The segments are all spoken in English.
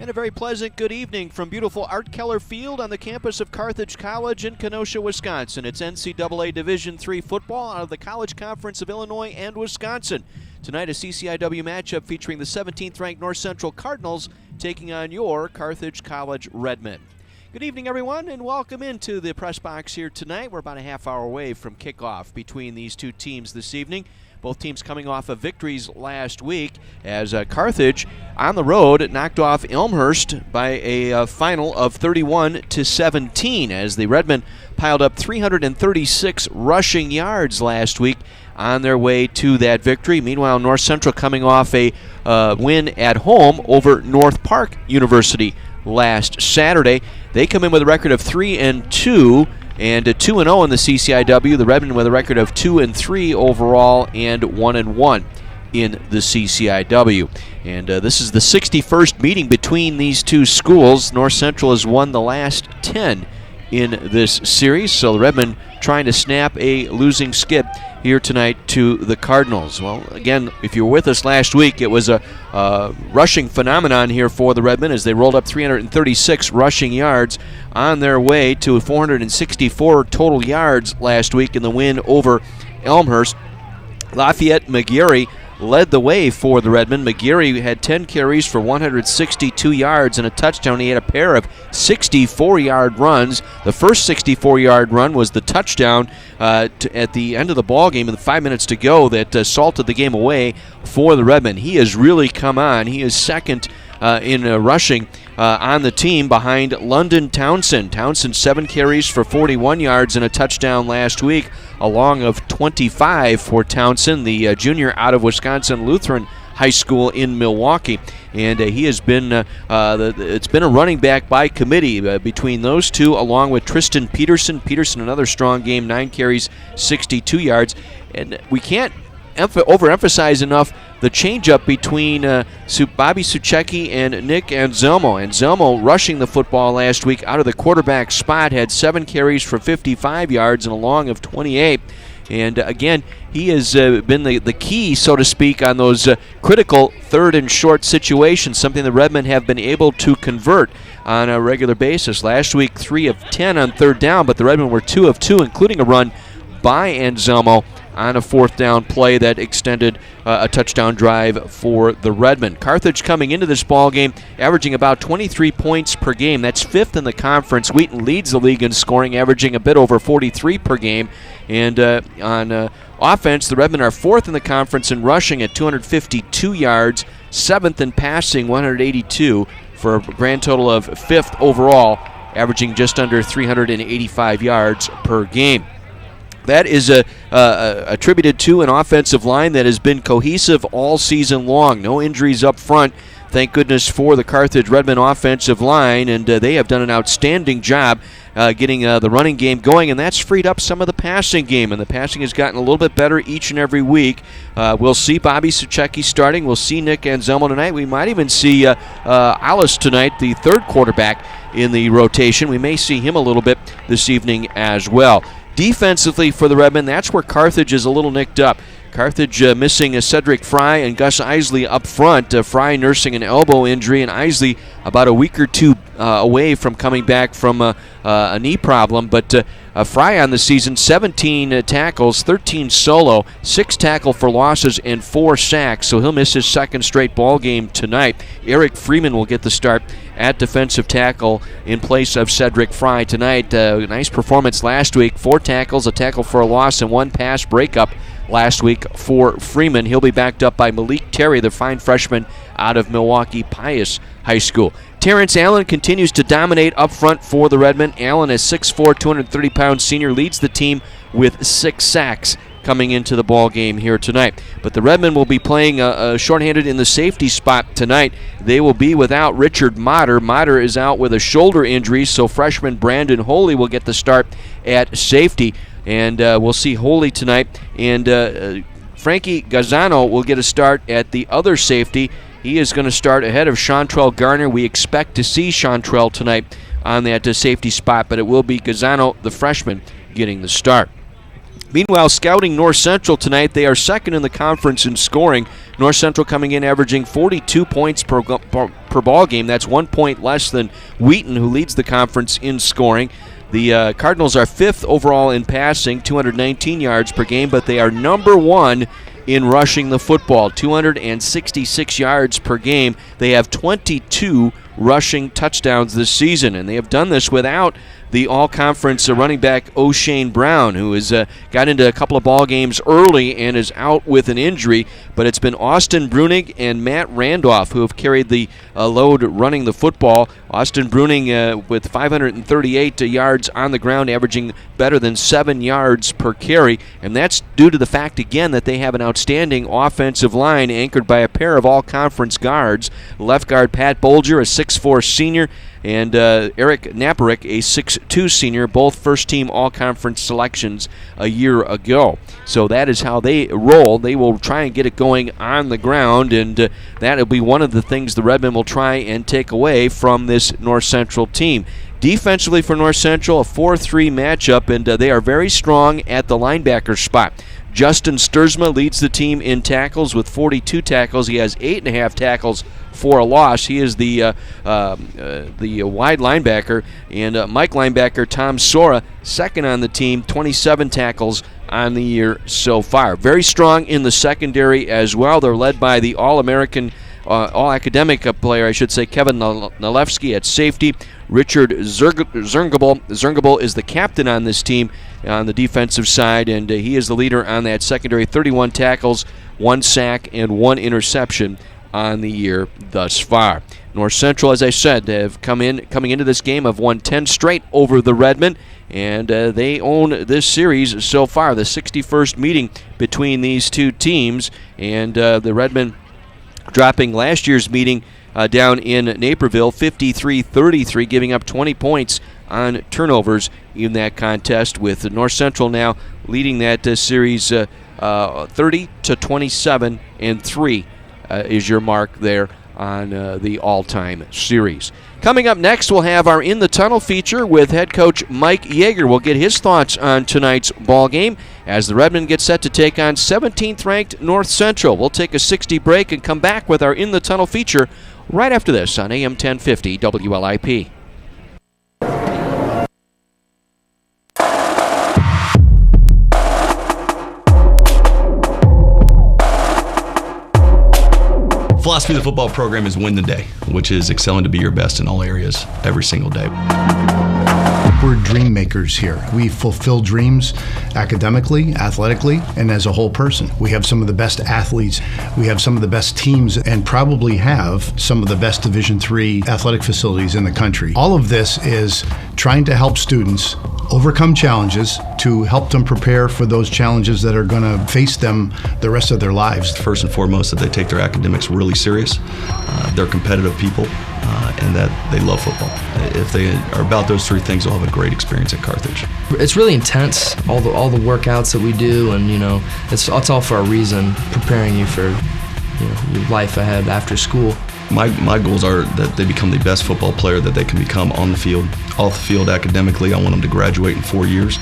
And a very pleasant good evening from beautiful Art Keller Field on the campus of Carthage College in Kenosha, Wisconsin. It's NCAA Division III football out of the College Conference of Illinois and Wisconsin. Tonight, a CCIW matchup featuring the 17th-ranked North Central Cardinals taking on your Carthage College Redmen. Good evening, everyone, and welcome into the press box here tonight. We're about a half hour away from kickoff between these two teams this evening. Both teams coming off of victories last week as Carthage on the road knocked off Elmhurst by a final of 31-17 as the Redmen piled up 336 rushing yards last week on their way to that victory. Meanwhile, North Central coming off a win at home over North Park University last Saturday. They come in with a record of 3-2. And 2-0 in the CCIW. The Redmen with a record of 2-3 overall and 1-1 in the CCIW. And this is the 61st meeting between these two schools. North Central has won the last 10 in this series, so the Redmen trying to snap a losing skid here tonight to the Cardinals. Well, again, if you were with us last week, it was a rushing phenomenon here for the Redmen as they rolled up 336 rushing yards on their way to 464 total yards last week in the win over Elmhurst. Lafayette McGarry led the way for the Redmen. McGarry had 10 carries for 162 yards and a touchdown. He had a pair of 64-yard runs. The first 64-yard run was the touchdown at the end of the ball game, with 5 minutes to go, that salted the game away for the Redmen. He has really come on. He is second in rushing on the team behind London Townsend. Townsend 7 carries for 41 yards and a touchdown last week, along of 25 for Townsend, the junior out of Wisconsin Lutheran High School in Milwaukee. And he has been, it's been a running back by committee between those two, along with Tristan Peterson. Peterson, another strong game, 9 carries, 62 yards. And we can't overemphasize enough the changeup between Bobby Suchecki and Nick Anselmo. Anselmo, rushing the football last week out of the quarterback spot, had 7 carries for 55 yards and a long of 28. And again, he has been the key, so to speak, on those critical third and short situations, something the Redmen have been able to convert on a regular basis. Last week, 3 of 10 on third down, but the Redmen were 2 of 2, including a run by Anselmo on a fourth down play that extended a touchdown drive for the Redmen. Carthage coming into this ball game averaging about 23 points per game. That's 5th in the conference. Wheaton leads the league in scoring, averaging a bit over 43 per game. And on offense, the Redmen are 4th in the conference in rushing at 252 yards, 7th in passing, 182, for a grand total of 5th overall, averaging just under 385 yards per game. That is attributed to an offensive line that has been cohesive all season long. No injuries up front, thank goodness, for the Carthage Redmen offensive line, and they have done an outstanding job getting the running game going, and that's freed up some of the passing game, and the passing has gotten a little bit better each and every week. We'll see Bobby Suchecki starting. We'll see Nick Anselmo tonight. We might even see Alice tonight, the third quarterback in the rotation. We may see him a little bit this evening as well. Defensively for the Redmen, that's where Carthage is a little nicked up. Carthage missing Cedric Fry and Gus Isley up front. Fry nursing an elbow injury, and Isley about a week or two away from coming back from a knee problem. But Fry on the season, 17 tackles, 13 solo, 6 tackle for losses, and 4 sacks. So he'll miss his second straight ball game tonight. Eric Freeman will get the start at defensive tackle in place of Cedric Fry tonight. Nice performance last week. 4 tackles, a tackle for a loss, and 1 pass breakup last week for Freeman. He'll be backed up by Malik Terry, the fine freshman out of Milwaukee Pius High School. Terrence Allen continues to dominate up front for the Redmen. Allen, a 6'4", 230-pound senior, leads the team with 6 sacks coming into the ball game here tonight. But the Redmen will be playing shorthanded in the safety spot tonight. They will be without Richard Motter. Motter is out with a shoulder injury, so freshman Brandon Holy will get the start at safety. And we'll see Holy tonight. And Frankie Gazzano will get a start at the other safety. He is going to start ahead of Chantrell Garner. We expect to see Chantrell tonight on that safety spot, but it will be Gazzano, the freshman, getting the start. Meanwhile, scouting North Central tonight, they are second in the conference in scoring North Central coming in averaging 42 points per ball game. That's 1 point less than Wheaton, who leads the conference in scoring. The Cardinals are 5th overall in passing, 219 yards per game, but they are number 1 in rushing the football, 266 yards per game. They have 22 rushing touchdowns this season, and they have done this without the all-conference running back O'Shane Brown, who has got into a couple of ball games early and is out with an injury. But it's been Austin Bruning and Matt Randolph who have carried the load running the football. Austin Bruning with 538 yards on the ground, averaging better than 7 yards per carry, and that's due to the fact, again, that they have an outstanding offensive line anchored by a pair of all-conference guards. Left guard Pat Bolger, a 6'4 senior, and Eric Naparick, a 6'2 senior, both first-team all-conference selections a year ago. So that is how they roll. They will try and get it going on the ground, and that will be one of the things the Redmen will try and take away from this North Central team. Defensively for North Central, a 4-3 matchup, and they are very strong at the linebacker spot. Justin Sturzma leads the team in tackles with 42 tackles. He has 8.5 tackles for a loss. He is the wide linebacker, and Mike linebacker Tom Sora, second on the team, 27 tackles on the year so far. Very strong in the secondary as well. They're led by the All-American, All-Academic player, I should say, Kevin Nalewski at safety. Richard Zerngable is the captain on this team on the defensive side, and he is the leader on that secondary. 31 tackles, 1 sack, and 1 interception on the year thus far. North Central, as I said, have coming into this game, have won 10 straight over the Redmen, and they own this series so far, the 61st meeting between these two teams, and the Redmen dropping last year's meeting down in Naperville, 53-33, giving up 20 points on turnovers in that contest, with North Central now leading that series 30-27, and 3 is your mark there on the all-time series. Coming up next, we'll have our In the Tunnel feature with head coach Mike Yeager. We'll get his thoughts on tonight's ball game as the Redmen get set to take on 17th-ranked North Central. We'll take a 60 break and come back with our In the Tunnel feature right after this on AM 1050 WLIP. Philosophy of the football program is win the day, which is excelling to be your best in all areas every single day. We're dream makers here. We fulfill dreams academically, athletically, and as a whole person. We have some of the best athletes. We have some of the best teams, and probably have some of the best Division III athletic facilities in the country. All of this is trying to help students overcome challenges to help them prepare for those challenges that are going to face them the rest of their lives. First and foremost, that they take their academics really serious. They're competitive people, and that they love football. If they are about those 3 things, they'll have a great experience at Carthage. It's really intense, all the workouts that we do, and it's all for a reason, preparing you for your life ahead after school. My goals are that they become the best football player that they can become on the field, off the field academically. I want them to graduate in 4 years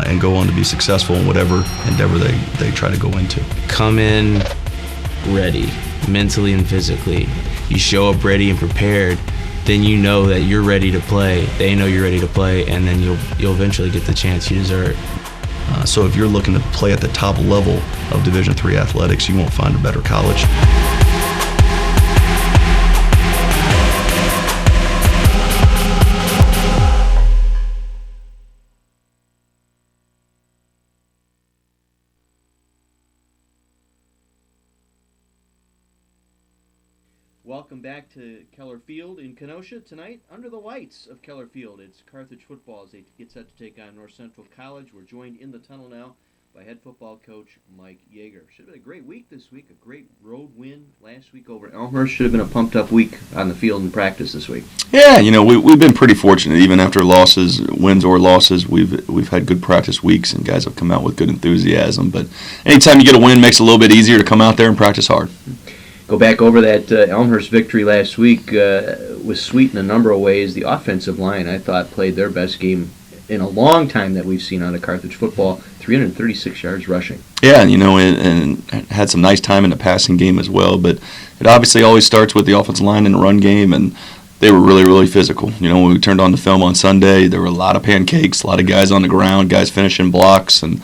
and go on to be successful in whatever endeavor they try to go into. Come in ready, mentally and physically. You show up ready and prepared, then you know that you're ready to play. They know you're ready to play, and then you'll eventually get the chance you deserve. So if you're looking to play at the top level of Division III athletics, you won't find a better college. Welcome back to Keller Field in Kenosha. Tonight, under the lights of Keller Field, it's Carthage football as they get set to take on North Central College. We're joined in the tunnel now by head football coach Mike Yeager. Should have been a great week this week, a great road win last week over Elmhurst. Should have been a pumped-up week on the field in practice this week. Yeah, we've been pretty fortunate. Even after losses, wins or losses, we've had good practice weeks, and guys have come out with good enthusiasm. But anytime you get a win, it makes it a little bit easier to come out there and practice hard. Go back over that Elmhurst victory last week was sweet in a number of ways. The offensive line, I thought, played their best game in a long time that we've seen out of Carthage football, 336 yards rushing. Yeah, and had some nice time in the passing game as well. But it obviously always starts with the offensive line and the run game, and they were really, really physical. When we turned on the film on Sunday, there were a lot of pancakes, a lot of guys on the ground, guys finishing blocks, and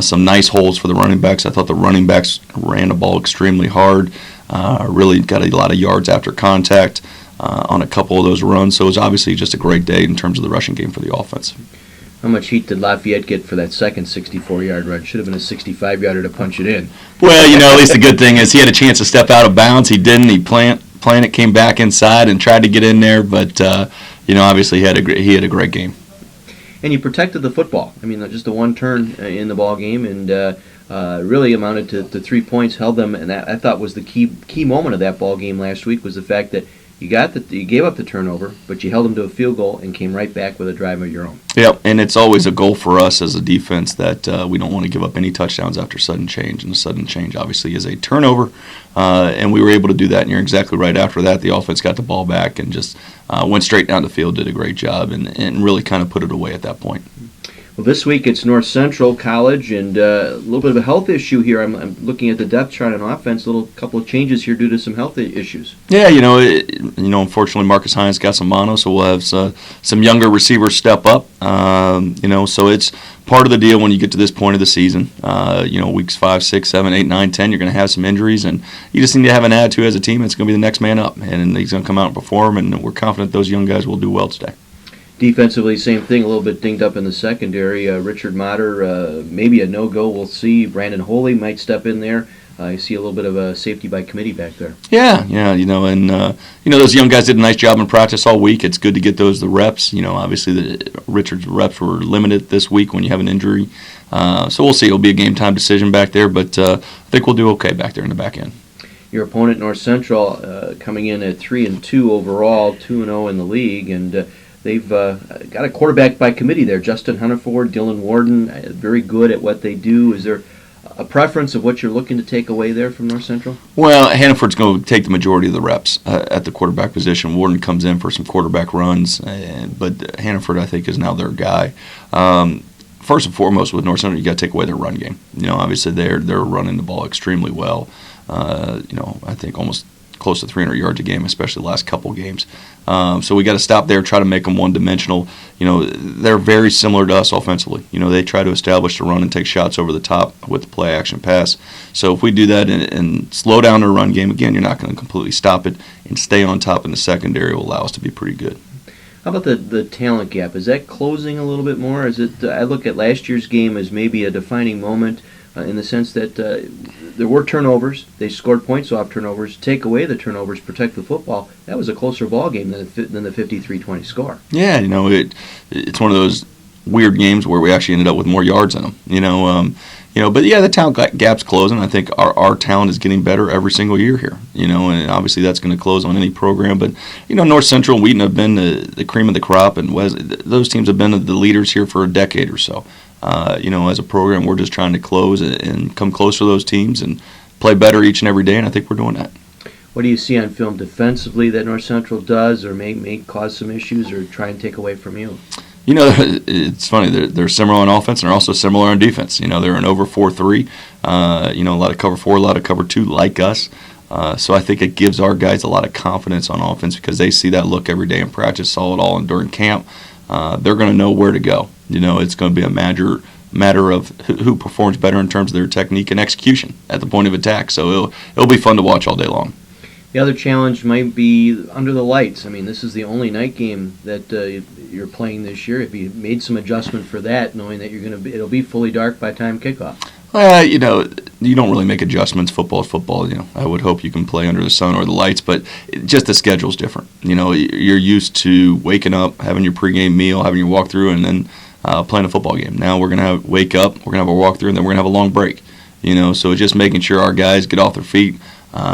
some nice holes for the running backs. I thought the running backs ran the ball extremely hard, really got a lot of yards after contact on a couple of those runs. So it was obviously just a great day in terms of the rushing game for the offense. How much heat did Lafayette get for that second 64-yard run? Should have been a 65-yarder to punch it in. Well, at least the good thing is he had a chance to step out of bounds. He didn't. He Planet came back inside and tried to get in there, but obviously he had a great game. And you protected the football. I mean, just the one turn in the ball game, and really amounted to 3 points. Held them, and that I thought was the key moment of that ball game last week was the fact that you gave up the turnover, but you held them to a field goal and came right back with a drive of your own. Yep, and it's always a goal for us as a defense that we don't want to give up any touchdowns after sudden change, and the sudden change obviously is a turnover, and we were able to do that, and you're exactly right. After that, the offense got the ball back and just went straight down the field, did a great job, and really kind of put it away at that point. Well, this week it's North Central College, and a little bit of a health issue here. I'm looking at the depth chart on offense. A couple of changes here due to some health issues. Yeah, unfortunately Marcus Hines got some mono, so we'll have some younger receivers step up. So it's part of the deal when you get to this point of the season. Weeks 5, 6, 7, 8, 9, 10, you're going to have some injuries, and you just need to have an attitude as a team. It's going to be the next man up, and he's going to come out and perform, and we're confident those young guys will do well today. Defensively, same thing, a little bit dinged up in the secondary. Richard Motter, maybe a no-go. We'll see. Brandon Holy might step in there. I see a little bit of a safety by committee back there. Yeah, those young guys did a nice job in practice all week. It's good to get the reps. Obviously Richard's reps were limited this week when you have an injury. So we'll see. It'll be a game-time decision back there, but I think we'll do okay back there in the back end. Your opponent, North Central, coming in at 3-2 overall, 2-0 in the league, and they've got a quarterback by committee there, Justin Hunneford, Dylan Warden, very good at what they do. Is there a preference of what you're looking to take away there from North Central? Well, Hannaford's going to take the majority of the reps at the quarterback position. Warden comes in for some quarterback runs, but Hannaford, I think, is now their guy. First and foremost, with North Central, you got to take away their run game. Obviously they're running the ball extremely well. I think almost close to 300 yards a game, especially the last couple games. So we got to stop there, try to make them one-dimensional. They're very similar to us offensively. They try to establish the run and take shots over the top with the play-action pass. So if we do that and slow down their run game, again, you're not going to completely stop it, and stay on top in the secondary will allow us to be pretty good. How about the talent gap? Is that closing a little bit more? Is it? I look at last year's game as maybe a defining moment in the sense that there were turnovers. They scored points off turnovers. Take away the turnovers, protect the football. That was a closer ball game than the 53-20 score. Yeah, it's one of those weird games where we actually ended up with more yards in them. But yeah, the talent gap's closing. I think our talent is getting better every single year here. And obviously that's going to close on any program. But North Central and Wheaton have been the cream of the crop, and those teams have been the leaders here for a decade or so. As a program, we're just trying to close and come closer to those teams and play better each and every day, and I think we're doing that. What do you see on film defensively that North Central does or may cause some issues or try and take away from you? It's funny. They're similar on offense, and they're also similar on defense. They're an over 4-3. A lot of cover 4, a lot of cover 2 like us. So I think it gives our guys a lot of confidence on offense because they see that look every day in practice, saw it all during camp. They're going to know where to go. It's going to be a matter of who performs better in terms of their technique and execution at the point of attack. So it'll be fun to watch all day long. The other challenge might be under the lights. I mean, this is the only night game that you're playing this year. Have you made some adjustment for that, knowing that it'll be fully dark by time kickoff? You don't really make adjustments. Football is football. I would hope you can play under the sun or the lights, but just the schedule's different. You're used to waking up, having your pregame meal, having your walkthrough, and then playing a football game. Now we're going to wake up, we're going to have a walkthrough, and then we're going to have a long break. So it's just making sure our guys get off their feet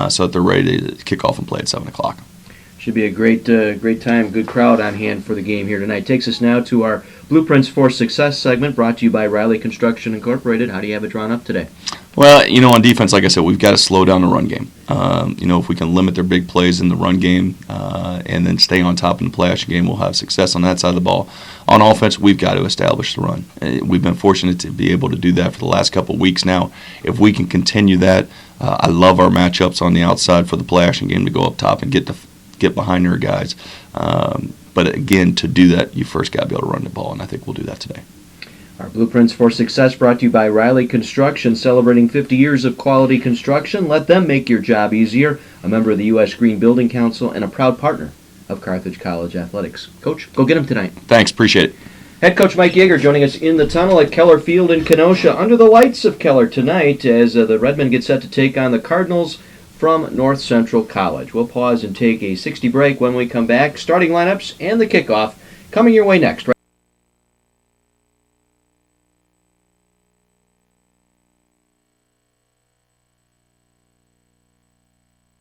so that they're ready to kick off and play at 7 o'clock. Should be a great time, good crowd on hand for the game here tonight. Takes us now to our Blueprints for Success segment brought to you by Riley Construction Incorporated. How do you have it drawn up today? Well, on defense, like I said, we've got to slow down the run game. If we can limit their big plays in the run game and then stay on top in the play action game, we'll have success on that side of the ball. On offense, we've got to establish the run. We've been fortunate to be able to do that for the last couple of weeks now. If we can continue that, I love our matchups on the outside for the play action game to go up top and get behind their guys. But again, to do that, you first got to be able to run the ball, and I think we'll do that today. Our Blueprints for Success brought to you by Riley Construction, celebrating 50 years of quality construction. Let them make your job easier. A member of the U.S. Green Building Council and a proud partner of Carthage College Athletics. Coach, go get them tonight. Thanks, appreciate it. Head coach Mike Yeager joining us in the tunnel at Keller Field in Kenosha under the lights of Keller tonight as the Redmen get set to take on the Cardinals from North Central College. We'll pause and take a 60 break. When we come back, starting lineups and the kickoff coming your way next.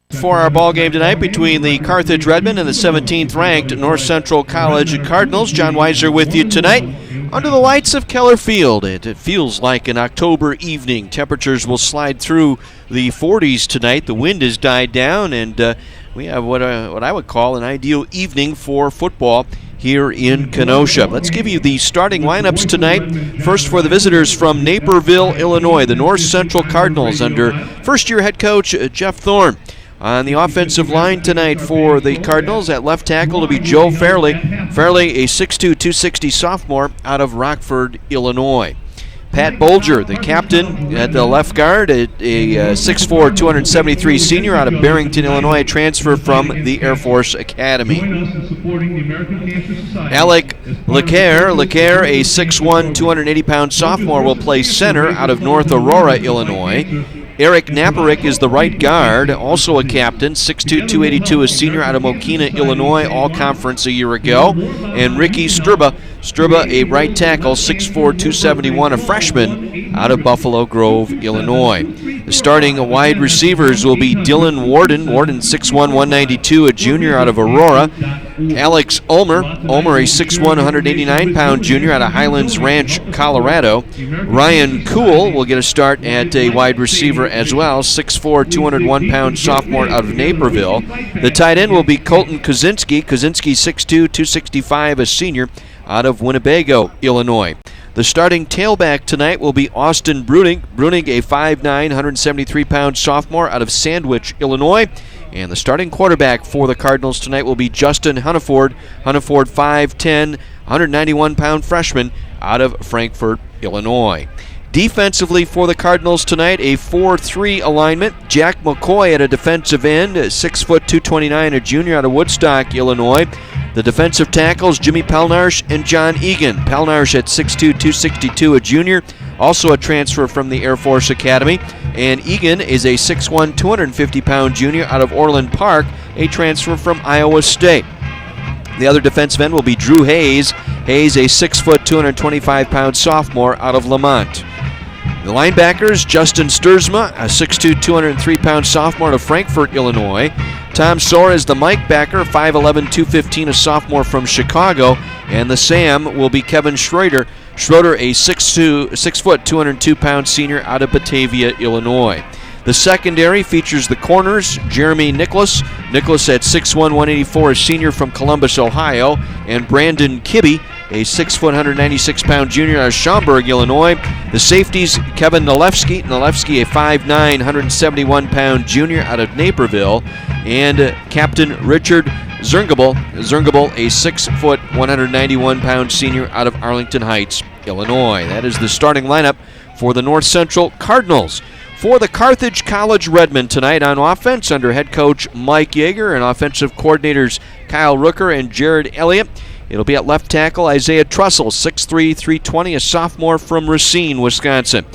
For our ball game tonight between the Carthage Redmen and the 17th-ranked North Central College Cardinals. John Weiser with you tonight under the lights of Keller Field. It feels like an October evening. Temperatures will slide through the 40s tonight. The wind has died down, and we have what I would call an ideal evening for football here in Kenosha. Let's give you the starting lineups tonight. First for the visitors from Naperville, Illinois, the North Central Cardinals under first-year head coach Jeff Thorne. On the offensive line tonight for the Cardinals, at left tackle to be Joe Fairley. Fairley, a 6'2", 260 sophomore out of Rockford, Illinois. Pat Bolger, the captain at the left guard, a 6'4", 273 senior out of Barrington, Illinois, a transfer from the Air Force Academy. Alec LeCaire, a 6'1", 280-pound sophomore, will play center out of North Aurora, Illinois. Eric Naparick is the right guard, also a captain, 6'2", 282, a senior out of Mokina, Illinois, all-conference a year ago. And Ricky Sturba, a right tackle, 6'4", 271, a freshman out of Buffalo Grove, Illinois. The starting wide receivers will be Dylan Warden, 6'1", 192, a junior out of Aurora. Alex Ulmer, a 6'1", 189-pound junior out of Highlands Ranch, Colorado. Ryan Kuhl will get a start at a wide receiver as well, 6'4", 201-pound sophomore out of Naperville. The tight end will be Colton Kozinski, 6'2", 265, a senior out of Winnebago, Illinois. The starting tailback tonight will be Austin Bruning, a 5'9", 173-pound sophomore out of Sandwich, Illinois. And the starting quarterback for the Cardinals tonight will be Justin Hunneford, 5'10", 191-pound freshman out of Frankfort, Illinois. Defensively for the Cardinals tonight, a 4-3 alignment. Jack McCoy at a defensive end, 6', 229, a junior out of Woodstock, Illinois. The defensive tackles, Jimmy Pelnarsh and John Egan. Pelnarsh at 6'2", 262, a junior, also a transfer from the Air Force Academy. And Egan is a 6'1", 250-pound junior out of Orland Park, a transfer from Iowa State. The other defensive end will be Drew Hayes. Hayes, a 6', 225-pound sophomore out of Lamont. The linebackers, Justin Sturzma, a 6'2", 203-pound sophomore out of Frankfort, Illinois. Tom Soar is the Mike backer, 5'11", 215, a sophomore from Chicago. And the Sam will be Kevin Schroeder. Schroeder, a 6', 202-pound senior out of Batavia, Illinois. The secondary features the corners, Jeremy Nicholas at 6'1", 184, a senior from Columbus, Ohio, and Brandon Kibbe, a 6', 196-pound junior out of Schaumburg, Illinois. The safeties, Kevin Nalewski, a 5'9", 171-pound junior out of Naperville, and Captain Richard Zerngable, a 6', 191-pound senior out of Arlington Heights, Illinois. That is the starting lineup for the North Central Cardinals. For the Carthage College Redmen tonight on offense under head coach Mike Yeager and offensive coordinators Kyle Rooker and Jared Elliott, it'll be at left tackle Isaiah Trussell, 6'3", 320, a sophomore from Racine, Wisconsin.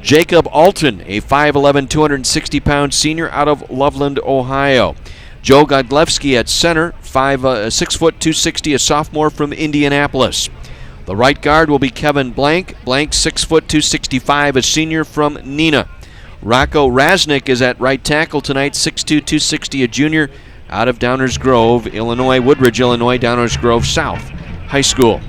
Jacob Alton, a 5'11", 260-pound senior out of Loveland, Ohio. Joe Godlewski at center, 6', 260, a sophomore from Indianapolis. The right guard will be Kevin Blank, 6', 265, a senior from Neenah. Rocco Rasnick is at right tackle tonight, 6'2", 260, a junior out of Downers Grove, Illinois, Woodridge, Illinois, Downers Grove South High School.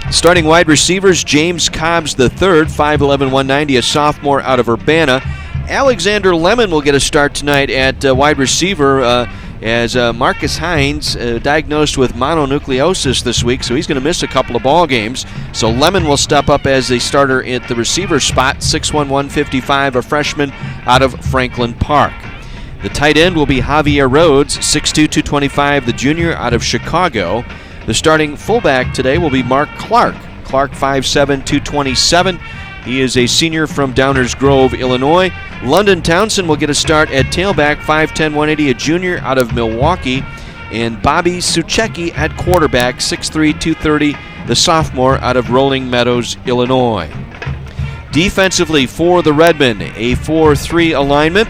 Starting wide receivers, James Cobbs III, 5'11", 190, a sophomore out of Urbana. Alexander Lemon will get a start tonight at wide receiver as Marcus Hines diagnosed with mononucleosis this week, so he's going to miss a couple of ball games. So Lemon will step up as the starter at the receiver spot, 6'1", 155, a freshman out of Franklin Park. The tight end will be Javier Rhodes, 6'2", 225, the junior out of Chicago. The starting fullback today will be Mark Clark. Clark, 5'7", 227. He is a senior from Downers Grove, Illinois. London Townsend will get a start at tailback, 5'10", 180, a junior out of Milwaukee. And Bobby Suchecki at quarterback, 6'3", 230, the sophomore out of Rolling Meadows, Illinois. Defensively for the Redmen, a 4-3 alignment.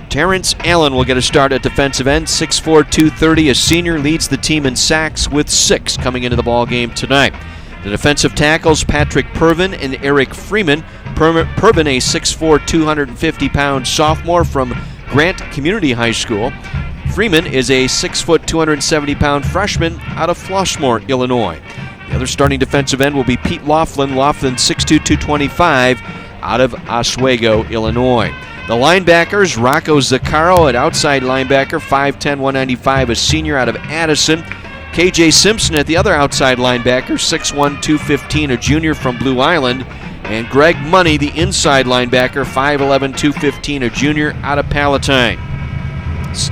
Terrence Allen will get a start at defensive end, 6'4", 230, a senior, leads the team in sacks with 6 coming into the ball game tonight. The defensive tackles, Patrick Pervin and Eric Freeman. Pervin, a 6'4", 250-pound sophomore from Grant Community High School. Freeman is a 6', 270-pound freshman out of Flossmoor, Illinois. The other starting defensive end will be Pete Laughlin. Laughlin, 6'2", 225, out of Oswego, Illinois. The linebackers, Rocco Zaccaro at outside linebacker, 5'10", 195, a senior out of Addison. KJ Simpson at the other outside linebacker, 6'1", 215, a junior from Blue Island. And Greg Money, the inside linebacker, 5'11", 215, a junior out of Palatine.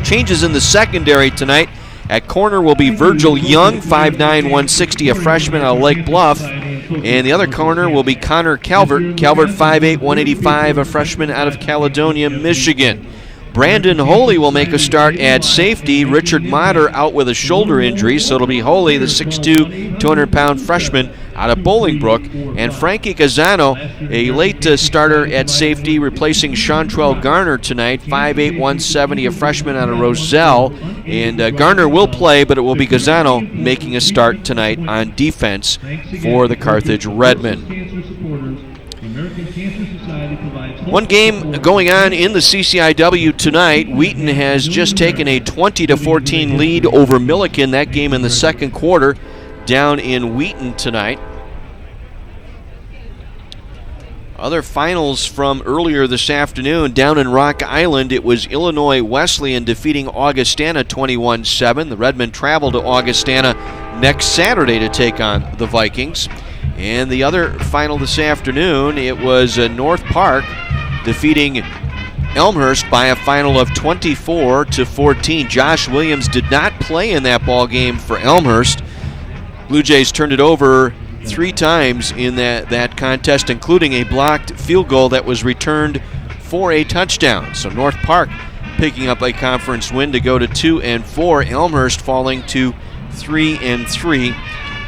Changes in the secondary tonight. At corner will be Virgil Young, 5'9", 160, a freshman out of Lake Bluff. And the other corner will be Connor Calvert. Calvert, 5'8", 185, a freshman out of Caledonia, Michigan. Brandon Holy will make a start at safety. Richard Motter out with a shoulder injury, so it'll be Holy, the 6'2", 200-pound freshman out of Bolingbrook. And Frankie Gazzano, a late starter at safety, replacing Chantrell Garner tonight, 5'8", 170, a freshman out of Roselle. And Garner will play, but it will be Gazzano making a start tonight on defense for the Carthage Redmen. One game going on in the CCIW tonight. Wheaton has just taken a 20-14 lead over Milliken. That game in the second quarter down in Wheaton tonight. Other finals from earlier this afternoon down in Rock Island, it was Illinois Wesleyan defeating Augustana 21-7. The Redmen travel to Augustana next Saturday to take on the Vikings. And the other final this afternoon, it was North Park defeating Elmhurst by a final of 24-14. Josh Williams did not play in that ball game for Elmhurst. Blue Jays turned it over 3 times in that contest, including a blocked field goal that was returned for a touchdown. So North Park picking up a conference win to go to 2-4. Elmhurst falling to 3-3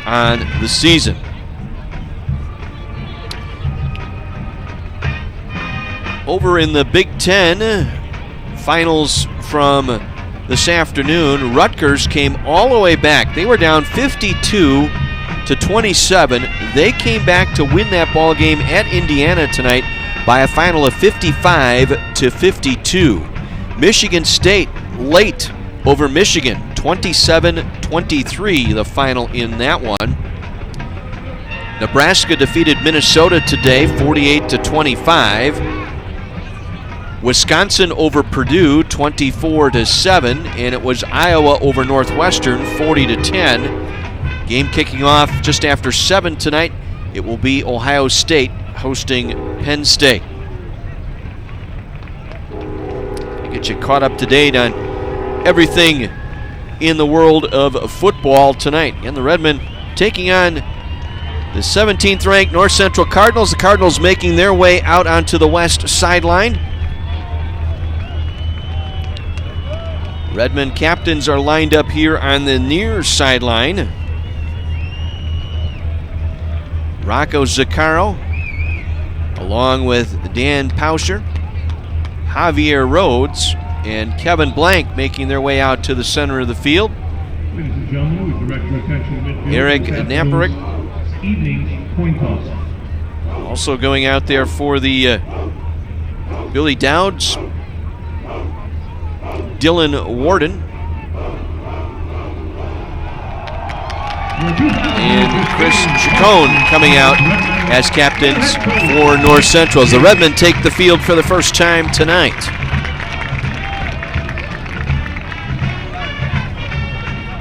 on the season. Over in the Big Ten, finals from this afternoon, Rutgers came all the way back. They were down 52-27. They came back to win that ball game at Indiana tonight by a final of 55-52. Michigan State late over Michigan, 27-23, the final in that one. Nebraska defeated Minnesota today, 48-25. Wisconsin over Purdue, 24-7, and it was Iowa over Northwestern, 40-10. Game kicking off just after 7 tonight. It will be Ohio State hosting Penn State. To get you caught up to date on everything in the world of football tonight. And the Redmen taking on the 17th ranked North Central Cardinals. The Cardinals making their way out onto the west sideline. Redmen captains are lined up here on the near sideline. Rocco Zaccaro, along with Dan Pauscher, Javier Rhodes, and Kevin Blank making their way out to the center of the field. Ladies and gentlemen, we direct your attention to midfield. Eric Namperick. Evening coin toss. Also going out there for the Billy Dowds, Dylan Warden. and Chris Chacon coming out as captains for North Central as the Redmen take the field for the first time tonight.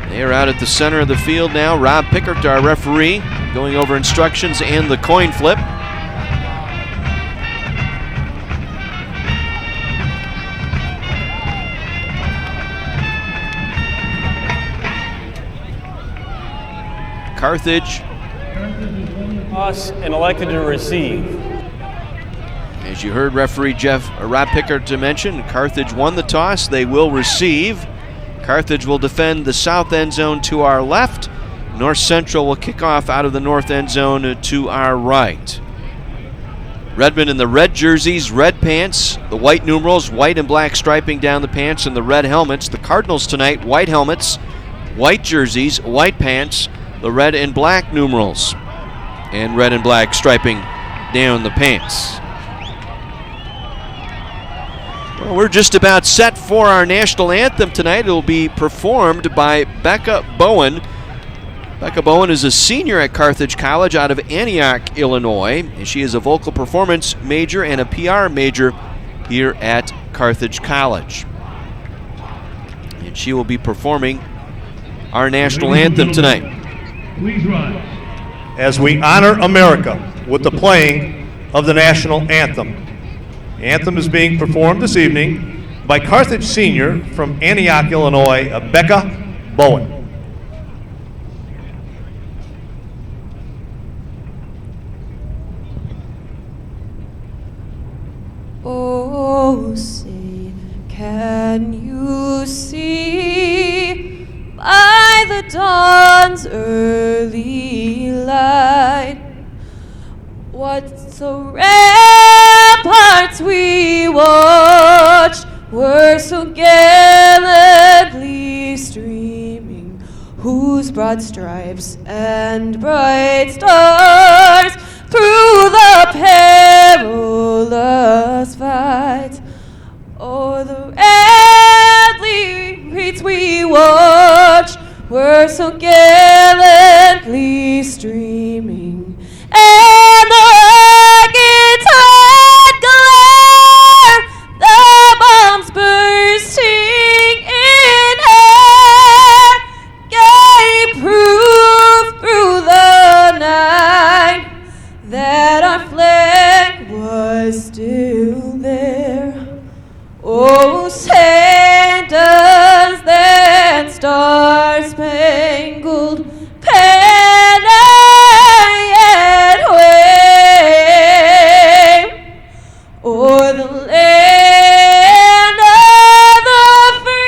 They are out at the center of the field now. Rob Pickert, our referee, going over instructions and the coin flip. Carthage toss and elected to receive. As you heard referee Rob Pickert to mention, Carthage won the toss. They will receive. Carthage will defend the south end zone to our left. North Central will kick off out of the north end zone to our right. Redmen in the red jerseys, red pants, the white numerals, white and black striping down the pants, and the red helmets. The Cardinals tonight, white helmets, white jerseys, white pants, the red and black numerals, and red and black striping down the pants. Well, we're just about set for our national anthem tonight. It will be performed by Becca Bowen. Becca Bowen is a senior at Carthage College out of Antioch, Illinois, and she is a vocal performance major and a PR major here at Carthage College. And she will be performing our national anthem tonight. Please rise. As we honor America with the playing of the national anthem. The anthem is being performed this evening by Carthage senior from Antioch, Illinois, Becca Bowen. Oh, say, can you see by the dawn's early light what the ramparts we watched were so gallantly streaming, whose broad stripes and bright stars through the perilous fight o'er the red reeds we watched were so gallantly streaming, and the ragged tide glare, the bombs bursting in air, gave proof through the night that our flag was still there. Oh, say does that star-spangled banner yet wave o'er the land of the free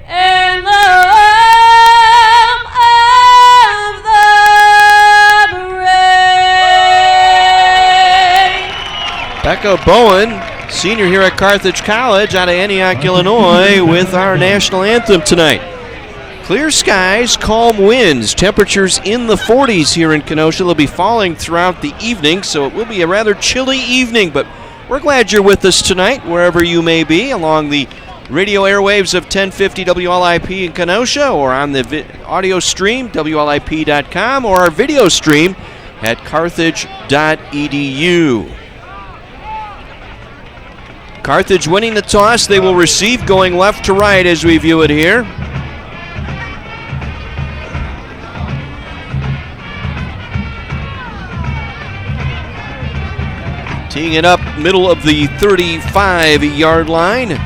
and the realm of the brave. Becca Bowen, senior here at Carthage College out of Antioch, Illinois, with our national anthem tonight. Clear skies, calm winds, temperatures in the 40s here in Kenosha. They'll be falling throughout the evening, so it will be a rather chilly evening, but we're glad you're with us tonight, wherever you may be, along the radio airwaves of 1050 WLIP in Kenosha, or on the audio stream, WLIP.com, or our video stream at carthage.edu. Carthage winning the toss. They will receive, going left to right as we view it here. Teeing it up middle of the 35-yard line.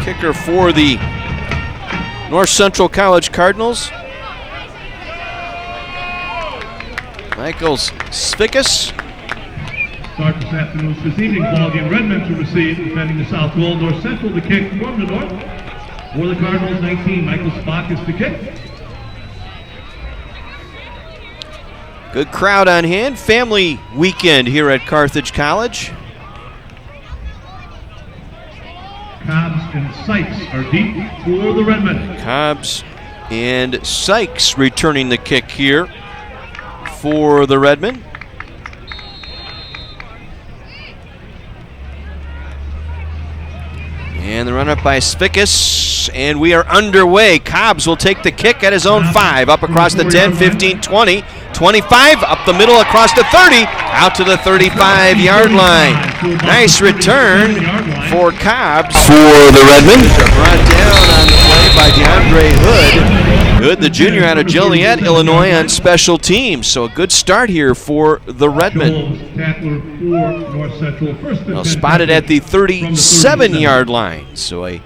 Kicker for the North Central College Cardinals, Michael Svikas. Start this evening's ballgame. Redmen to receive, defending the south goal. North Central to kick from the north. For the Cardinals, 19, Michael Svikas to kick. Good crowd on hand. Family weekend here at Carthage College. Cobbs and Sykes are deep for the Redmen. Cobbs and Sykes returning the kick here for the Redmen. And the run up by Svikas, and we are underway. Cobbs will take the kick at his own 5, up across the 10, 15, 20, 25, up the middle across the 30, out to the 35-yard line. Nice return for Cobbs. For the Redmen. Brought down on the play by DeAndre Hood. Hood, the junior out of Joliet, Illinois, on special teams. So a good start here for the Redmen. Well, spotted at the 37-yard line. So a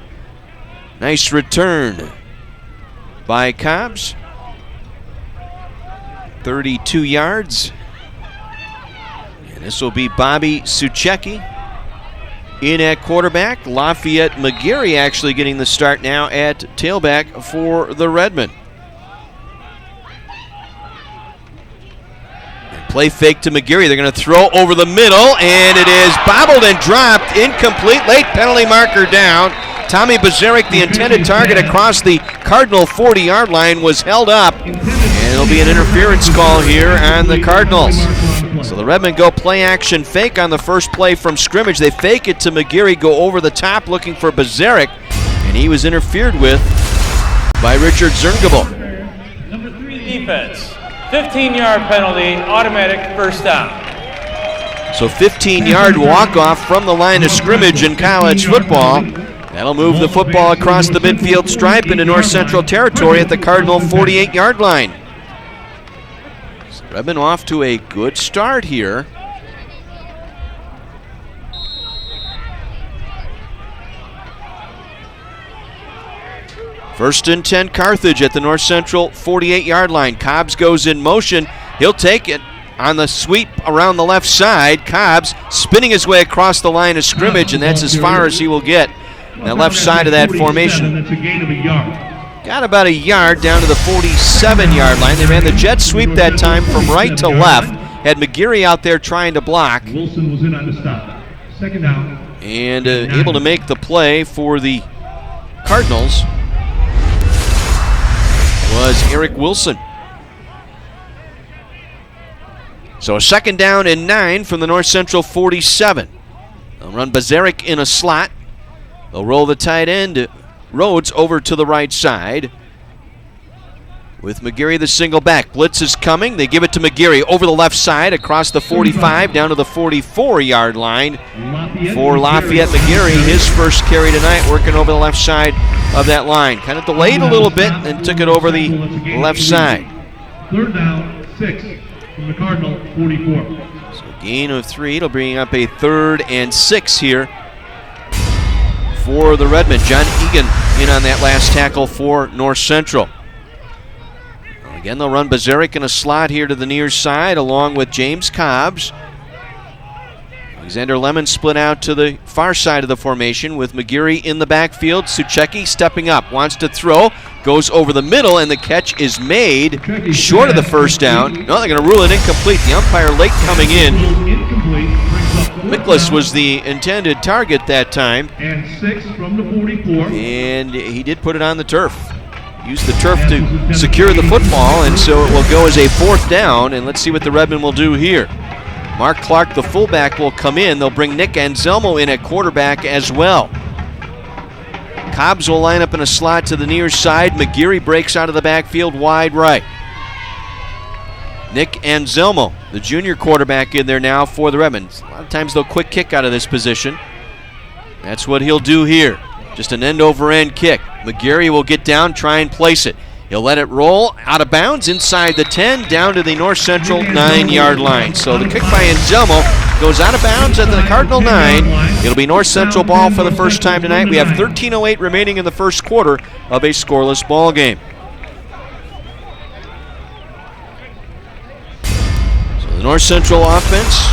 nice return by Cobbs. 32 yards. And this will be Bobby Suchecki in at quarterback. Lafayette McGarry actually getting the start now at tailback for the Redmen. And play fake to McGarry. They're going to throw over the middle, and it is bobbled and dropped. Incomplete. Late penalty marker down. Tommy Bazaric, the intended target across the Cardinal 40-yard line, was held up. And it'll be an interference call here on the Cardinals. So the Redmen go play action fake on the first play from scrimmage. They fake it to McGarry, go over the top looking for Bazaric, and he was interfered with by Richard Zerngable. Number 3 defense, 15-yard penalty, automatic first down. So 15-yard walk-off from the line of scrimmage in college football. That'll move the football across the midfield stripe into North Central territory at the Cardinal 48-yard line. So Redmen off to a good start here. First and 10 Carthage at the North Central 48-yard line. Cobbs goes in motion. He'll take it on the sweep around the left side. Cobbs spinning his way across the line of scrimmage, and that's as far as he will get. The left side of that formation. Got about a yard down to the 47-yard line. They ran the jet sweep that time from right to left. Had McGarry out there trying to block. Wilson was in on the stop. Second down. And able to make the play for the Cardinals was Eric Wilson. So a second down and 9 from the North Central 47. They'll run Bazaric in a slot. They'll roll the tight end, Rhodes, over to the right side. With McGarry the single back. Blitz is coming. They give it to McGarry over the left side across the 45 down to the 44-yard line for Lafayette McGarry. His first carry tonight working over the left side of that line. Kind of delayed a little bit and took it over the left side. Third down, 6 from the Cardinal 44. So gain of 3. It'll bring up a 3rd and 6 here for the Redmen. John Egan in on that last tackle for North Central. Again, they'll run Bazaric in a slot here to the near side along with James Cobbs. Alexander Lemon split out to the far side of the formation with McGarry in the backfield. Suchecki stepping up, wants to throw, goes over the middle, and the catch is made short of the first down. No, they're going to rule it incomplete. The umpire late coming in. Miklas was the intended target that time. And 6 from the 44. And he did put it on the turf. Used the turf to secure the football, and so it will go as a 4th down. And let's see what the Redmen will do here. Mark Clark, the fullback, will come in. They'll bring Nick Anselmo in at quarterback as well. Cobbs will line up in a slot to the near side. McGarry breaks out of the backfield wide right. Nick Anselmo, the junior quarterback, in there now for the Redmen. A lot of times they'll quick kick out of this position. That's what he'll do here. Just an end-over-end kick. McGarry will get down, try and place it. He'll let it roll out of bounds inside the 10, down to the North Central 9-yard line. So the kick by Anselmo goes out of bounds at the Cardinal 9. It'll be North Central ball for the first time tonight. We have 13:08 remaining in the first quarter of a scoreless ball game. So the North Central offense,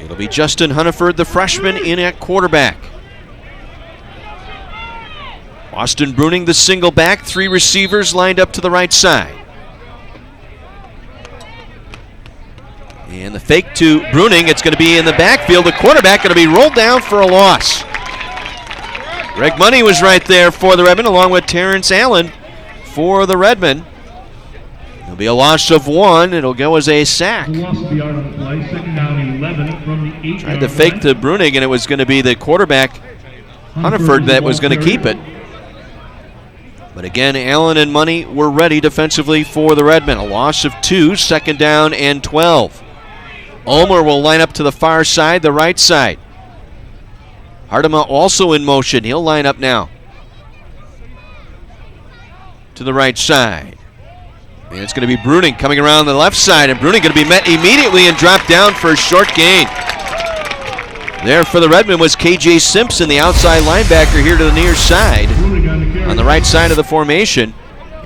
it'll be Justin Hunneford, the freshman, in at quarterback. Austin Bruning, the single back, 3 receivers lined up to the right side. And the fake to Bruning, it's going to be in the backfield. The quarterback going to be rolled down for a loss. Greg Money was right there for the Redmen, along with Terrence Allen for the Redmen. It'll be a loss of 1. It'll go as a sack. Second down, 11 from the 8-yard Tried to fake to Bruning, and it was going to be the quarterback Hunterford that was going to keep it. But again, Allen and Money were ready defensively for the Redmen. A loss of 2, 2nd down and 12. Ulmer will line up to the far side, the right side. Hartema also in motion. He'll line up now to the right side. And it's going to be Bruning coming around the left side, and Bruning going to be met immediately and dropped down for a short gain. There for the Redmen was KJ Simpson, the outside linebacker here to the near side on the right side of the formation.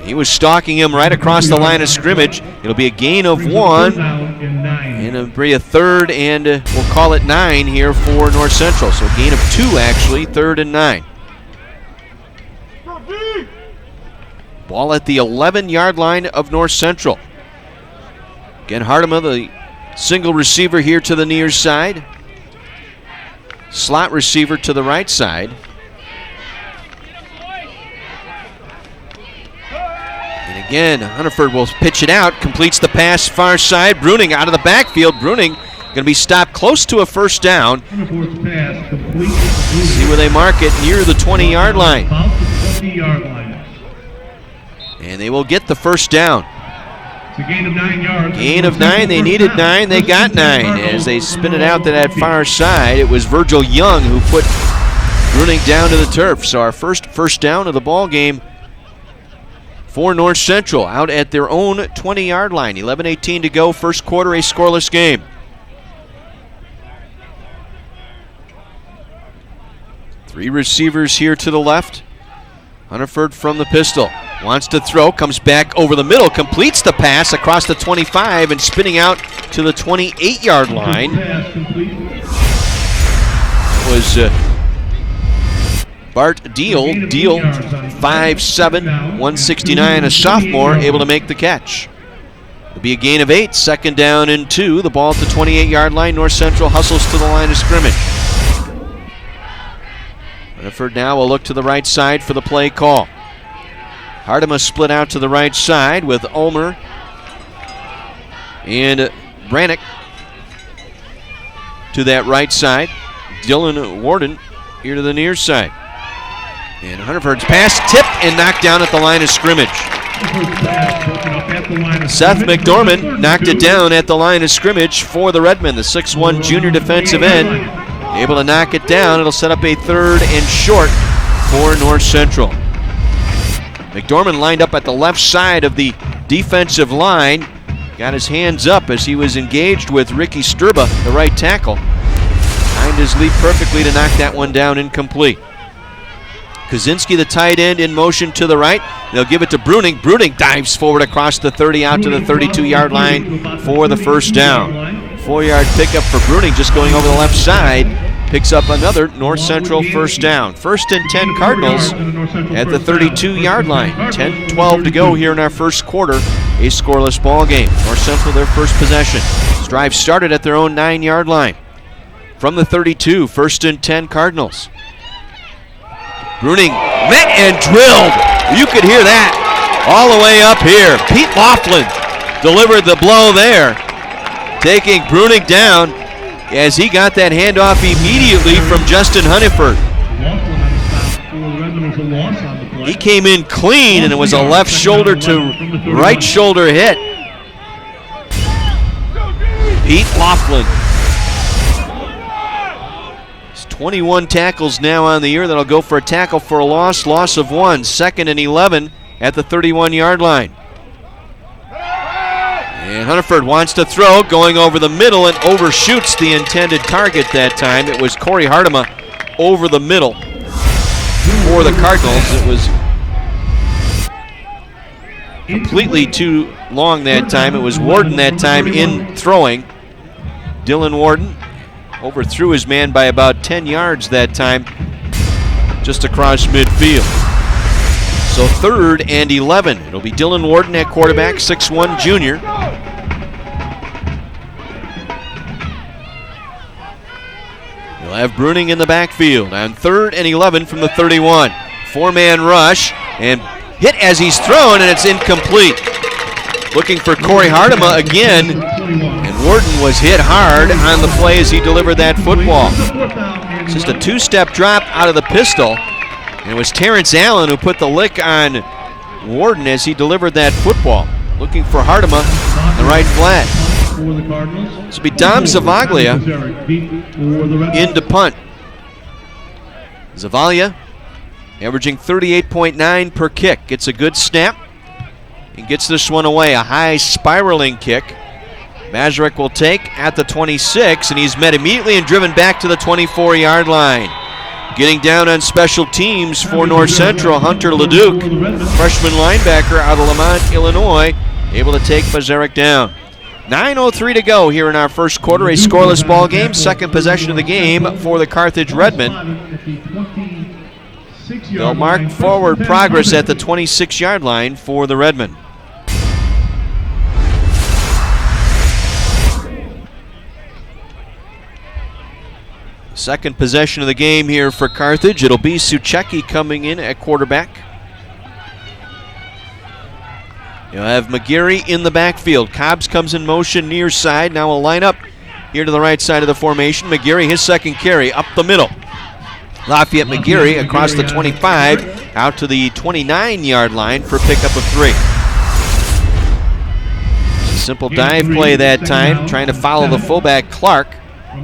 He was stalking him right across the line of scrimmage. It'll be a gain of 1, and it'll be a 3rd and we'll call it 9 here for North Central. So a gain of 2 actually, 3rd and 9. Ball at the 11-yard line of North Central. Again, Hartema, the single receiver here to the near side. Slot receiver to the right side. And again, Hunterford will pitch it out, completes the pass far side. Bruning out of the backfield. Bruning going to be stopped close to a 1st down. See where they mark it, near the 20-yard line. And they will get the 1st down. It's a gain of 9 yards. Gain of 9. They needed 9. They got 9. As they spin it out to that far side, it was Virgil Young who put Bruning down to the turf. So our first down of the ball game for North Central out at their own 20-yard line. 11:18 to go. First quarter, a scoreless game. Three receivers here to the left. Hunterford from the pistol. Wants to throw, comes back over the middle, completes the pass across the 25 and spinning out to the 28-yard line. It was Bart Deal 5'7", 169, a sophomore, able to make the catch. It'll be a gain of 8, 2nd down and 2. The ball at the 28-yard line. North Central hustles to the line of scrimmage. Hunterford now will look to the right side for the play call. Hartema split out to the right side with Ulmer and Brannick to that right side. Dylan Warden here to the near side. And Hunterford's pass tipped and knocked down at the line of scrimmage. Seth McDormand knocked it down at the line of scrimmage for the Redmen, the 6'1" junior defensive end. Able to knock it down. It'll set up a 3rd and short for North Central. McDormand lined up at the left side of the defensive line. Got his hands up as he was engaged with Ricky Sturba, the right tackle. Timed his leap perfectly to knock that one down incomplete. Kaczynski, the tight end, in motion to the right. They'll give it to Bruning. Bruning dives forward across the 30 out to the 32-yard line for the 1st down. 4-yard pickup for Bruning, just going over the left side. Picks up another North Central 1st down. 1st and 10 Cardinals at the 32-yard line. 10-12 to go here in our first quarter. A scoreless ball game. North Central their first possession. This drive started at their own 9-yard line. From the 32, 1st and 10 Cardinals. Bruning met and drilled. You could hear that all the way up here. Pete Laughlin delivered the blow there, taking Bruning down as he got that handoff immediately from Justin Hunterford. He came in clean, and it was a left shoulder to right shoulder hit. Pete Laughlin. 21 tackles now on the year. That'll go for a tackle for a loss of 1. 2nd and 11 at the 31-yard line. And Hunterford wants to throw, going over the middle and overshoots the intended target that time. It was Corey Hartema over the middle for the Cardinals. It was completely too long that time. It was Warden that time in throwing. Dylan Warden overthrew his man by about 10 yards that time, just across midfield. So 3rd and 11. It'll be Dylan Warden at quarterback, 6'1" junior. You'll have Bruning in the backfield on 3rd and 11 from the 31. 4-man rush and hit as he's thrown, and it's incomplete. Looking for Corey Hartema again, and Warden was hit hard on the play as he delivered that football. It's just a two-step drop out of the pistol. And it was Terrence Allen who put the lick on Warden as he delivered that football. Looking for Hartema, the right flat. This will be Dom Zavaglia into punt. Zavaglia averaging 38.9 per kick. Gets a good snap and gets this one away. A high spiraling kick. Mazurek will take at the 26, and he's met immediately and driven back to the 24-yard line. Getting down on special teams for North Central, Hunter Leduc, freshman linebacker out of Lamont, Illinois, able to take Mazurek down. 9:03 to go here in our first quarter. A scoreless ball game. Second possession of the game for the Carthage Redmen. They'll mark forward progress at the 26-yard line for the Redmen. Second possession of the game here for Carthage. It'll be Suchecki coming in at quarterback. You'll have McGeary in the backfield. Cobbs comes in motion near side. Now will line up here to the right side of the formation. McGeary, his second carry, up the middle. Lafayette McGeary across the 25, out to the 29-yard line for pickup of 3. Simple dive play that time, trying to follow the fullback Clark,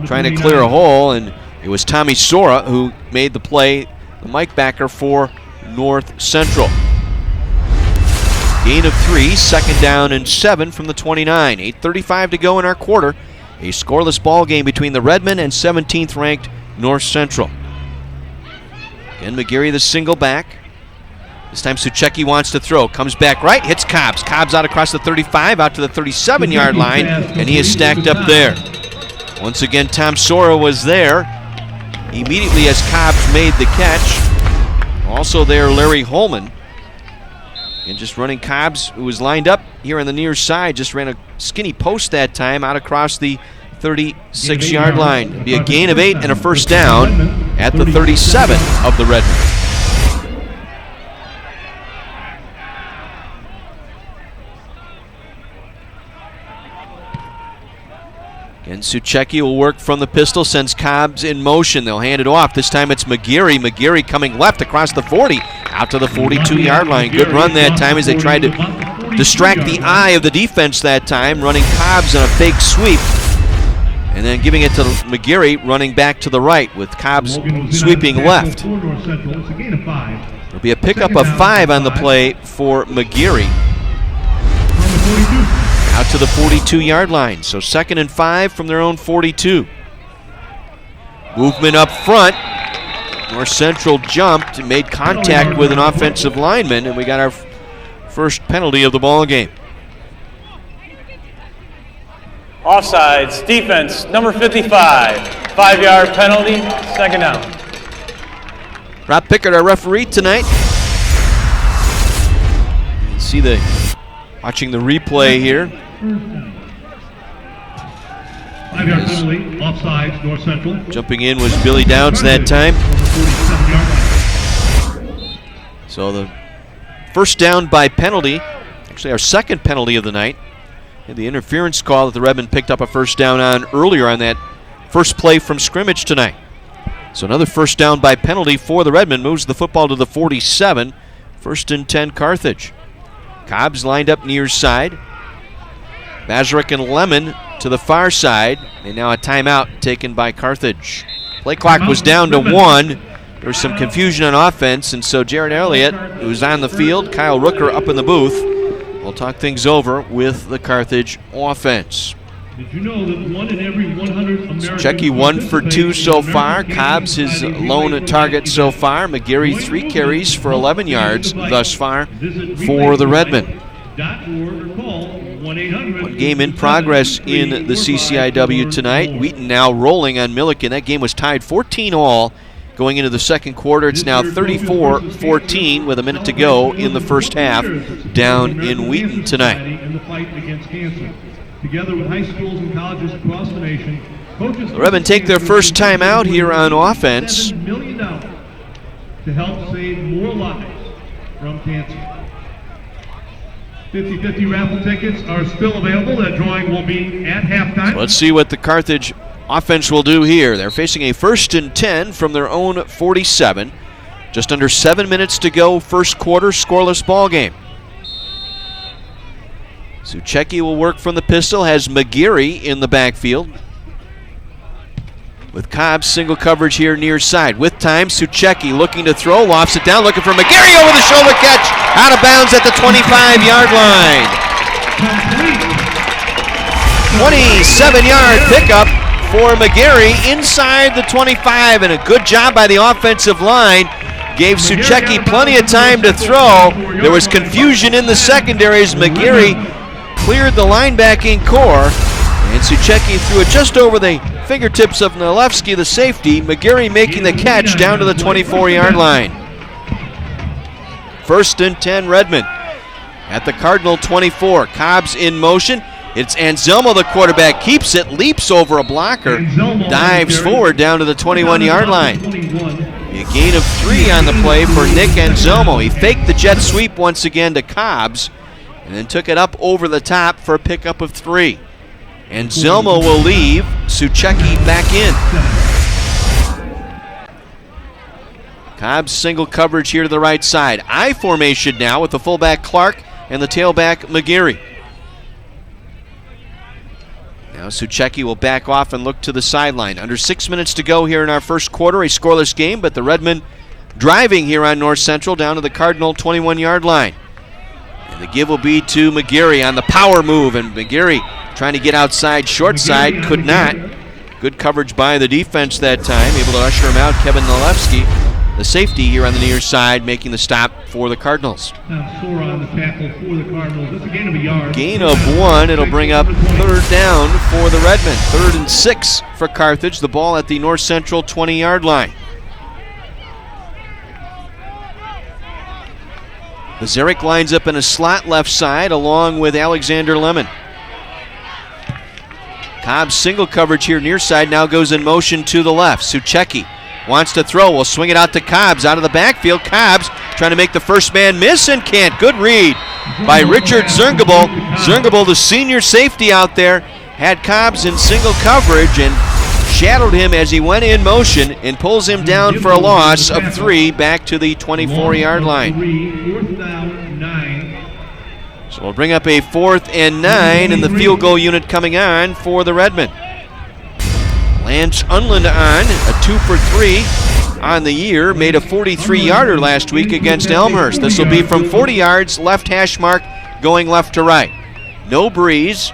trying to clear a hole, and it was Tommy Sora who made the play, the Mike backer for North Central. Gain of 3, second down and 7 from the 29. 8:35 to go in our quarter. A scoreless ball game between the Redmen and 17th ranked North Central. Again, McGeary the single back. This time Suchecki wants to throw. Comes back right, hits Cobbs. Cobbs out across the 35, out to the 37-yard line, and he is stacked up there. Once again, Tom Sora was there immediately as Cobbs made the catch. Also there, Larry Holman. And just running Cobbs, who was lined up here on the near side, just ran a skinny post that time out across the 36-yard line. It'll be a gain of 8 and a first down at the 37 of the Redmen. And Suchecki will work from the pistol, sends Cobbs in motion. They'll hand it off. This time it's McGeary. McGeary coming left across the 40, out to the 42-yard line. Good run that time as they tried to distract the eye of the defense that time, running Cobbs on a fake sweep. And then giving it to McGeary, running back to the right with Cobbs sweeping left. It'll be a pickup of 5 on the play for McGeary. Out to the 42-yard line. So 2nd and 5 from their own 42. Movement up front. North Central jumped and made contact with an offensive lineman, and we got our first penalty of the ball game. Offsides, defense, number 55. 5-yard penalty, second down. Rob Pickard, our referee tonight. You can see watching the replay here. 5-yard penalty, offsides, North Central. Jumping in was Billy Downs that time. So the first down by penalty, actually our second penalty of the night. And the interference call that the Redmen picked up a first down on earlier on that first play from scrimmage tonight. So another first down by penalty for the Redmen, moves the football to the 47. 1st and 10 Carthage. Cobbs lined up near side. Mazurek and Lemon to the far side. And now a timeout taken by Carthage. Play clock was down to 1. There was some confusion on offense, and so Jared Elliott, who's on the field, Kyle Rooker up in the booth, will talk things over with the Carthage offense. Did you know that 1 in every 100 Americans... Suchecki 1 for 2 so far. Cobbs his lone target so far. McGeary 3 carries for 11 yards thus far for the Redmen. One game in progress in the CCIW tonight. Wheaton now rolling on Milliken. That game was tied 14-all going into the second quarter. It's now 34-14 with a minute to go in the first half down in Wheaton tonight. Together with high schools and colleges across the nation, coaches the Redmen take their first time out here on offense. $7 million to help save more lives from cancer. 50-50 raffle tickets are still available. That drawing will be at halftime. So let's see what the Carthage offense will do here. They're facing a 1st and 10 from their own 47. Just under 7 minutes to go, first quarter, scoreless ball game. Suchecki will work from the pistol, has McGeary in the backfield. With Cobbs, single coverage here near side. With time, Suchecki looking to throw, lofts it down, looking for McGeary over the shoulder catch, out of bounds at the 25-yard line. 27-yard pickup for McGeary inside the 25, and a good job by the offensive line. Gave Suchecki plenty of time to throw. There was confusion in the secondary as McGeary cleared the linebacking core, and Suchecki threw it just over the fingertips of Nalewski, the safety. McGeary making the catch down to the 24-yard line. 1st and 10 Redmond at the Cardinal 24. Cobbs in motion. It's Anselmo, the quarterback, keeps it, leaps over a blocker, dives forward down to the 21-yard line. A gain of 3 on the play for Nick Anselmo. He faked the jet sweep once again to Cobbs and then took it up over the top for a pickup of 3. Anselmo will leave, Suchecki back in. Cobbs single coverage here to the right side. I formation now with the fullback Clark and the tailback McGeary. Now Suchecki will back off and look to the sideline. Under 6 minutes to go here in our first quarter, a scoreless game, but the Redmen driving here on North Central down to the Cardinal 21-yard line. And the give will be to McGeary on the power move, and McGeary trying to get outside, short side, could not. Good coverage by the defense that time, able to usher him out. Kevin Nalewski, the safety here on the near side, making the stop for the Cardinals. Sora on the tackle for the Cardinals. That's a gain of a yard. Gain of 1. It'll bring up 3rd down for the Redmen. 3rd and 6 for Carthage. The ball at the North Central 20-yard line. Bazaric lines up in a slot left side along with Alexander Lemon. Cobbs single coverage here near side, now goes in motion to the left. Suchecki wants to throw, will swing it out to Cobbs out of the backfield. Cobbs trying to make the first man miss and can't. Good read by Richard Zerngable. Zerngable, the senior safety out there, had Cobbs in single coverage and shadowed him as he went in motion and pulls him down for a loss of 3 back to the 24-yard line. So we'll bring up a 4th and 9, and the field goal unit coming on for the Redmen. Lance Unland on, a 2 for 3 on the year, made a 43-yarder last week against Elmhurst. This will be from 40 yards, left hash mark, going left to right. No breeze.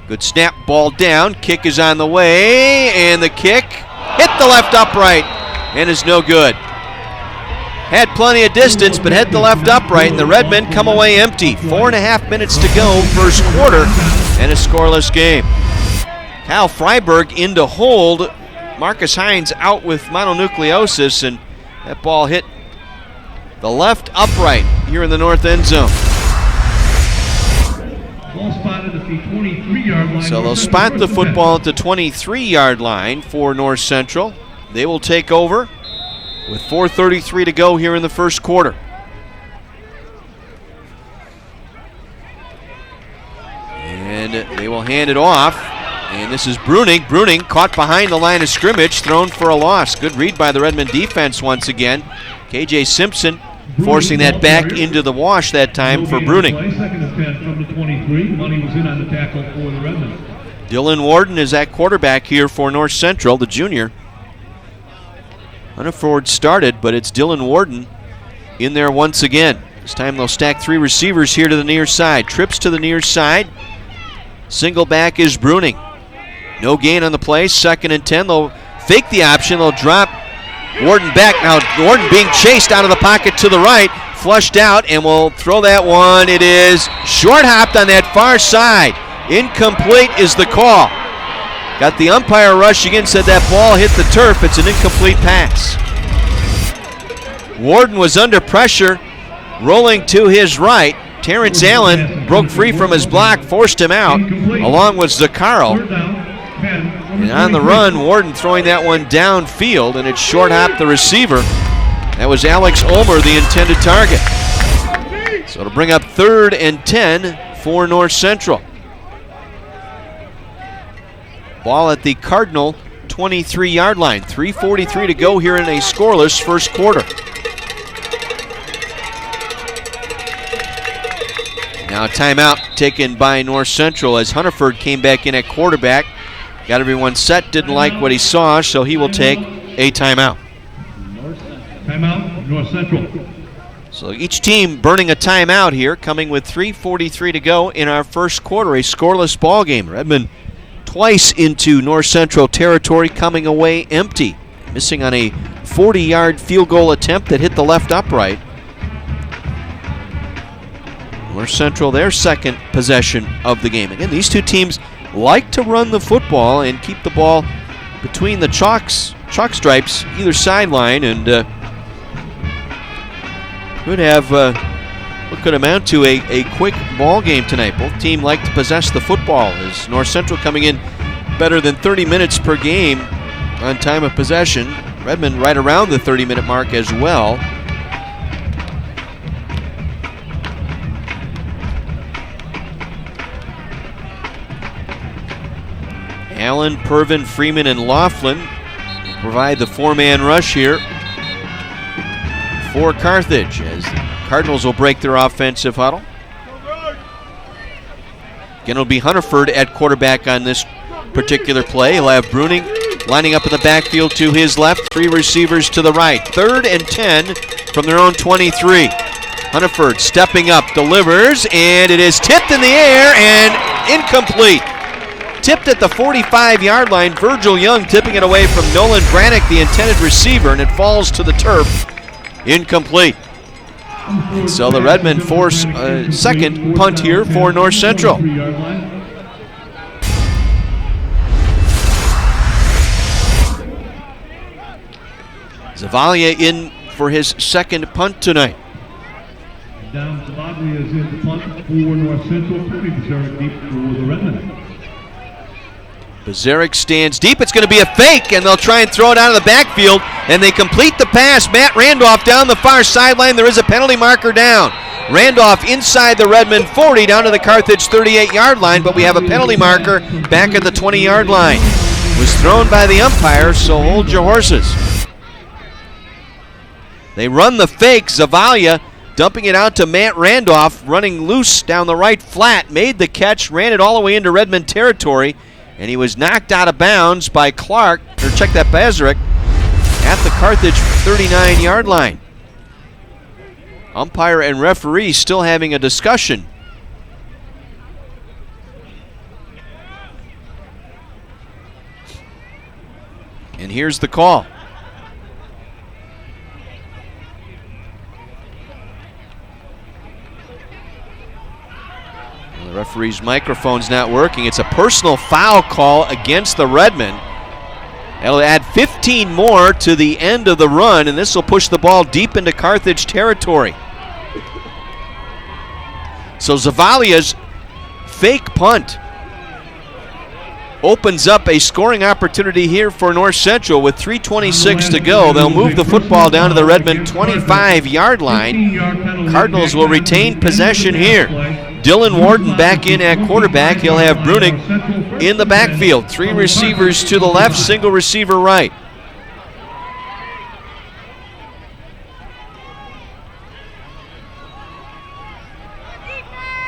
Good snap, ball down, kick is on the way, and the kick hit the left upright and is no good. Had plenty of distance, but hit the left upright, and the Redmen come away empty. 4.5 minutes to go, first quarter, and a scoreless game. Kyle Freiberg in to hold. Marcus Hines out with mononucleosis, and that ball hit the left upright here in the north end zone. Ball spotted at the 23-yard line. So they'll spot the football at the 23-yard line for North Central. They will take over with 4:33 to go here in the first quarter. And they will hand it off. And this is Bruning. Bruning caught behind the line of scrimmage, thrown for a loss. Good read by the Redmond defense once again. KJ Simpson forcing that back into the wash that time for Bruning. Second and 10 from the 23. Money was in on the tackle for the Redmond. Dylan Warden is at quarterback here for North Central, the junior. Hunter Ford started, but it's Dylan Warden in there once again. This time they'll stack 3 receivers here to the near side. Trips to the near side. Single back is Bruning. No gain on the play. 2nd and 10. They'll fake the option. They'll drop Warden back. Now Warden being chased out of the pocket to the right. Flushed out, and will throw that one. It is short hopped on that far side. Incomplete is the call. Got the umpire rushing in, said that ball hit the turf. It's an incomplete pass. Warden was under pressure, rolling to his right. Terrence Allen broke free from his block, forced him out, along with Zaccaro. And on the run, Warden throwing that one downfield, and it short hopped the receiver. That was Alex Ulmer, the intended target. So it'll bring up 3rd and 10 for North Central. Ball at the Cardinal 23-yard line. 3:43 to go here in a scoreless first quarter. Now a timeout taken by North Central as Hunterford came back in at quarterback. Got everyone set, didn't like what he saw, so he will take a timeout. Timeout, North Central. So each team burning a timeout here, coming with 3:43 to go in our first quarter, a scoreless ball game. Redmond twice into North Central territory, coming away empty, missing on a 40-yard field goal attempt that hit the left upright. North Central, their second possession of the game. Again, these two teams like to run the football and keep the ball between the chalk stripes, either sideline, and could have what could amount to a quick ball game tonight. Both teams like to possess the football, as North Central coming in better than 30 minutes per game on time of possession. Redmond right around the 30-minute mark as well. Allen, Purvin, Freeman, and Laughlin provide the four-man rush here for Carthage, as the Cardinals will break their offensive huddle. Again, it'll be Hunterford at quarterback on this particular play. He'll have Bruning lining up in the backfield to his left, three receivers to the right. 3rd and 10 from their own 23. Hunterford stepping up, delivers, and it is tipped in the air and incomplete. Tipped at the 45-yard line. Virgil Young tipping it away from Nolan Brannick, the intended receiver, and it falls to the turf. Incomplete. And so the Redmen force a second punt here for North Central. Zavalia in for his second punt tonight. Down Zavalia is in the punt for North Central. Pretty Bezeric deep for the Redmen. Bezeric stands deep. It's going to be a fake, and they'll try and throw it out of the backfield, and they complete the pass. Matt Randolph down the far sideline. There is a penalty marker down. Randolph inside the Redmond 40 down to the Carthage 38-yard line, but we have a penalty marker back at the 20-yard line. It was thrown by the umpire, so hold your horses. They run the fake. Zavalia dumping it out to Matt Randolph, running loose down the right flat, made the catch, ran it all the way into Redmond territory, and he was knocked out of bounds by Clark, or check that, Bezeric, at the Carthage 39-yard line. Umpire and referee still having a discussion. And here's the call. The referee's microphone's not working. It's a personal foul call against the Redmen. That'll add 15 more to the end of the run, and this will push the ball deep into Carthage territory. So Zavalia's fake punt opens up a scoring opportunity here for North Central with 3:26 to go. They'll move the football down to the Redmond 25-yard line. Cardinals will retain possession here. Dylan Warden back in at quarterback. He'll have Bruning in the backfield. Three receivers to the left, single receiver right.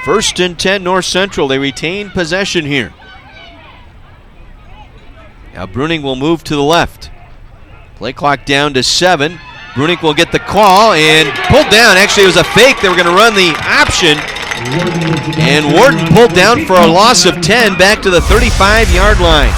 First and 10, North Central. They retain possession here. Now Bruning will move to the left. Play clock down to 7. Bruning will get the call and pulled down. Actually, it was a fake. They were going to run the option. And Warden pulled down for a loss of 10 back to the 35-yard line.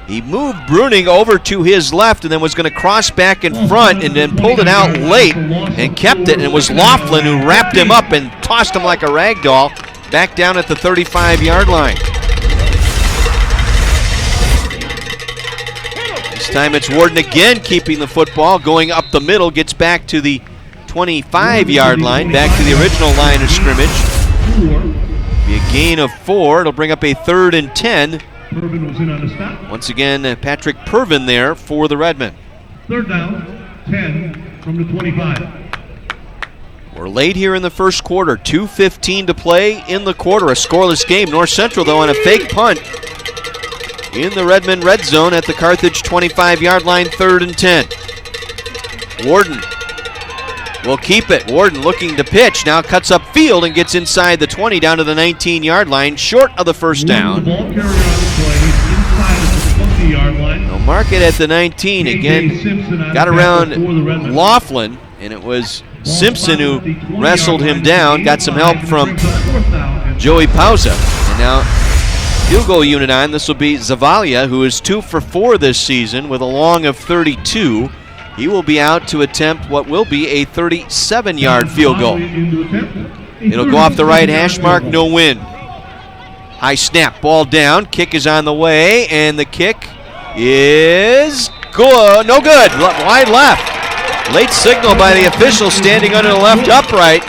He moved Bruning over to his left and then was going to cross back in front and then pulled it out late and kept it. And it was Laughlin who wrapped him up and tossed him like a rag doll back down at the 35-yard line. This time it's Warden again keeping the football, going up the middle, gets back to the 25-yard line, back to the original line of scrimmage. Be a gain of 4. It'll bring up a 3rd and 10. Purvin was in on the stop. Once again, Patrick Purvin there for the Redmen. 3rd down, 10 from the 25. We're late here in the first quarter. 2:15 to play in the quarter. A scoreless game. North Central, though, on a fake punt in the Redmond red zone at the Carthage 25-yard line, 3rd and 10. Warden will keep it. Warden looking to pitch. Now cuts up field and gets inside the 20 down to the 19-yard line, short of the first down. The ball carrier on the play. He's inside of the 20-yard line. They'll mark it at the 19 again. Got around Laughlin, and it was Simpson who wrestled him down. Got some help from Joey Pausa. And now field goal unit on. This will be Zavalia, who is 2 for 4 this season with a long of 32. He will be out to attempt what will be a 37-yard field goal. It'll go off the right hash mark, no win. High snap, ball down, kick is on the way, and the kick is good. No good, wide left. Late signal by the official standing under the left upright.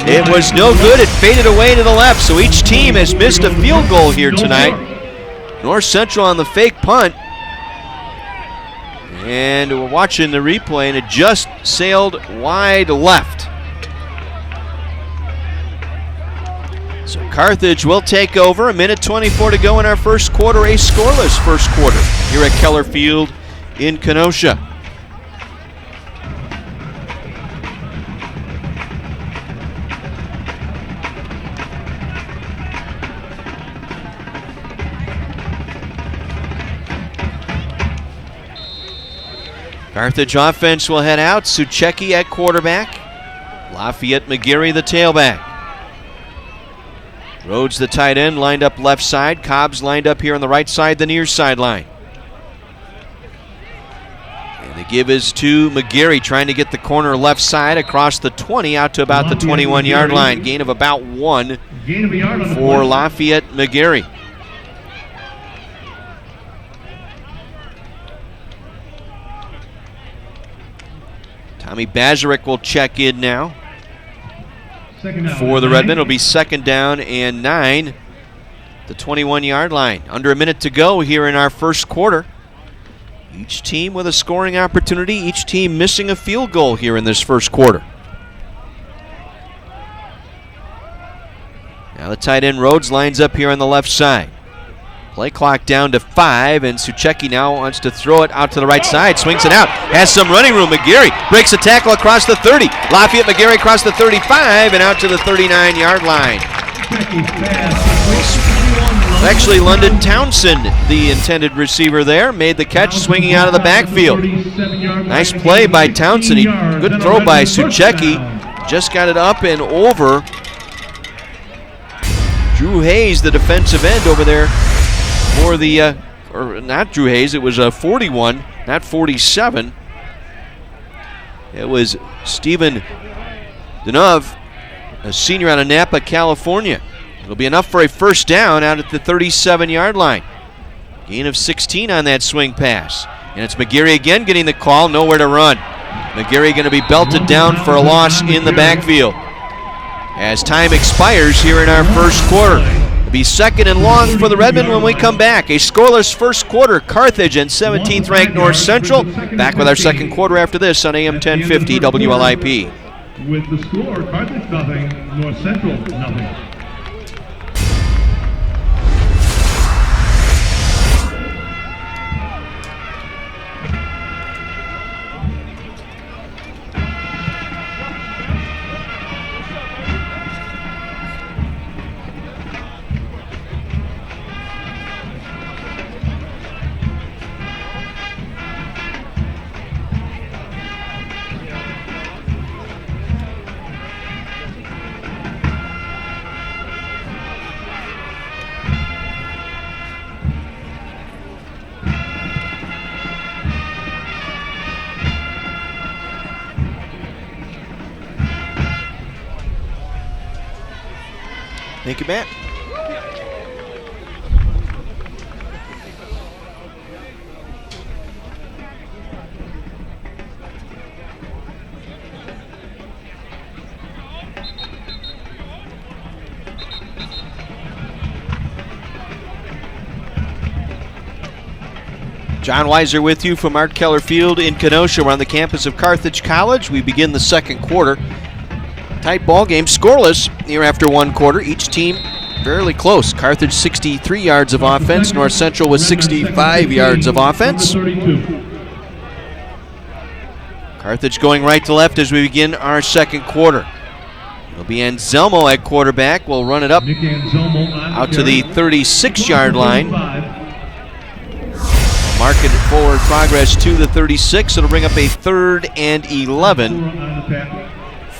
It was no good, it faded away to the left, so each team has missed a field goal here tonight. North Central on the fake punt. And we're watching the replay, and it just sailed wide left. So Carthage will take over. 1:24 to go in our first quarter, a scoreless first quarter here at Keller Field in Kenosha. Carthage offense will head out. Suchecki at quarterback. Lafayette McGarry the tailback. Rhodes the tight end, lined up left side. Cobbs lined up here on the right side, the near sideline. And the give is to McGarry, trying to get the corner left side across the 20 out to about the 21-yard line. Gain of about 1 for Lafayette McGarry. Tommy Bazarek will check in now. For the Redmen, it'll be 2nd down and 9. The 21-yard line. Under a minute to go here in our first quarter. Each team with a scoring opportunity. Each team missing a field goal here in this first quarter. Now the tight end Rhodes lines up here on the left side. Play clock down to 5, and Suchecki now wants to throw it out to the right side. Swings it out. Has some running room. McGarry breaks a tackle across the 30. Lafayette McGarry across the 35 and out to the 39-yard line. Actually, London Townsend, the intended receiver there, made the catch swinging out of the backfield. Nice play by Townsend. Good throw by Suchecki. Just got it up and over Drew Hayes, the defensive end over there. For the, or not Drew Hayes, it was a 41, not 47. It was Stephen Denov, a senior out of Napa, California. It'll be enough for a first down out at the 37-yard line. Gain of 16 on that swing pass. And it's McGarry again getting the call, nowhere to run. McGarry going to be belted down for a loss in the backfield. As time expires here in our first quarter. Be 2nd and long for the Redmen when we come back. A scoreless first quarter. Carthage and 17th ranked North Central. Back with our second quarter after this on AM 1050 WLIP. With the score, Carthage nothing, North Central nothing. Thank you, Matt. John Weiser with you from Art Keller Field in Kenosha. We're on the campus of Carthage College. We begin the second quarter. Tight ball game, scoreless here after one quarter. Each team fairly close. Carthage 63 yards of offense. North Central with 65 yards of offense. Carthage going right to left as we begin our second quarter. It'll be Anselmo at quarterback. We'll run it up out to the 36-yard line. Mark it forward progress to the 36. It'll bring up a 3rd and 11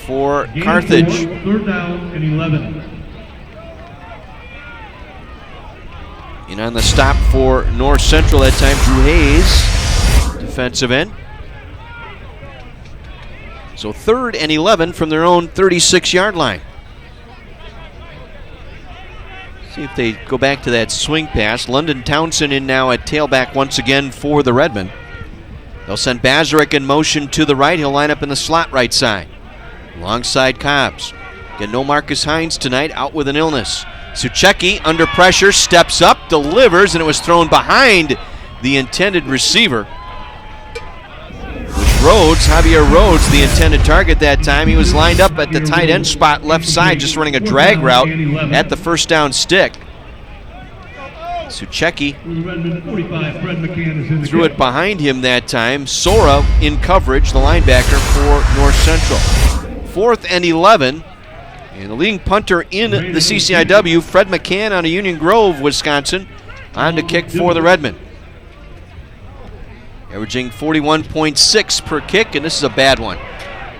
for Carthage. 3rd down and 11. And on the stop for North Central that time, Drew Hayes, defensive end. So 3rd and 11 from their own 36-yard line. See if they go back to that swing pass. London Townsend in now at tailback once again for the Redmen. They'll send Bazarek in motion to the right. He'll line up in the slot right side. Alongside Cobbs. Again, no Marcus Hines tonight, out with an illness. Suchecki under pressure, steps up, delivers, and it was thrown behind the intended receiver. Javier Rhodes, the intended target that time. He was lined up at the tight end spot left side, just running a drag route at the first down stick. Suchecki threw it behind him that time. Sora in coverage, the linebacker for North Central. 4th and 11. And the leading punter in the CCIW, Fred McCann out of Union Grove, Wisconsin, on to kick for the Redmen. Averaging 41.6 per kick, and this is a bad one.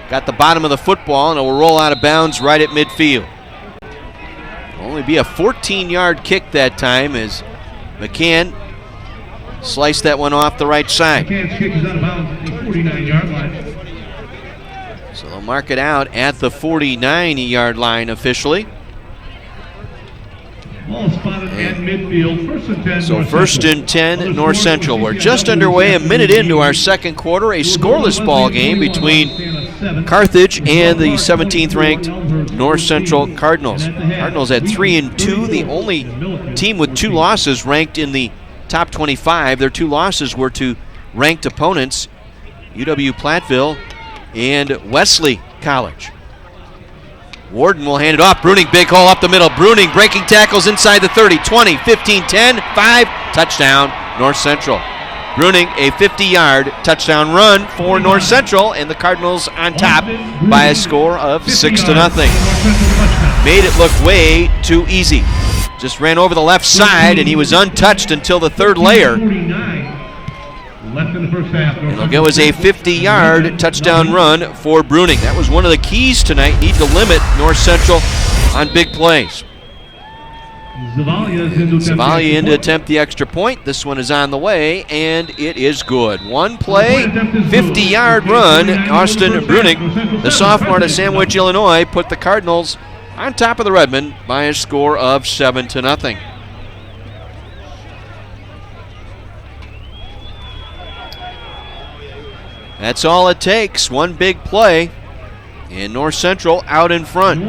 Got the bottom of the football, and it will roll out of bounds right at midfield. It'll only be a 14-yard kick that time as McCann sliced that one off the right side. McCann's kick is out of bounds at the 49-yard line. So they'll mark it out at the 49-yard line officially. Ball spotted at midfield. 1st and 10. So 1st and 10, North Central. We're just underway, a minute into our second quarter. A scoreless ball game between Carthage and the 17th ranked North Central Cardinals. Cardinals at 3-2, the only team with 2 losses ranked in the top 25. Their 2 losses were to ranked opponents, UW-Platteville and Wesley College. Warden will hand it off. Bruning, big hole up the middle. Bruning breaking tackles inside the 30, 20, 15, 10, 5. Touchdown, North Central. Bruning, a 50-yard touchdown run for North Central, and the Cardinals on top by a score of 6-0. Made it look way too easy. Just ran over the left side, and he was untouched until the 3rd layer. Left in the first half. And it was a 50-yard touchdown run for Bruning. That was one of the keys tonight. Need to limit North Central on big plays. Zavalia in to attempt the extra point. This one is on the way, and it is good. One play, 50-yard run. Austin Bruning, the sophomore to Sandwich, Illinois, put the Cardinals on top of the Redmen by a score of 7-0. That's all it takes. One big play, and North Central out in front.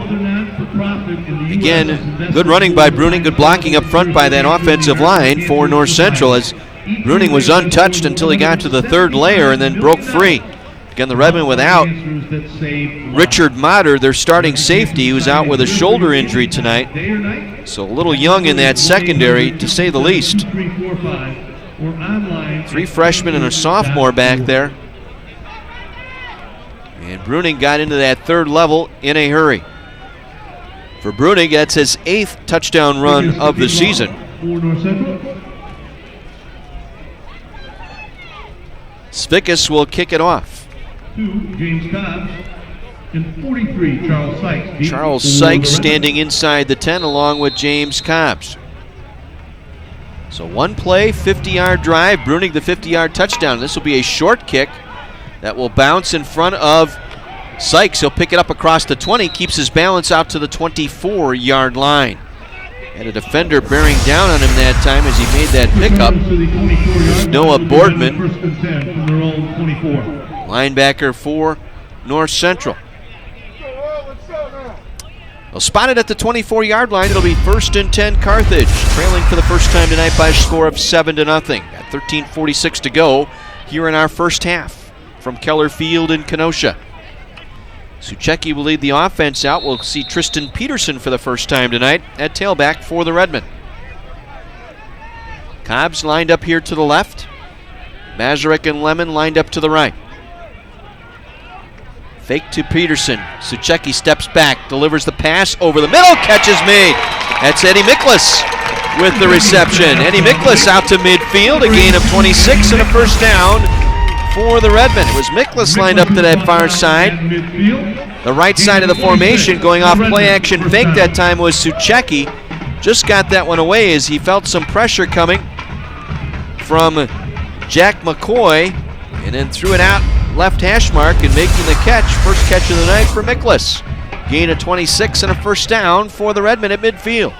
Again, good running by Bruning, good blocking up front by that offensive line for North Central as Bruning was untouched until he got to the 3rd layer and then broke free. Again, the Redmen without Richard Motter, their starting safety, who's out with a shoulder injury tonight. So a little young in that secondary, to say the least. 3 freshmen and a sophomore back there. And Bruning got into that 3rd level in a hurry. For Bruning, that's his 8th touchdown run of the season. Spikas will kick it off. 2, James Cobbs, and 43, Charles Sykes. Charles Sykes standing inside the 10 along with James Cobbs. So one play, 50-yard drive, Bruning the 50-yard touchdown. This will be a short kick that will bounce in front of Sykes. He'll pick it up across the 20, keeps his balance out to the 24-yard line. And a defender bearing down on him that time as he made that pickup. Noah Boardman, linebacker for North Central. Well, spotted at the 24-yard line, it'll be 1st and 10 Carthage, trailing for the first time tonight by a score of 7-0. Got 13:46 to go here in our first half from Keller Field in Kenosha. Suchecki will lead the offense out. We'll see Tristan Peterson for the first time tonight at tailback for the Redmen. Cobbs lined up here to the left. Mazurek and Lemon lined up to the right. Fake to Peterson. Suchecki steps back, delivers the pass over the middle. Catch is made. That's Eddie Miklas with the reception. Eddie Miklas out to midfield. A gain of 26 and a first down for the Redmen. It was Miklas lined up to that far side. The right side of the formation, going off play action fake that time was Suchecki. Just got that one away as he felt some pressure coming from Jack McCoy and then threw it out left hash mark and making the catch. First catch of the night for Miklas. Gain of 26 and a first down for the Redmen at midfield.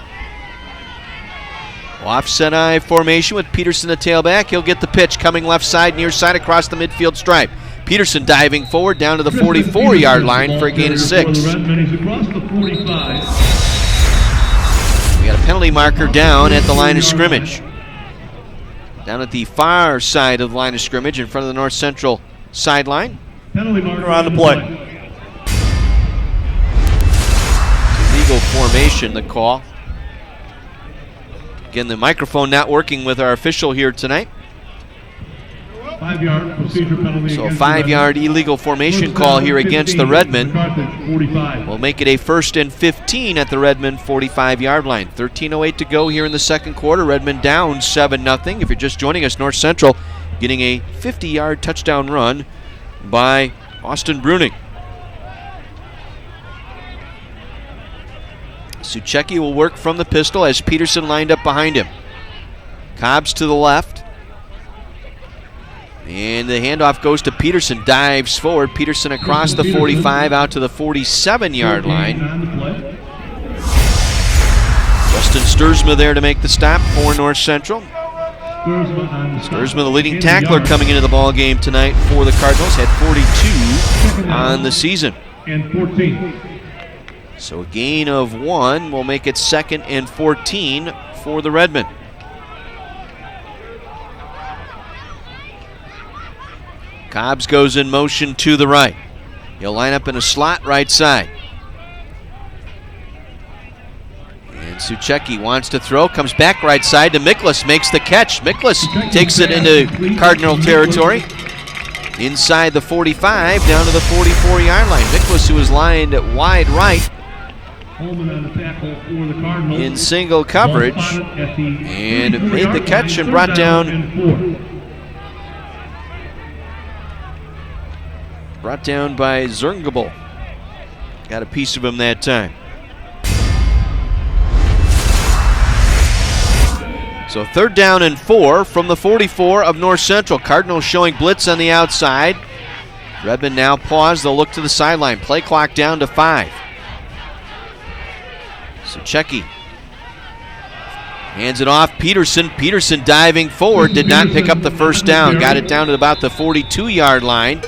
Offset I formation with Peterson the tailback. He'll get the pitch coming left side, near side across the midfield stripe. Peterson diving forward down to the 44-yard line for a gain of 6. We got a penalty marker down at the line of scrimmage. Down at the far side of the line of scrimmage in front of the North Central sideline. Penalty marker on the play. Illegal formation, the call. Again, the microphone not working with our official here tonight. 5-yard procedure penalty. So a 5-yard illegal formation call here against the Redmen. We'll make it a 1st and 15 at the Redmen 45-yard line. 13:08 to go here in the second quarter. Redmen down 7-0. If you're just joining us, North Central getting a 50-yard touchdown run by Austin Bruning. Suchecki will work from the pistol as Peterson lined up behind him. Cobbs to the left. And the handoff goes to Peterson, dives forward. Peterson across the 45 out to the 47-yard line. Justin Sturzma there to make the stop for North Central. Sturzma, the leading tackler coming into the ball game tonight for the Cardinals, had 42 on the season. And 14. So a gain of 1 will make it 2nd and 14 for the Redmen. Cobbs goes in motion to the right. He'll line up in a slot right side. And Suchecki wants to throw, comes back right side to Miklas, makes the catch. Miklas takes it into Cardinal territory. Inside the 45, down to the 44-yard line. Miklas, who is lined wide right in single coverage, and made the catch and brought down by Zerngabel. Got a piece of him that time. So 3rd down and 4 from the 44 of North Central. Cardinals showing blitz on the outside. Redmen now pause. They'll look to the sideline. Play clock down to 5. Suchecki hands it off. Peterson. Peterson diving forward. Did not pick up the first down. Got it down to about the 42-yard line.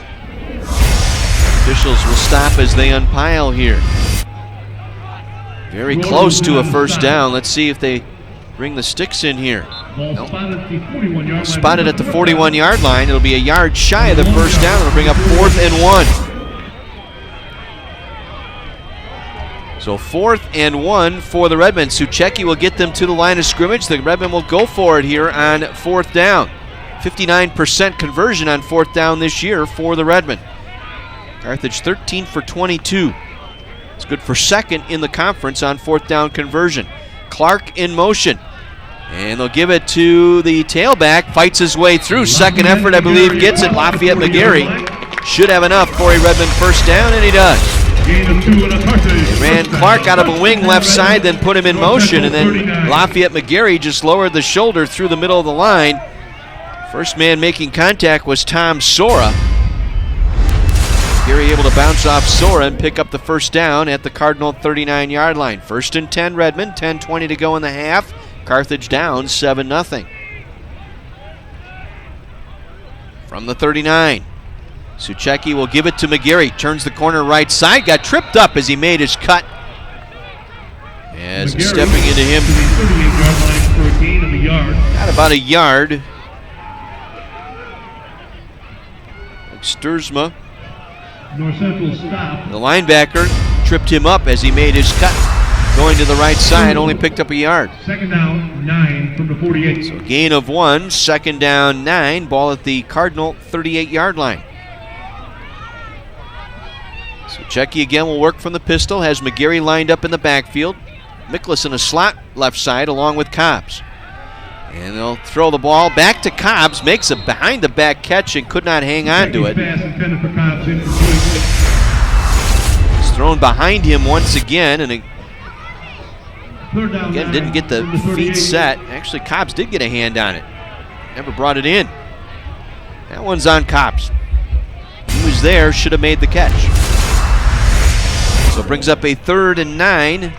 Officials will stop as they unpile here. Very close to a first down. Let's see if they bring the sticks in here. Nope. Spotted at the 41-yard line. It'll be a yard shy of the first down. It'll bring up 4th and 1. So 4th and 1 for the Redmen. Suchecki will get them to the line of scrimmage. The Redmen will go for it here on 4th down. 59% conversion on 4th down this year for the Redmen. Carthage 13 for 22. It's good for 2nd in the conference on 4th down conversion. Clark in motion. And they'll give it to the tailback. Fights his way through. Second effort, I believe, gets it. Lafayette McGarry should have enough for a Redmen first down, and he does. They ran Clark out of a wing left side, then put him in motion, and then Lafayette McGarry just lowered the shoulder through the middle of the line. First man making contact was Tom Sora. McGarry able to bounce off Sora and pick up the first down at the Cardinal 39-yard line. 1st and 10 Redmen, 10:20 to go in the half. Carthage down 7-0. From the 39, Suchecki will give it to McGarry. Turns the corner right side. Got tripped up as he made his cut. As stepping into him. Got about a yard. Sturzma North Central stop. The linebacker tripped him up as he made his cut. Going to the right side, only picked up a yard. Second down, 9 from the 48. So gain of 1, second down 9, ball at the Cardinal 38-yard line. So Checky again will work from the pistol, has McGarry lined up in the backfield. Miklas in a slot left side along with Cobbs. And they'll throw the ball back to Cobbs, makes a behind-the-back catch and could not hang on to it. Pass intended for Cobbs, incomplete. It's thrown behind him once again, and Third down, again 9 didn't get the from the feet 38. set. Actually, Cobbs did get a hand on it. Never brought it in. That one's on Cobbs. He was there, should have made the catch. So it brings up a 3rd and 9.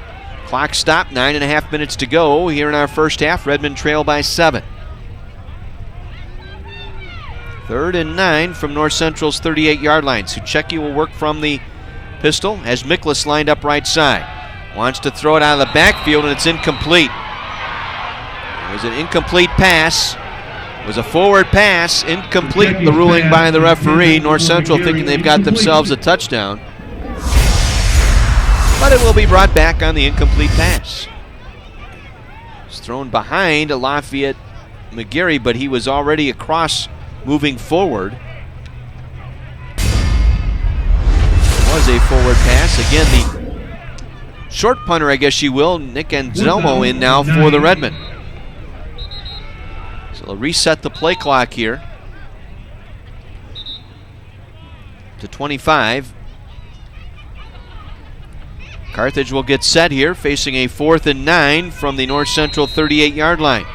Clock stopped, 9.5 minutes to go here in our first half. Redmond trail by 7. 3rd and 9 from North Central's 38-yard line. Suchecki will work from the pistol, has Miklas lined up right side. Wants to throw it out of the backfield, and it's incomplete. It was an incomplete pass. It was a forward pass, incomplete. The ruling by the referee. North Central thinking they've got themselves a touchdown. But it will be brought back on the incomplete pass. It's thrown behind Lafayette McGarry, but he was already across moving forward. It was a forward pass. Again, the short punter, I guess you will, Nick Anselmo in now for the Redmen. So they'll reset the play clock here to 25. Carthage will get set here, facing a 4th and 9 from the North Central 38-yard line.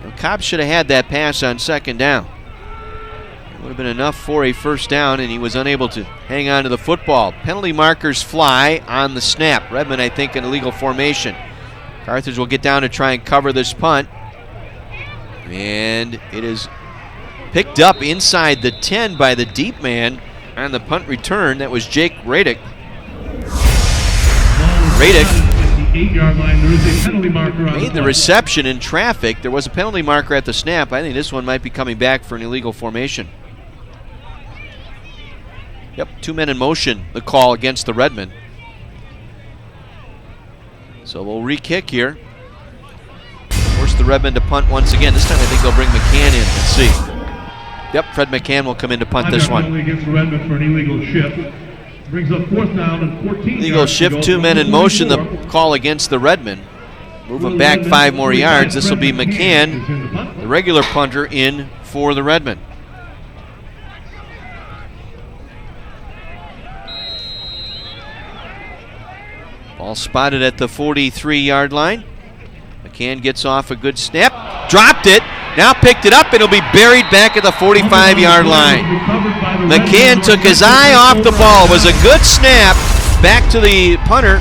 Now, Cobb should have had that pass on second down. It would have been enough for a first down, and he was unable to hang on to the football. Penalty markers fly on the snap. Redmond, I think, in illegal formation. Carthage will get down to try and cover this punt. And it is picked up inside the 10 by the deep man on the punt return. That was Jake Radick. Radick made the reception in traffic. There was a penalty marker at the snap. I think this one might be coming back for an illegal formation. Yep, 2 men in motion, the call against the Redmen. So we'll re-kick here. Force the Redmen to punt once again. This time I think they'll bring McCann in. Let's see. Yep, Fred McCann will come in to punt this one. Against the Redmen for an illegal shift. Brings up 4th down and 14. Illegal shift, 2 men in motion, the call against the Redmen. Move them back 5 more yards. This will be McCann, the regular punter, in for the Redmen. Ball spotted at the 43-yard line. McCann gets off a good snap. Dropped it. Now picked it up, and it'll be buried back at the 45-yard line. McCann took his eye off the ball. It was a good snap back to the punter.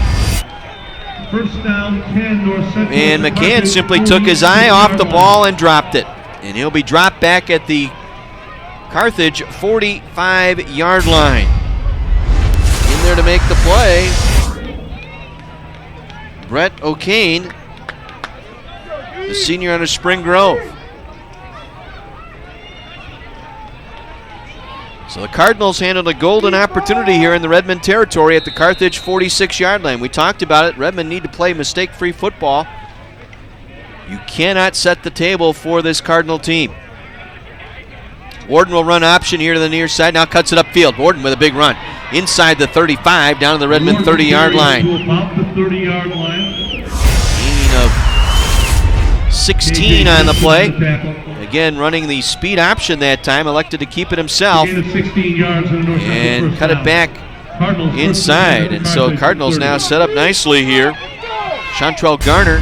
First down, 10, North Central. And McCann simply took his eye off the ball and dropped it. And he'll be dropped back at the Carthage 45-yard line. In there to make the play, Brett O'Kane, the senior out of Spring Grove. So the Cardinals handled a golden opportunity here in the Redmond territory at the Carthage 46-yard line. We talked about it. Redmond need to play mistake-free football. You cannot set the table for this Cardinal team. Warden will run option here to the near side. Now cuts it upfield. Warden with a big run. Inside the 35, down to the Redmond 30-yard line. About the 30-yard line. Gain of 16 on the play. Again, running the speed option that time, elected to keep it himself and cut it back inside. And so Cardinals now set up nicely here. Chantrell Garner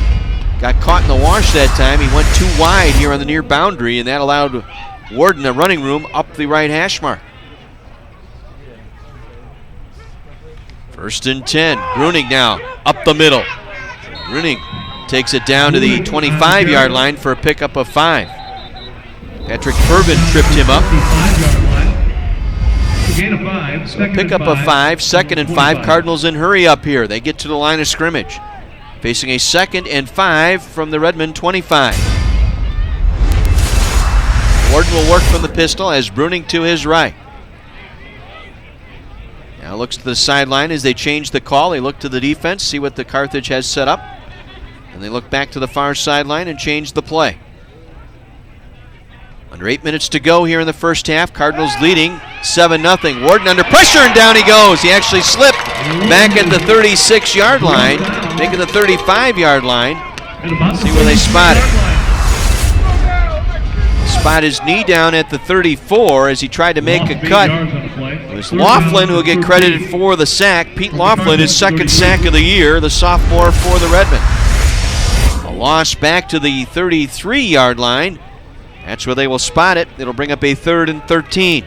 got caught in the wash that time. He went too wide here on the near boundary, and that allowed Warden a running room up the right hash mark. 1st and 10. Bruning now up the middle. Bruning takes it down to the 25-yard line for a pickup of 5. Patrick Purvin tripped him up. So pickup of 5, 2nd and 5. Cardinals in hurry up here. They get to the line of scrimmage. Facing a 2nd and 5 from the Redmond 25. Warden will work from the pistol as Bruning to his right. Now looks to the sideline as they change the call. They look to the defense, see what the Carthage has set up. And they look back to the far sideline and change the play. Under 8 minutes to go here in the first half. Cardinals leading 7-0. Warden under pressure, and down he goes. He actually slipped back at the 36-yard line, making the 35-yard line. See where they spot it. Spot his knee down at the 34 as he tried to make a cut. It was Laughlin who will get credited for the sack. Pete Laughlin, his second sack of the year, the sophomore for the Redmen. A loss back to the 33-yard line. That's where they will spot it. It'll bring up a 3rd and 13.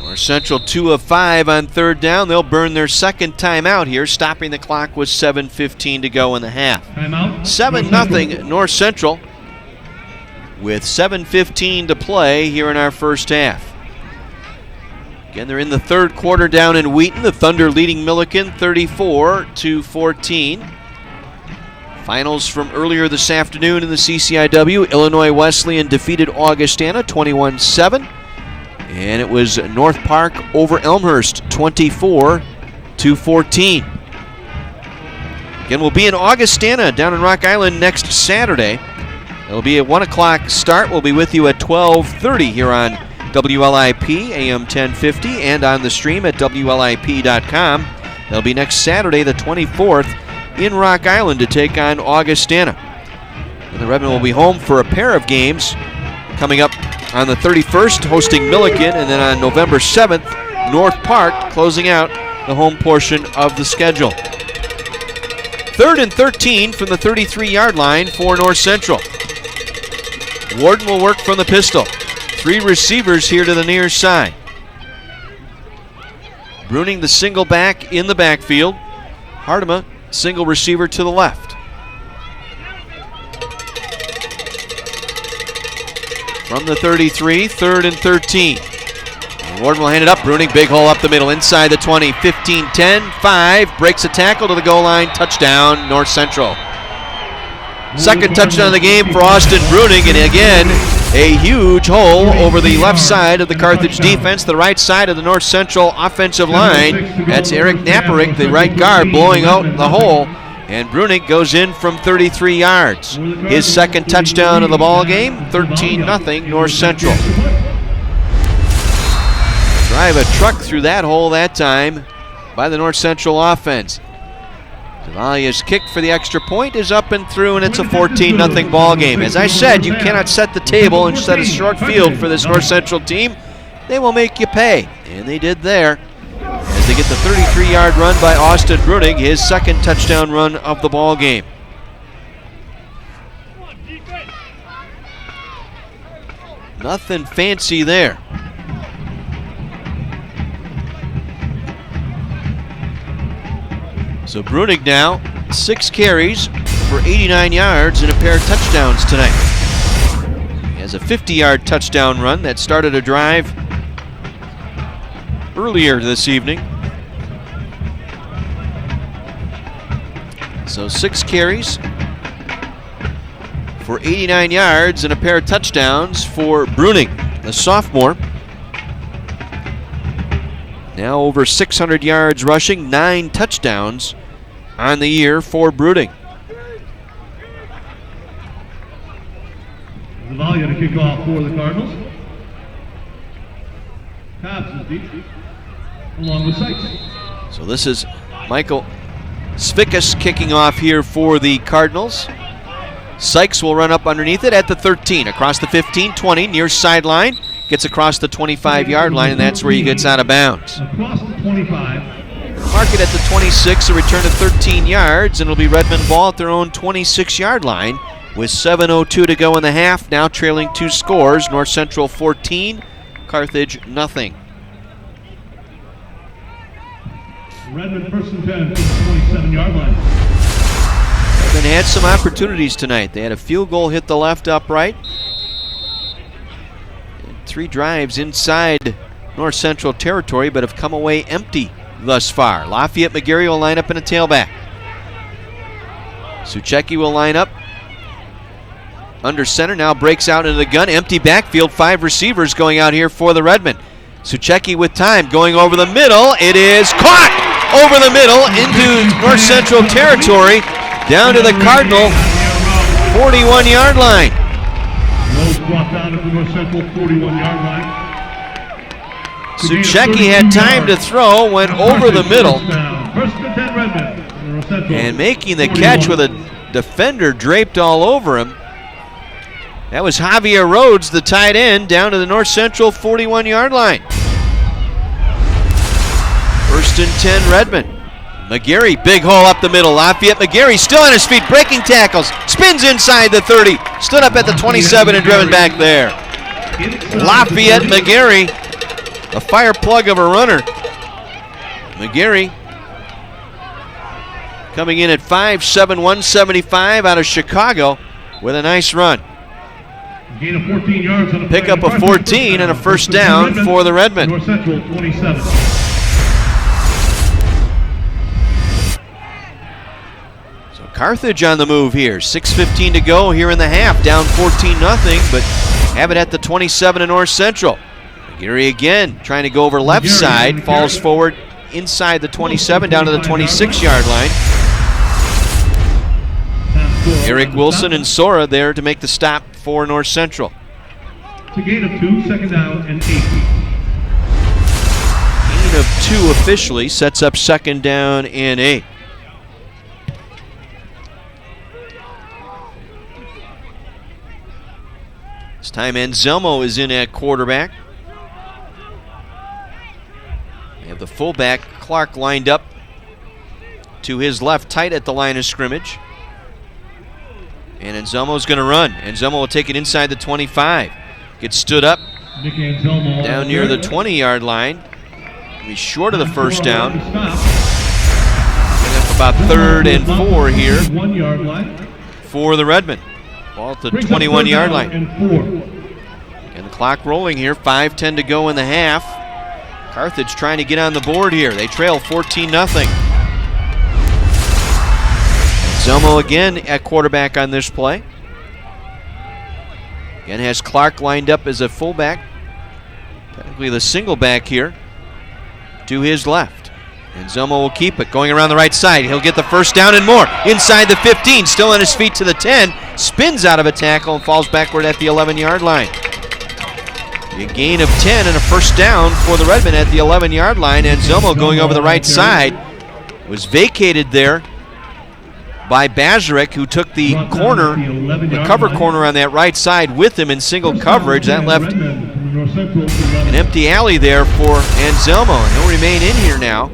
North Central 2 of 5 on 3rd down. They'll burn their second timeout here, stopping the clock with 7:15 to go in the half. 7-0 North Central with 7:15 to play here in our first half. Again, they're in the third quarter down in Wheaton. The Thunder leading Milliken 34-14. Finals from earlier this afternoon in the CCIW. Illinois Wesleyan defeated Augustana 21-7. And it was North Park over Elmhurst 24-14. Again, we'll be in Augustana down in Rock Island next Saturday. It'll be a 1 o'clock start. We'll be with you at 12:30 here on WLIP AM 1050 and on the stream at WLIP.com. They'll be next Saturday, the 24th, in Rock Island to take on Augustana. And the Redmen will be home for a pair of games coming up on the 31st, hosting Milliken, and then on November 7th, North Park, closing out the home portion of the schedule. 3rd and 13 from the 33-yard line for North Central. Warden will work from the pistol. 3 receivers here to the near side. Bruning the single back in the backfield. Hartema, single receiver to the left. From the 33, 3rd and 13. And Warden will hand it up. Bruning, big hole up the middle, inside the 20, 15, 10, 5. Breaks a tackle to the goal line. Touchdown, North Central. Second touchdown of the game for Austin Bruning, and again, a huge hole over the left side of the Carthage defense, the right side of the North Central offensive line. That's Eric Naparick, the right guard, blowing out the hole, and Bruning goes in from 33 yards. His second touchdown of the ball game, 13-0 North Central. Drive a truck through that hole that time by the North Central offense. Zavalia's kick for the extra point is up and through, and it's a 14-0 ball game. As I said, you cannot set the table and set a short field for this North Central team. They will make you pay, and they did there as they get the 33-yard run by Austin Bruning, his second touchdown run of the ball game. Nothing fancy there. So Bruning now, 6 carries for 89 yards and a pair of touchdowns tonight. He has a 50-yard touchdown run that started a drive earlier this evening. So 6 carries for 89 yards and a pair of touchdowns for Bruning, the sophomore. Now over 600 yards rushing, 9 touchdowns on the year for Bruning. Zavalia to kick off for the Cardinals. Cobbs is deep, along with Sykes. So this is Michael Svikas kicking off here for the Cardinals. Sykes will run up underneath it at the 13, across the 15, 20, near sideline. Gets across the 25-yard line, and that's where he gets out of bounds. Across the 25. Mark it at the 26, a return of 13 yards, and it'll be Redmen ball at their own 26-yard line with 7:02 to go in the half. Now trailing 2 scores, North Central 14, Carthage nothing. Redmen first and 10 from the 27-yard line. Redmen had some opportunities tonight. They had a field goal hit the left upright. 3 drives inside North Central territory, but have come away empty thus far. Lafayette McGarry will line up in a tailback. Suchecki will line up under center, now breaks out into the gun. Empty backfield, 5 receivers going out here for the Redmen. Suchecki with time, going over the middle. It is caught over the middle into North Central territory, down to the Cardinal 41-yard line. Brought down at the North Central 41-yard line. Suchecki had time to throw, went over the middle, First and 10 Redmen. and making the catch with a defender draped all over him. That was Javier Rhodes, the tight end, down to the North Central 41-yard line. First and 10 Redmen. McGarry, big hole up the middle. Lafayette McGarry still on his feet, breaking tackles, spins inside the 30, stood up at the 27 and driven back there. Lafayette McGarry, a fire plug of a runner. McGarry coming in at 5'7", 175 out of Chicago with a nice run. Gain of 14 yards on a Pick up a 14 and a first down for the Redmen. North Central 27. Carthage on the move here. 6:15 to go here in the half. Down 14-0, but have it at the 27 in North Central. McGarry again trying to go over left side. Falls forward inside the 27 down to the 26-yard line. Eric Wilson and Sora there to make the stop for North Central. It's a gain of 2, second down and 8. Gain of 2 officially sets up second down and 8. This time Anselmo is in at quarterback. We have the fullback Clark lined up to his left, tight at the line of scrimmage. And Anselmo's going to run. Anselmo will take it inside the 25. Gets stood up down near the 20-yard line. He's short of the first down. Up about 3rd and 4 here for the Redmen. Ball at the 21-yard line. And the clock rolling here. 5:10 to go in the half. Carthage trying to get on the board here. They trail 14-0. Zelmo again at quarterback on this play. Again has Clark lined up as a fullback. Technically the single back here to his left. And Zelmo will keep it. Going around the right side. He'll get the first down and more. Inside the 15. Still on his feet to the 10. Spins out of a tackle and falls backward at the 11-yard line. A gain of 10 and a first down for the Redmen at the 11-yard line. And Zelmo going over the right side. Was vacated there by Bazarek, who took the corner, the cover corner on that right side with him in single coverage. That left an empty alley there for Anselmo, and he'll remain in here now.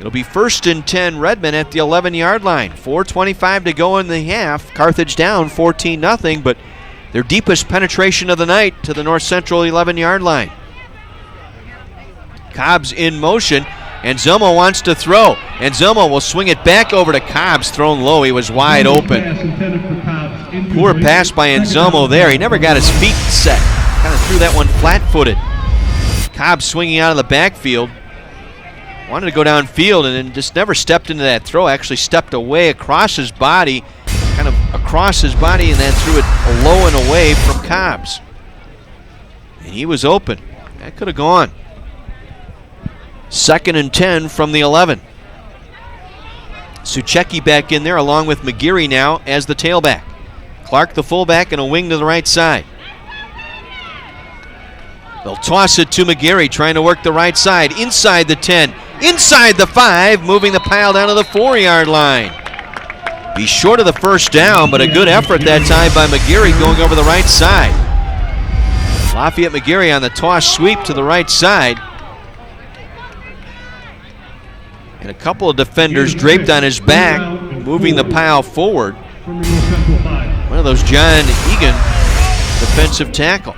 It'll be 1st and 10 Redmen at the 11-yard line. 4:25 to go in the half. Carthage down 14-0, but their deepest penetration of the night to the North Central 11-yard line. Cobbs in motion. Anselmo wants to throw. Anselmo will swing it back over to Cobbs, thrown low. He was wide open. Poor pass by Anselmo there. He never got his feet set. Kind of threw that one flat-footed. Cobbs swinging out of the backfield. Wanted to go downfield and then just never stepped into that throw. Actually stepped away across his body, kind of across his body, and then threw it low and away from Cobbs. And he was open. That could have gone. 2nd and 10 from the 11. Suchecki back in there along with McGarry now as the tailback. Clark the fullback and a wing to the right side. They'll toss it to McGarry trying to work the right side. Inside the 10, inside the 5, moving the pile down to the 4-yard line. He's short of the first down, but a good effort that time by McGarry going over the right side. Lafayette McGarry on the toss sweep to the right side. And a couple of defenders draped on his back, moving the pile forward. One of those John Egan defensive tackle.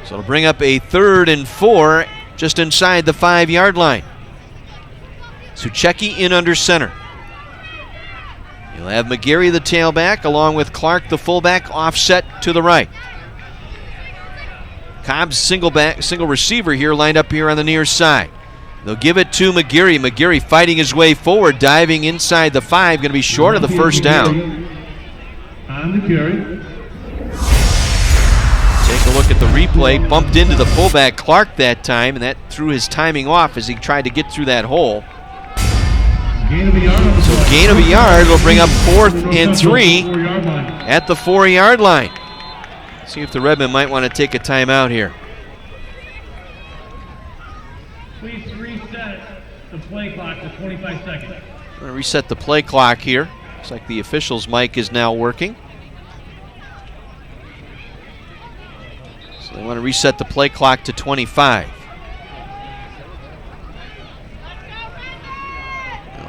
So it'll bring up a 3rd and 4 just inside the 5-yard line. Suchecki in under center. You'll have McGarry the tailback along with Clark the fullback offset to the right. Cobb's single receiver here lined up here on the near side. They'll give it to McGeary. McGeary fighting his way forward, diving inside the 5, going to be short of the first down. On the carry. Take a look at the replay. Bumped into the fullback Clark that time, and that threw his timing off as he tried to get through that hole. Gain of a yard. So gain of a yard will bring up 4th and 3 at the 4-yard line. See if the Redmen might want to take a timeout here. Please reset the play clock to 25 seconds. I'm going to reset the play clock here. Looks like the official's mic is now working. So they want to reset the play clock to 25.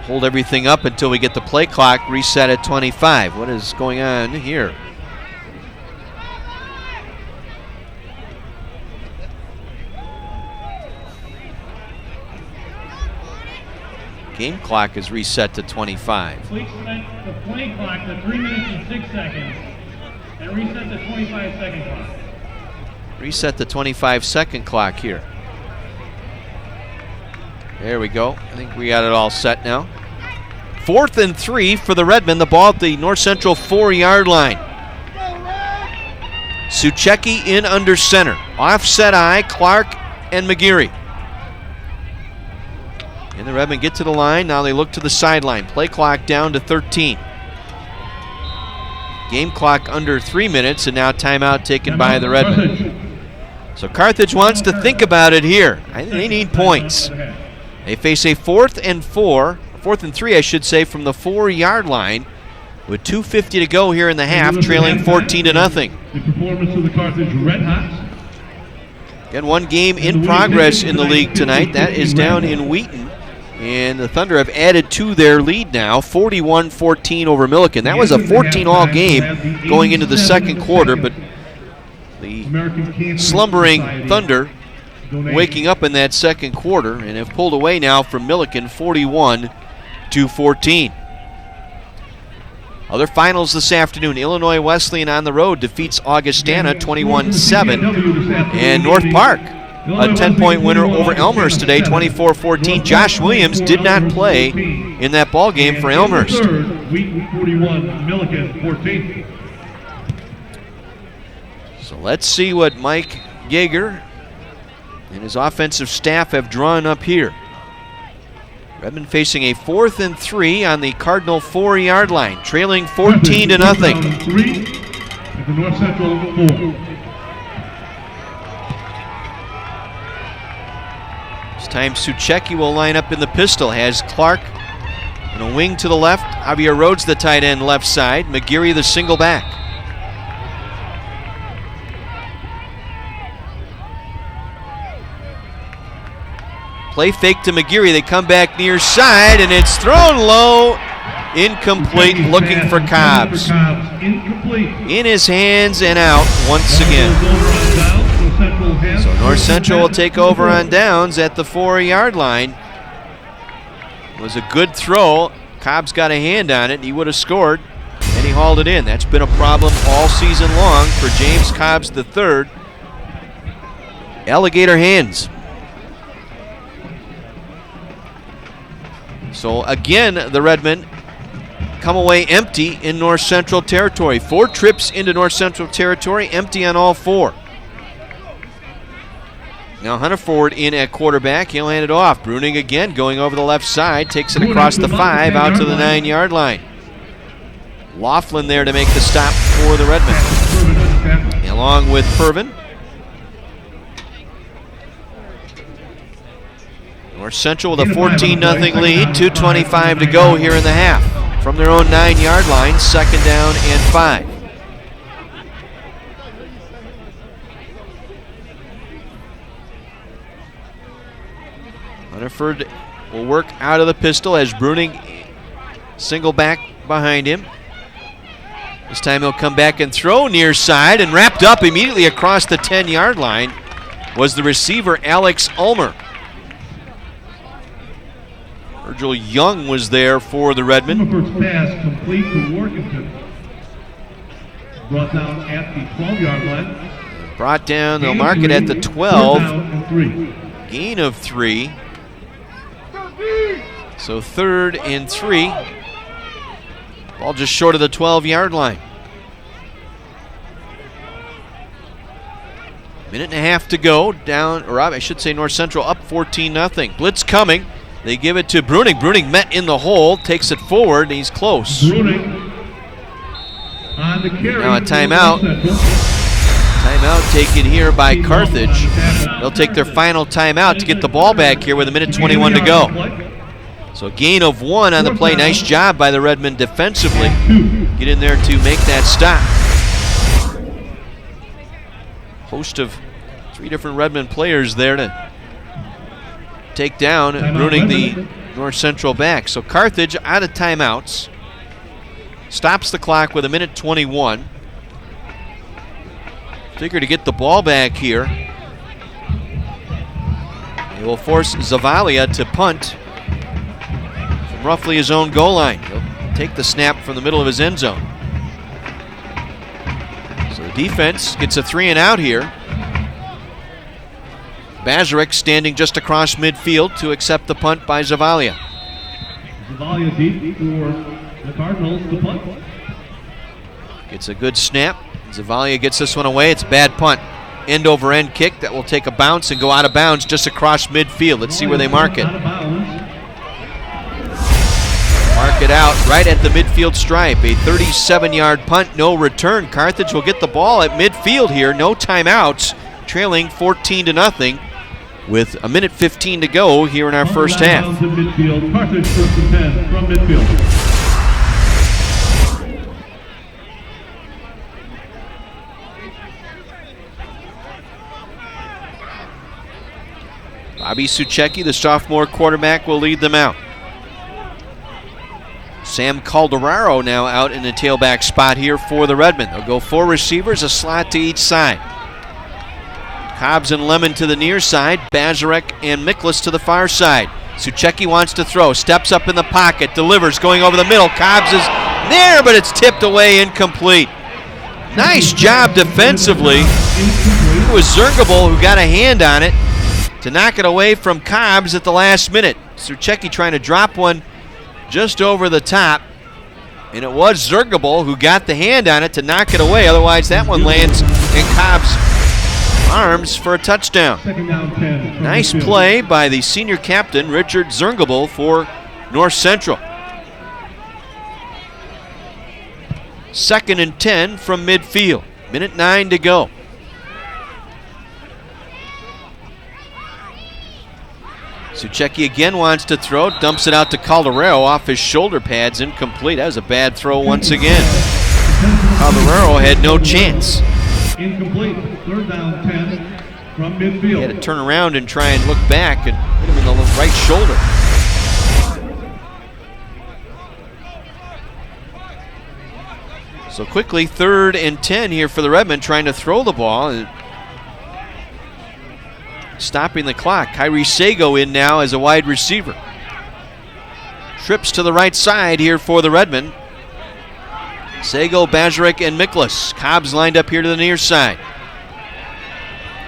Hold everything up until we get the play clock reset at 25. What is going on here? Game clock is reset to 25. Please set the play clock to 3 minutes and 6 seconds and reset the 25-second clock. Reset the 25-second clock here. There we go. I think we got it all set now. 4th and 3 for the Redmen. The ball at the North Central 4-yard line. Suchecki in under center. Offset eye, Clark and McGeary. And the Redmen get to the line. Now they look to the sideline. Play clock down to 13. Game clock under 3 minutes, and now timeout taken by the Redmen. So Carthage wants to think about it here. I think they need points. They face a 4th and 3, I should say, from the 4-yard line with 2:50 to go here in the half, trailing 14-0. The performance of the Carthage Red Hawks. And one game in progress in the league tonight. That is down in Wheaton. And the Thunder have added to their lead now, 41-14 over Milliken. That was a 14-all game going into the second quarter, but the slumbering Thunder waking up in that second quarter and have pulled away now from Milliken, 41-14. Other finals this afternoon. Illinois Wesleyan on the road defeats Augustana 21-7. And North Park, a 10-point winner over Elmhurst today, 24-14. Josh Williams did not play in that ball game for Elmhurst. Wheaton 41, Milliken 14. So let's see what Mike Yeager and his offensive staff have drawn up here. Redmen facing a 4th and 3 on the Cardinal 4-yard line, trailing 14-0. 3 at the North Central 4. This time Suchecki will line up in the pistol. Has Clark in a wing to the left. Javier Rhodes the tight end left side. McGeary the single back. Play fake to McGeary. They come back near side, and it's thrown low. Incomplete, looking for Cobbs. In his hands and out once again. So North Central will take over on downs at the 4-yard line. It was a good throw. Cobbs got a hand on it. He would have scored, and he hauled it in. That's been a problem all season long for James Cobbs III. Alligator hands. So again, the Redmen come away empty in North Central territory. 4 trips into North Central territory, empty on all 4. Now Hunter Ford in at quarterback. He'll hand it off. Bruning again going over the left side. Takes it across the 5 out to the 9-yard line. Laughlin there to make the stop for the Redmen. Along with Pervin. North Central with a 14-0 lead. 2:25 to go here in the half. From their own 9-yard line, 2nd down and 5. Hunterford will work out of the pistol as Bruning single back behind him. This time he'll come back and throw near side, and wrapped up immediately across the 10-yard line was the receiver Alex Ulmer. Virgil Young was there for the Redmen. First pass complete to Workington. Brought down at the 12-yard line. Brought down, they'll mark it at the 12. Gain of 3. So 3rd and 3. Ball just short of the 12-yard line. Minute and a half to go. Down, or I should say North Central up 14-0. Blitz coming. They give it to Bruning. Bruning met in the hole, takes it forward, and he's close. Bruning on the carry. Now a timeout. Timeout taken here by Carthage. They'll take their final timeout to get the ball back here with 1:21 to go. So gain of 1 on the play. Nice job by the Redmen defensively. Get in there to make that stop. Host of 3 different Redmen players there to take down Bruning, the North Central back. So Carthage out of timeouts. Stops the clock with 1:21. Figure to get the ball back here. He will force Zavalia to punt from roughly his own goal line. He'll take the snap from the middle of his end zone. So the defense gets a 3 and out here. Bazarek standing just across midfield to accept the punt by Zavalia. Zavalia deep for the Cardinals to punt. Gets a good snap. Zavalia gets this one away. It's a bad punt. End over end kick that will take a bounce and go out of bounds just across midfield. Let's see where they mark it. Mark it out right at the midfield stripe. A 37-yard punt, no return. Carthage will get the ball at midfield here. No timeouts. Trailing 14-0 with 1:15 to go here in our first half. Midfield. Carthage 1st and 10 from midfield. Bobby Suchecki, the sophomore quarterback, will lead them out. Sam Calderaro now out in the tailback spot here for the Redmen. They'll go 4 receivers, a slot to each side. Cobbs and Lemon to the near side, Bazarek and Miklas to the far side. Suchecki wants to throw, steps up in the pocket, delivers, going over the middle. Cobbs is there, but it's tipped away, incomplete. Nice job defensively. It was Zergable who got a hand on it to knock it away from Cobbs at the last minute. Suchecki trying to drop one just over the top, and it was Zergable who got the hand on it to knock it away. Otherwise, that one lands in Cobbs' arms for a touchdown. Nice play by the senior captain, Richard Zergable, for North Central. 2nd and 10 from midfield. 1:09 to go. Suchecki again wants to throw, dumps it out to Calderaro off his shoulder pads, incomplete. That was a bad throw once again. Calderaro had no chance. Incomplete. 3rd down 10 from midfield. He had to turn around and try and look back and hit him in the right shoulder. So quickly, 3rd and 10 here for the Redmen, trying to throw the ball. Stopping the clock. Kyrie Sago in now as a wide receiver. Trips to the right side here for the Redmen. Sago, Bazarek, and Miklas. Cobbs lined up here to the near side.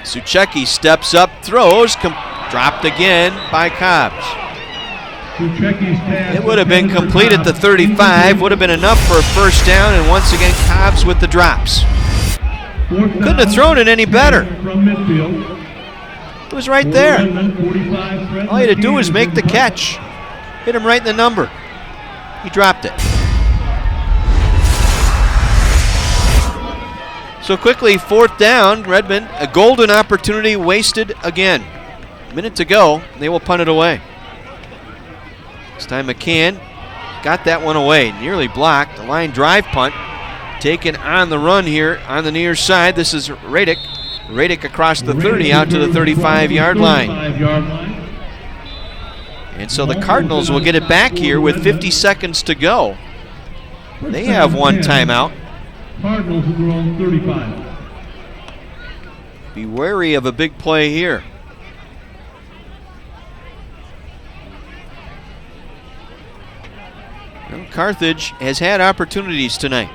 Suchecki steps up, throws, dropped again by Cobbs. It would have been complete at the 35, would have been enough for a first down, and once again Cobbs with the drops. Couldn't have thrown it any better. It was right there. All he had to do was make the catch. Hit him right in the number. He dropped it. So quickly, 4th down, Redmen, a golden opportunity wasted again. A minute to go, they will punt it away. This time McCann got that one away, nearly blocked. A line drive punt taken on the run here on the near side. This is Radick. Radick across the 30 out to the 35-yard line. And so the Cardinals will get it back here with 50 seconds to go. They have one timeout. Cardinals at their own 35. Be wary of a big play here. Well, Carthage has had opportunities tonight.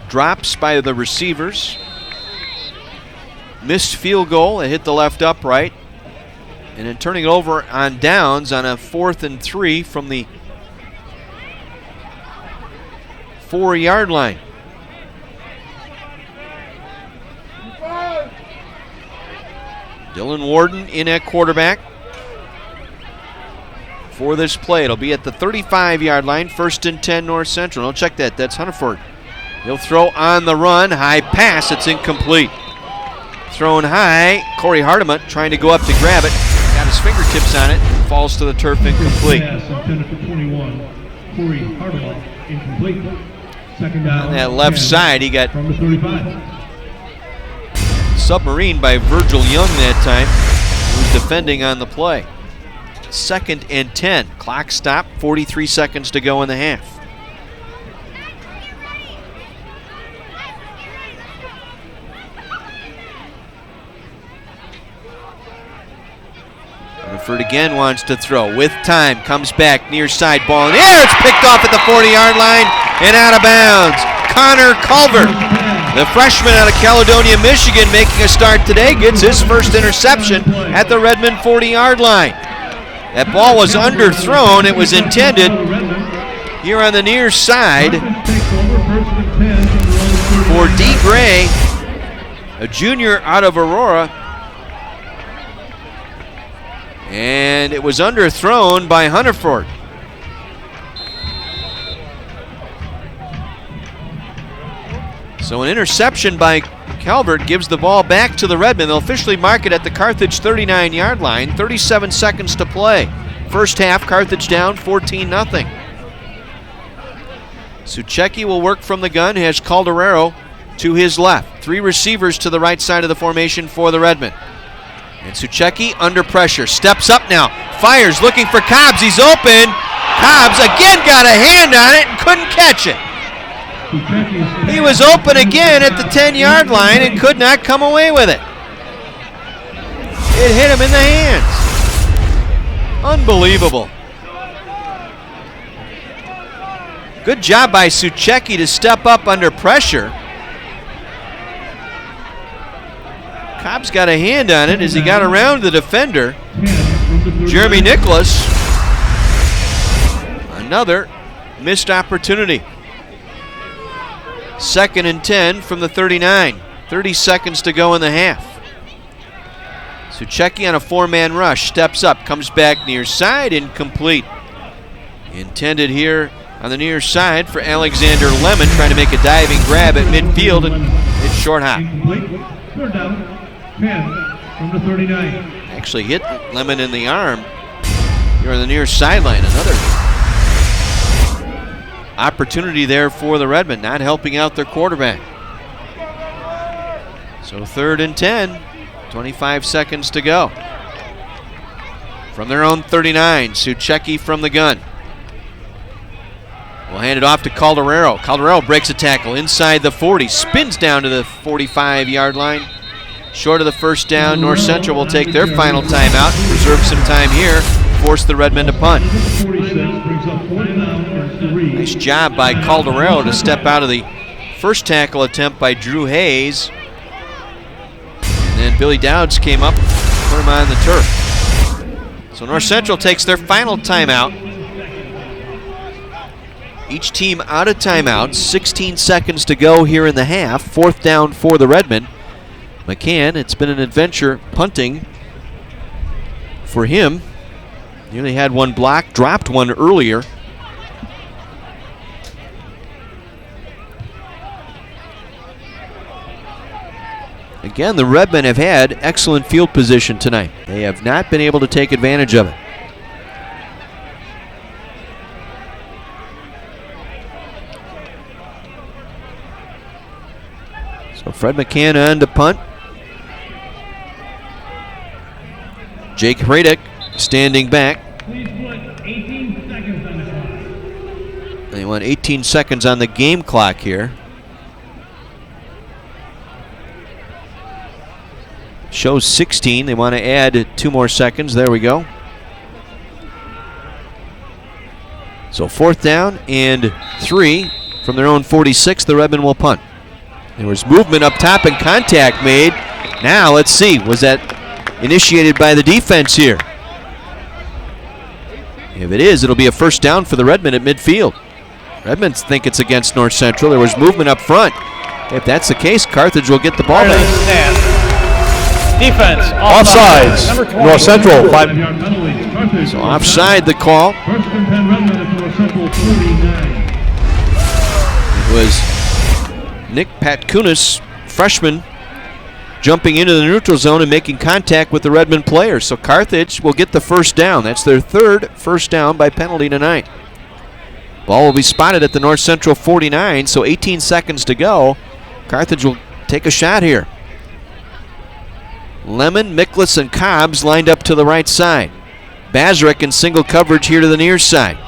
Drops by the receivers. Missed field goal. It hit the left upright. And then turning it over on downs on a 4th and 3 from the 4-yard line. Dylan Warden in at quarterback for this play. It'll be at the 35-yard line, 1st and 10 North Central. Don't check that. That's Hunterford. He'll throw on the run. High pass. It's incomplete. Thrown high. Corey Hardeman trying to go up to grab it. Got his fingertips on it. Falls to the turf, incomplete. Pass intended for 21. Corey Hardeman, incomplete. Second down. On that left 10 side, he got from the 35. submarined by Virgil Young that time, who was defending on the play. 2nd and 10. Clock stop, 43 seconds to go in the half. Hunterford again wants to throw with time, comes back near side, ball in the air. It's picked off at the 40-yard line and out of bounds. Connor Culver, the freshman out of Caledonia, Michigan, making a start today, gets his first interception at the Redmond 40-yard line. That ball was underthrown. It was intended here on the near side for D. Gray, a junior out of Aurora. And it was underthrown by Hunterford. So an interception by Calvert gives the ball back to the Redmen. They'll officially mark it at the Carthage 39-yard line. 37 seconds to play. First half, Carthage down 14-0. Suchecki will work from the gun. He has Calderero to his left. 3 receivers to the right side of the formation for the Redmen. And Suchecki under pressure. Steps up now. Fires looking for Cobbs. He's open. Cobbs again got a hand on it and couldn't catch it. He was open again at the 10-yard line and could not come away with it. It hit him in the hands. Unbelievable. Good job by Suchecki to step up under pressure. Cobb's got a hand on it as he got around the defender. Jeremy Nicholas. Another missed opportunity. 2nd and 10 from the 39. 30 seconds to go in the half. Suchecki on a 4-man rush. Steps up, comes back near side, incomplete. Intended here on the near side for Alexander Lemon, trying to make a diving grab at midfield, and it's short hop. Third down, 10 from the 39. Actually hit Lemon in the arm here on the near sideline. Another opportunity there for the Redmen, not helping out their quarterback. So 3rd and 10, 25 seconds to go. From their own 39, Suchecki from the gun. We'll hand it off to Calderero. Calderero breaks a tackle inside the 40, spins down to the 45-yard line. Short of the first down, North Central will take their final timeout, reserve some time here, force the Redmen to punt. Nice job by Calderero to step out of the first tackle attempt by Drew Hayes. And then Billy Dowds came up, put him on the turf. So North Central takes their final timeout. Each team out of timeout, 16 seconds to go here in the half. 4th down for the Redmen. McCann, it's been an adventure punting for him. Nearly had one block, dropped one earlier. Again, the Redmen have had excellent field position tonight. They have not been able to take advantage of it. So Fred McCann on to punt. Jake Hradek standing back. Please put 18 seconds on the clock. They want 18 seconds on the game clock here. Shows 16. They want to add 2 more seconds. There we go. So 4th down and 3 from their own 46. The Redmen will punt. There was movement up top and contact made. Now let's see. Was that initiated by the defense here? If it is, it'll be a first down for the Redmen at midfield. Redmonds think it's against North Central. There was movement up front. If that's the case, Carthage will get the ball back. Defense. Offsides. North Central. 5-yard penalty. So offside the call. First and 10 Redmen at North Central 49. It was Nick Patkunis, freshman, jumping into the neutral zone and making contact with the Redmond players. So Carthage will get the first down. That's their third first down by penalty tonight. Ball will be spotted at the North Central 49, so 18 seconds to go. Carthage will take a shot here. Lemon, Miklas, and Cobbs lined up to the right side. Bazarek in single coverage here to the near side.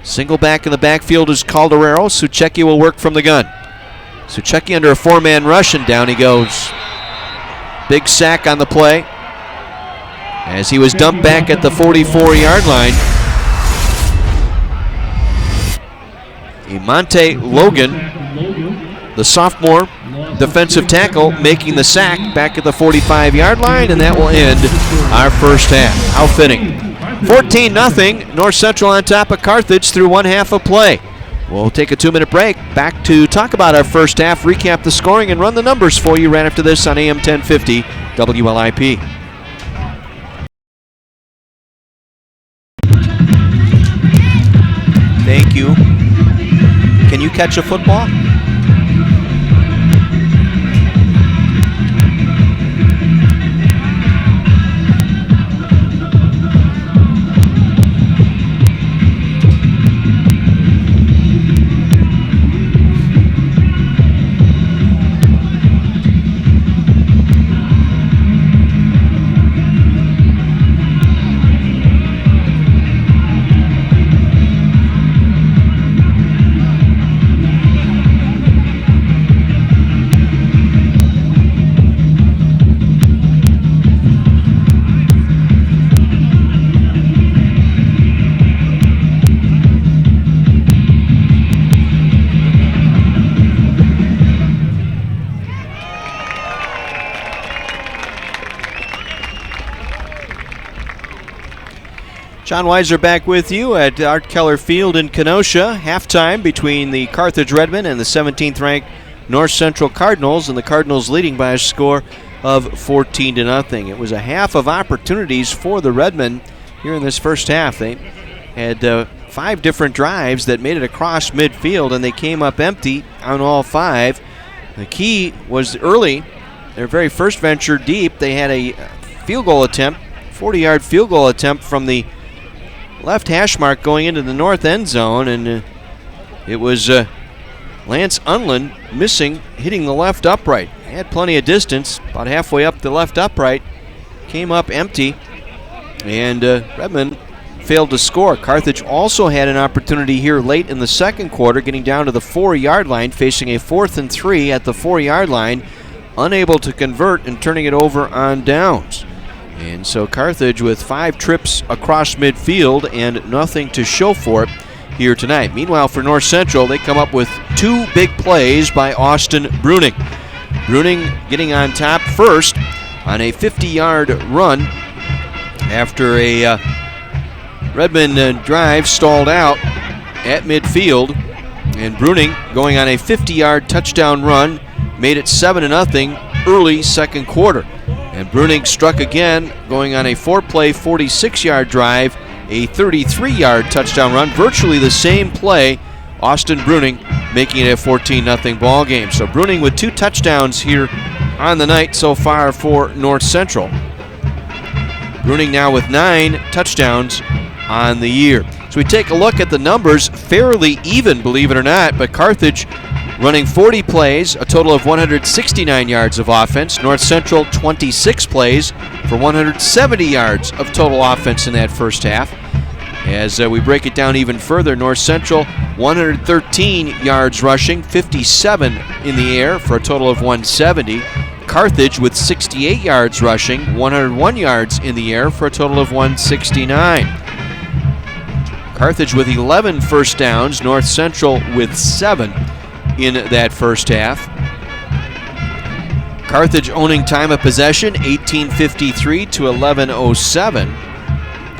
Single back in the backfield is Calderero. Suchecki will work from the gun. Suchecki under a four-man rush, and down he goes. Big sack on the play as he was dumped back at the 44-yard line. Imonte Logan, the sophomore defensive tackle, making the sack back at the 45-yard line, and that will end our first half. How fitting. 14-0, North Central on top of Carthage through one half of play. We'll take a 2-minute break, back to talk about our first half, recap the scoring, and run the numbers for you right after this on AM 1050 WLIP. Thank you. Can you catch a football? John Weiser back with you at Art Keller Field in Kenosha. Halftime between the Carthage Redmen and the 17th ranked North Central Cardinals, and the Cardinals leading by a score of 14-0. It was a half of opportunities for the Redmen here in this first half. They had 5 different drives that made it across midfield, and they came up empty on all 5. The key was early, their very first venture deep, they had a field goal attempt, 40-yard field goal attempt from the left hash mark going into the north end zone, and it was Lance Unland missing, hitting the left upright. He had plenty of distance, about halfway up the left upright, came up empty, and Redmond failed to score. Carthage also had an opportunity here late in the second quarter, getting down to the 4-yard line, facing a 4th and 3 at the 4-yard line, unable to convert and turning it over on downs. And so Carthage with 5 trips across midfield and nothing to show for it here tonight. Meanwhile, for North Central, they come up with 2 big plays by Austin Bruning. Bruning getting on top first on a 50-yard run after a Redmond drive stalled out at midfield. And Bruning going on a 50-yard touchdown run made it 7-0 early second quarter. And Bruning struck again, going on a 4-play, 46-yard drive, a 33-yard touchdown run, virtually the same play. Austin Bruning making it a 14-0 ball game. So Bruning with 2 touchdowns here on the night so far for North Central. Bruning now with 9 touchdowns on the year. So we take a look at the numbers, fairly even, believe it or not, but Carthage running 40 plays, a total of 169 yards of offense. North Central 26 plays for 170 yards of total offense in that first half. As we break it down even further, North Central 113 yards rushing, 57 in the air for a total of 170. Carthage with 68 yards rushing, 101 yards in the air for a total of 169. Carthage with 11 first downs, North Central with 7 in that first half. Carthage owning time of possession, 18:53 to 11:07.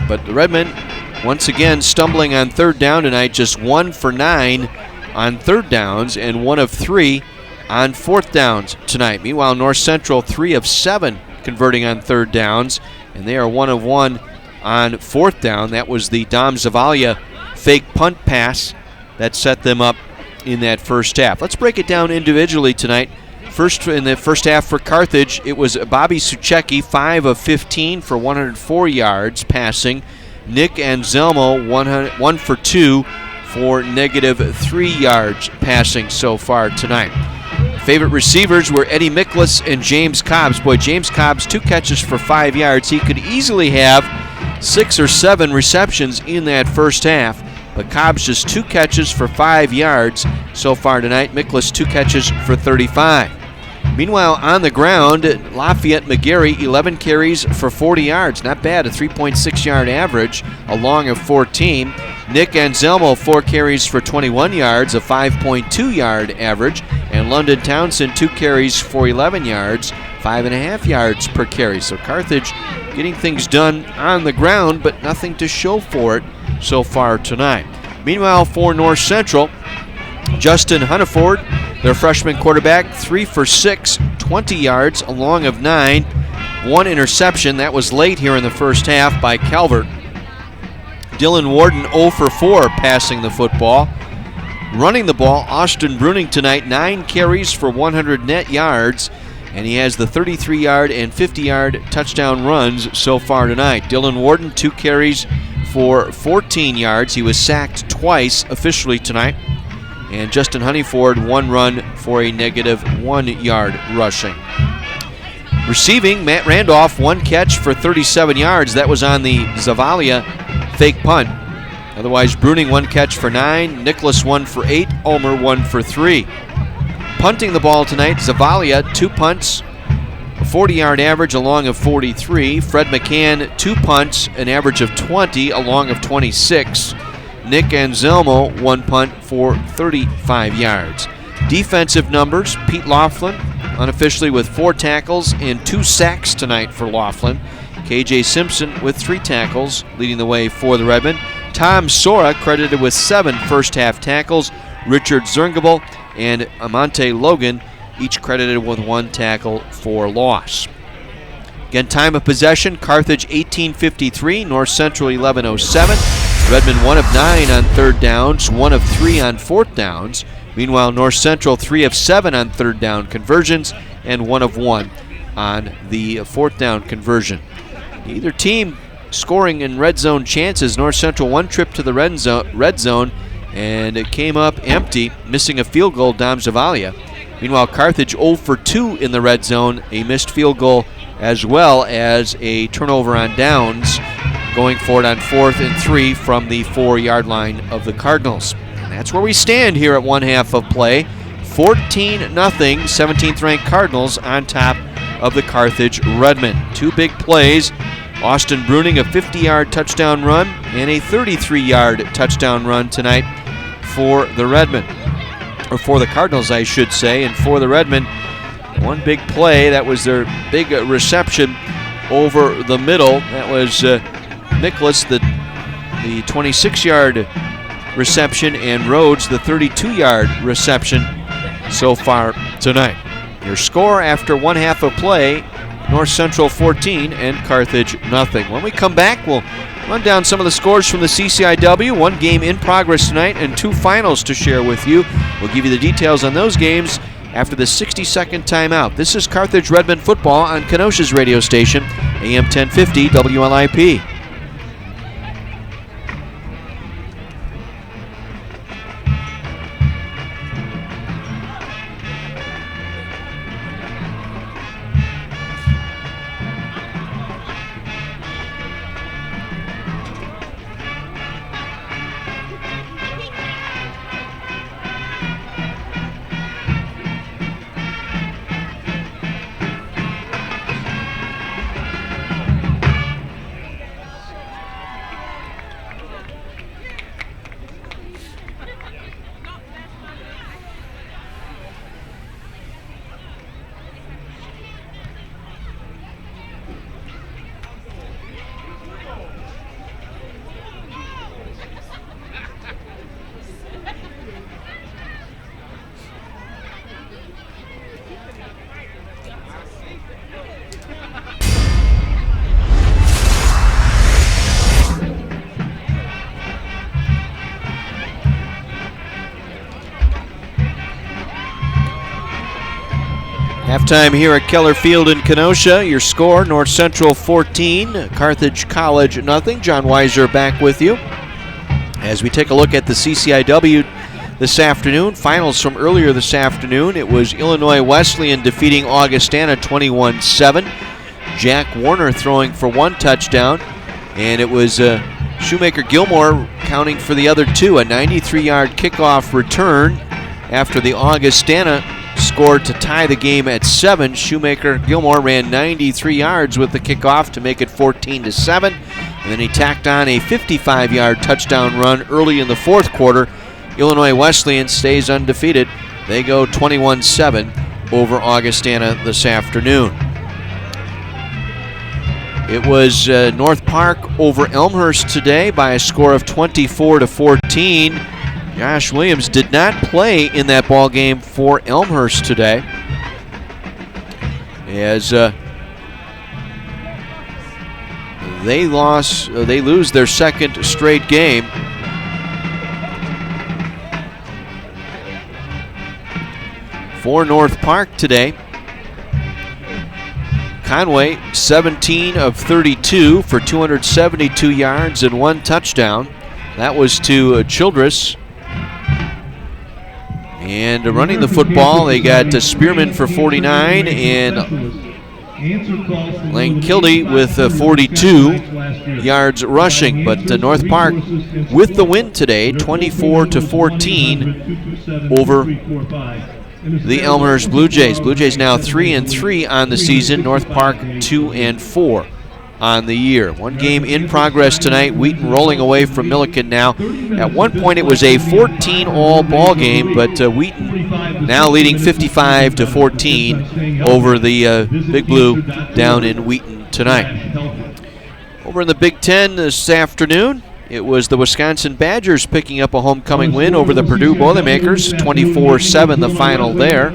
But the Redmen once again stumbling on third down tonight, just 1 for 9 on third downs and 1 of 3 on fourth downs tonight. Meanwhile, North Central 3 of 7 converting on third downs, and they are 1 of 1 on fourth down. That was the Dom Zavalia fake punt pass that set them up in that first half. Let's break it down individually tonight. First, in the first half for Carthage, it was Bobby Suchecki, 5 of 15 for 104 yards passing. Nick Anselmo, 1 for 2 for -3 yards passing so far tonight. Favorite receivers were Eddie Miklas and James Cobbs. Boy, James Cobbs, 2 catches for 5 yards. He could easily have 6 or 7 receptions in that first half, but Cobbs just 2 catches for 5 yards so far tonight. Miklas 2 catches for 35. Meanwhile, on the ground, Lafayette McGarry, 11 carries for 40 yards. Not bad, a 3.6-yard average, a long of 14. Nick Anselmo, 4 carries for 21 yards, a 5.2-yard average. And London Townsend, 2 carries for 11 yards, 5.5 yards per carry. So Carthage getting things done on the ground, but nothing to show for it so far tonight. Meanwhile, for North Central, Justin Hunneford, their freshman quarterback, 3 for 6, 20 yards, a long of 9, 1 interception. That was late here in the first half by Calvert. Dylan Warden, 0 for 4 passing the football. Running the ball, Austin Bruning tonight, 9 carries for 100 net yards, and he has the 33-yard and 50-yard touchdown runs so far tonight. Dylan Warden, 2 carries for 14 yards. He was sacked twice officially tonight. And Justin Hunneford, 1 run for a -1 yard rushing. Receiving, Matt Randolph, 1 catch for 37 yards. That was on the Zavalia fake punt. Otherwise, Bruning, 1 catch for 9. Nicholas, 1 for 8. Ulmer, 1 for 3. Punting the ball tonight, Zavalia, 2 punts, a 40-yard average, a long of 43. Fred McCann, 2 punts, an average of 20, a long of 26. Nick Anselmo, 1 punt for 35 yards. Defensive numbers, Pete Laughlin, unofficially with 4 tackles and 2 sacks tonight for Laughlin. KJ Simpson with 3 tackles, leading the way for the Redmen. Tom Sora credited with 7 first-half tackles. Richard Zerngabel and Amante Logan each credited with 1 tackle for loss. Again, time of possession, Carthage 18:53, North Central 11:07. Redmond 1 of 9 on third downs, 1 of 3 on fourth downs. Meanwhile, North Central 3 of 7 on third down conversions and 1 of 1 on the fourth down conversion. Either team scoring in red zone chances. North Central 1 trip to the red zone, and it came up empty, missing a field goal, Dom Zavalia. Meanwhile, Carthage 0 for 2 in the red zone, a missed field goal as well as a turnover on downs, going for it on 4th and 3 from the 4-yard line of the Cardinals. And that's where we stand here at 1 half of play. 14-0, 17th ranked Cardinals on top of the Carthage Redmen. 2 big plays. Austin Bruning, a 50-yard touchdown run and a 33-yard touchdown run tonight for the Redmen. Or for the Cardinals, I should say. And for the Redmen, 1 big play. That was their big reception over the middle. That was Nicholas, the 26-yard reception, and Rhodes, the 32-yard reception so far tonight. Your score after 1 half of play, North Central 14 and Carthage nothing. When we come back, we'll run down some of the scores from the CCIW. 1 game in progress tonight and 2 finals to share with you. We'll give you the details on those games after the 60-second timeout. This is Carthage Redmond football on Kenosha's radio station, AM 1050 WLIP. Halftime here at Keller Field in Kenosha. Your score, North Central 14, Carthage College nothing. John Weiser back with you as we take a look at the CCIW this afternoon. Finals from earlier this afternoon. It was Illinois Wesleyan defeating Augustana 21-7. Jack Warner throwing for 1 touchdown, and it was Shoemaker Gilmore counting for the other 2. A 93-yard kickoff return after the Augustana scored to tie the game at 7. Shoemaker Gilmore ran 93 yards with the kickoff to make it 14-7. And then he tacked on a 55-yard touchdown run early in the fourth quarter. Illinois Wesleyan stays undefeated. They go 21-7 over Augustana this afternoon. It was North Park over Elmhurst today by a score of 24-14. Josh Williams did not play in that ball game for Elmhurst today, as they lose their second straight game. For North Park today, Conway 17 of 32 for 272 yards and 1 touchdown. That was to Childress. And running the football, they got Spearman for 49 and Langkilde with 42 yards rushing. But North Park with the win today, 24-14 over the Elmhurst Blue Jays. Blue Jays now 3-3 on the season. North Park 2-4 on the year. One game in progress tonight. Wheaton rolling away from Milliken now. At one point it was a 14-all ball game, but Wheaton now leading 55-14 over the Big Blue down in Wheaton tonight. Over in the Big Ten this afternoon, it was the Wisconsin Badgers picking up a homecoming win over the Purdue Boilermakers, 24-7 the final there.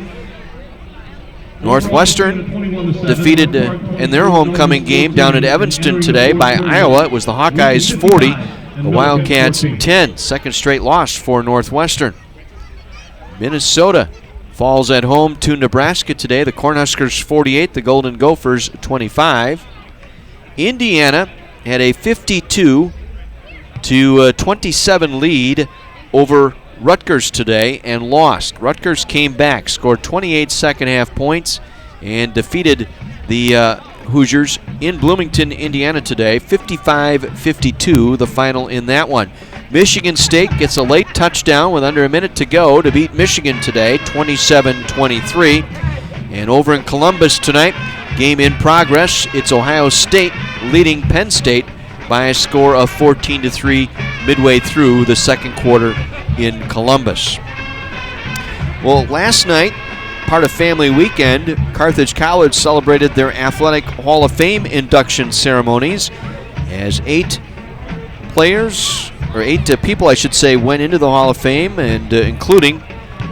Northwestern defeated in their homecoming game down at Evanston today by Iowa. It was the Hawkeyes 40, the Wildcats 10. Second straight loss for Northwestern. Minnesota falls at home to Nebraska today. The Cornhuskers 48, the Golden Gophers 25. Indiana had a 52-27 lead over Rutgers today and lost. Rutgers came back, scored 28 second-half points, and defeated the Hoosiers in Bloomington, Indiana today, 55-52, the final in that one. Michigan State gets a late touchdown with under a minute to go to beat Michigan today, 27-23. And over in Columbus tonight, game in progress, it's Ohio State leading Penn State by a score of 14-3 midway through the second quarter in Columbus. Well, last night, part of Family Weekend, Carthage College celebrated their Athletic Hall of Fame induction ceremonies as 8 people, I should say, went into the Hall of Fame, and including